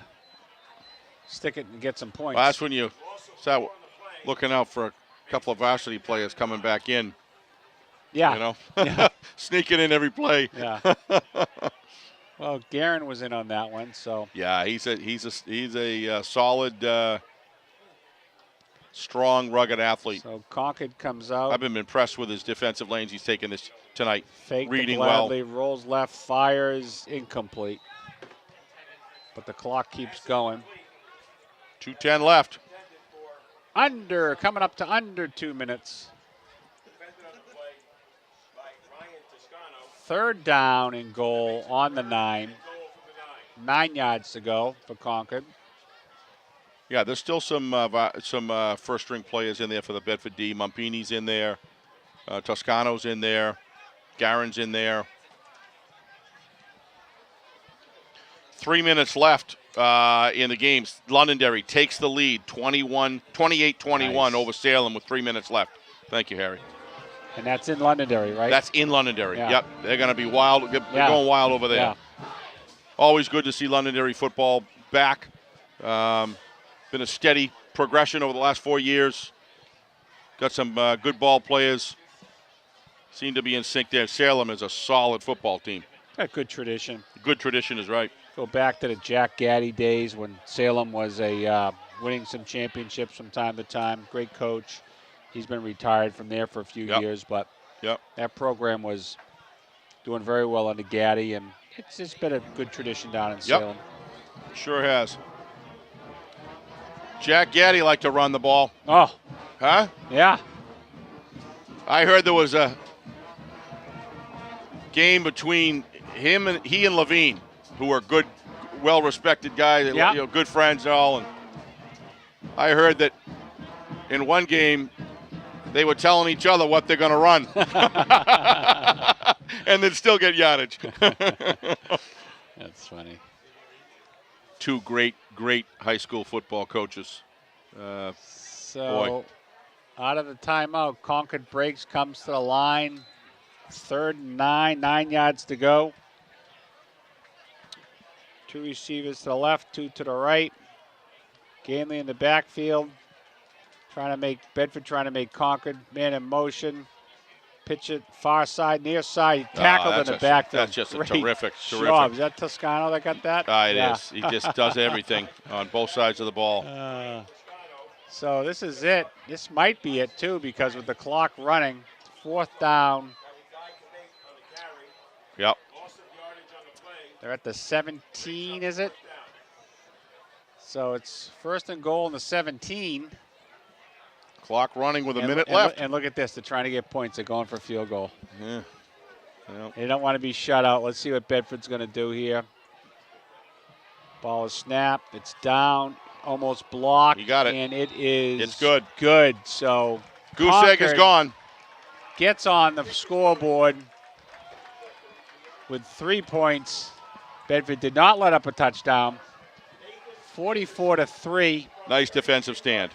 stick it and get some points. Well, that's when you start looking out for a couple of varsity players coming back in. Yeah. Yeah. Sneaking in every play. Yeah. Well, Guerin was in on that one, so. Yeah, he's a solid, strong, rugged athlete. So Concord comes out. I've been impressed with his defensive lanes he's taken this tonight. Fake reading Gladly, well. rolls left, fires, incomplete. But the clock keeps going. 2:10 left. Coming up to under 2 minutes. 3rd down and goal on the 9. 9 yards to go for Concord. Yeah, there's still some first-string players in there for the Bedford D. Mumpini's in there. Toscano's in there. Guerin's in there. 3 minutes left in the game. Londonderry takes the lead, 28-21 Nice. over Salem with 3 minutes left. Thank you, Harry. And that's in Londonderry, right? That's in Londonderry. Yeah. Yep. They're going to be wild. They're going wild over there. Yeah. Always good to see Londonderry football back. Been a steady progression over the last 4 years. Got some good ball players. Seem to be in sync there. Salem is a solid football team. A good tradition. Good tradition is right. Go back to the Jack Gaddy days when Salem was winning some championships from time to time. Great coach. He's been retired from there for a few years, but that program was doing very well under Gaddy, and it's been a good tradition down in Salem. Sure has. Jack Gaddy liked to run the ball. Oh. Huh? Yeah. I heard there was a game between he and Levine, who are good, well-respected guys, good friends and all. And I heard that in one game they were telling each other what they're going to run, and then still get yardage. That's funny. Two great high school football coaches. Out of the timeout, Concord breaks, comes to the line. 3rd and 9 yards to go. 2 receivers to the left, 2 to the right. Ganley in the backfield, Bedford trying to make Concord man in motion. Pitch it far side, near side, tackled in the backfield. That's just Great a terrific. job. Is that Toscano that got that? It is. He just does everything on both sides of the ball. So this is it. This might be it too, because with the clock running, 4th down. Yep. They're at the 17, is it? So it's 1st and goal in the 17. Clock running with a minute left. And look at this. They're trying to get points. They're going for a field goal. Yeah. Yep. They don't want to be shut out. Let's see what Bedford's going to do here. Ball is snapped. It's down. Almost blocked. You got it. And it is. It's good. Good. So goose egg is gone. Gets on the scoreboard with 3 points. Bedford did not let up a touchdown. 44-3. Nice defensive stand.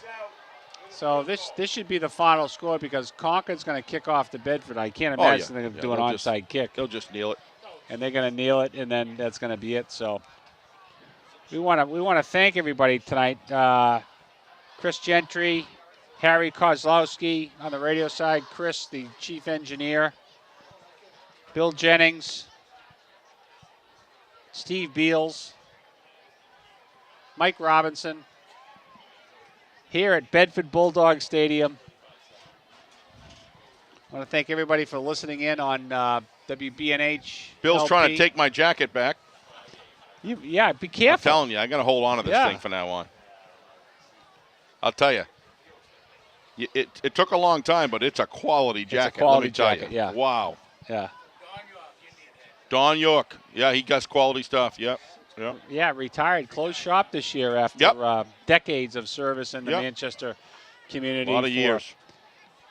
So this should be the final score, because Concord's going to kick off to Bedford. I can't imagine they're going to do an onside kick. They'll just kneel it. And they're going to kneel it, and then that's going to be it. So we want to thank everybody tonight. Chris Gentry, Harry Kozlowski on the radio side, Chris, the chief engineer, Bill Jennings, Steve Beals, Mike Robinson, here at Bedford Bulldog Stadium. I want to thank everybody for listening in on WBNH. Bill's LP. trying to take my jacket back. Yeah, be careful. I'm telling you, I got to hold on to this thing from now on. I'll tell you. It took a long time, but it's a quality jacket. It's a quality let me tell jacket, you. yeah. Wow. Yeah. Don York. Yeah, he does quality stuff. Yep. Yep. Yeah, retired. Closed shop this year after decades of service in the Manchester community. A lot of years.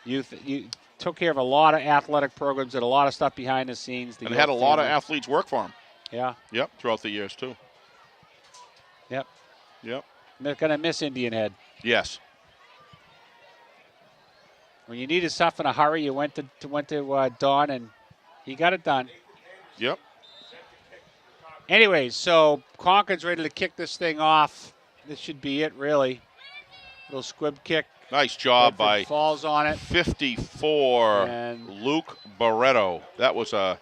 Youth. You took care of a lot of athletic programs, did a lot of stuff behind the scenes. And had a lot of athletes work for him. Yeah. Yep, throughout the years, too. Yep. Yep. They're going to miss Indian Head. Yes. When you needed stuff in a hurry, you went to Don, and he got it done. Yep. Anyways, so Concord's ready to kick this thing off. This should be it, really. Little squib kick. Nice job Bedford by falls on it. 54, and Luke Barretto. That was a.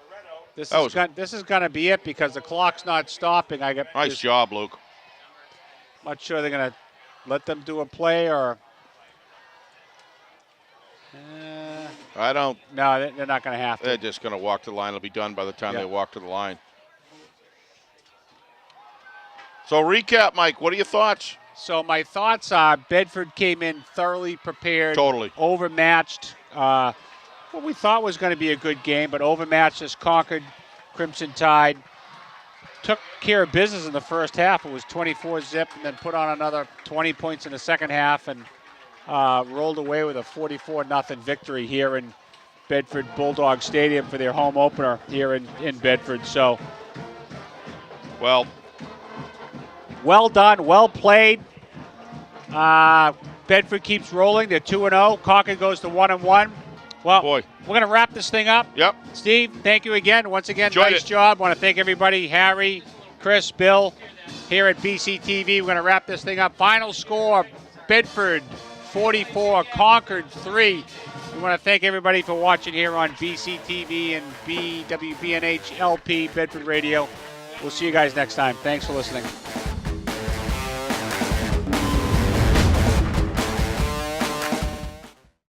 This is going to be it, because the clock's not stopping. Nice job, Luke. Not sure they're going to let them do a play or. I don't. No, they're not going to have to. They're just going to walk to the line. It'll be done by the time they walk to the line. So recap, Mike. What are your thoughts? So my thoughts are Bedford came in thoroughly prepared. Totally. Overmatched. What we thought was going to be a good game, but overmatched as Concord Crimson Tide. Took care of business in the first half. It was 24-zip, and then put on another 20 points in the second half, and rolled away with a 44-0 victory here in Bedford Bulldog Stadium for their home opener here in Bedford. So, well done, well played. Bedford keeps rolling. They're 2-0. Concord goes to 1-1. Well, Boy. we're going to wrap this thing up. Yep. Steve, thank you again. Once again, Enjoyed nice it. job. Want to thank everybody, Harry, Chris, Bill, here at BCTV. We're going to wrap this thing up. Final score, Bedford 44, Concord 3. We want to thank everybody for watching here on BCTV and BWBNH LP Bedford Radio. We'll see you guys next time. Thanks for listening.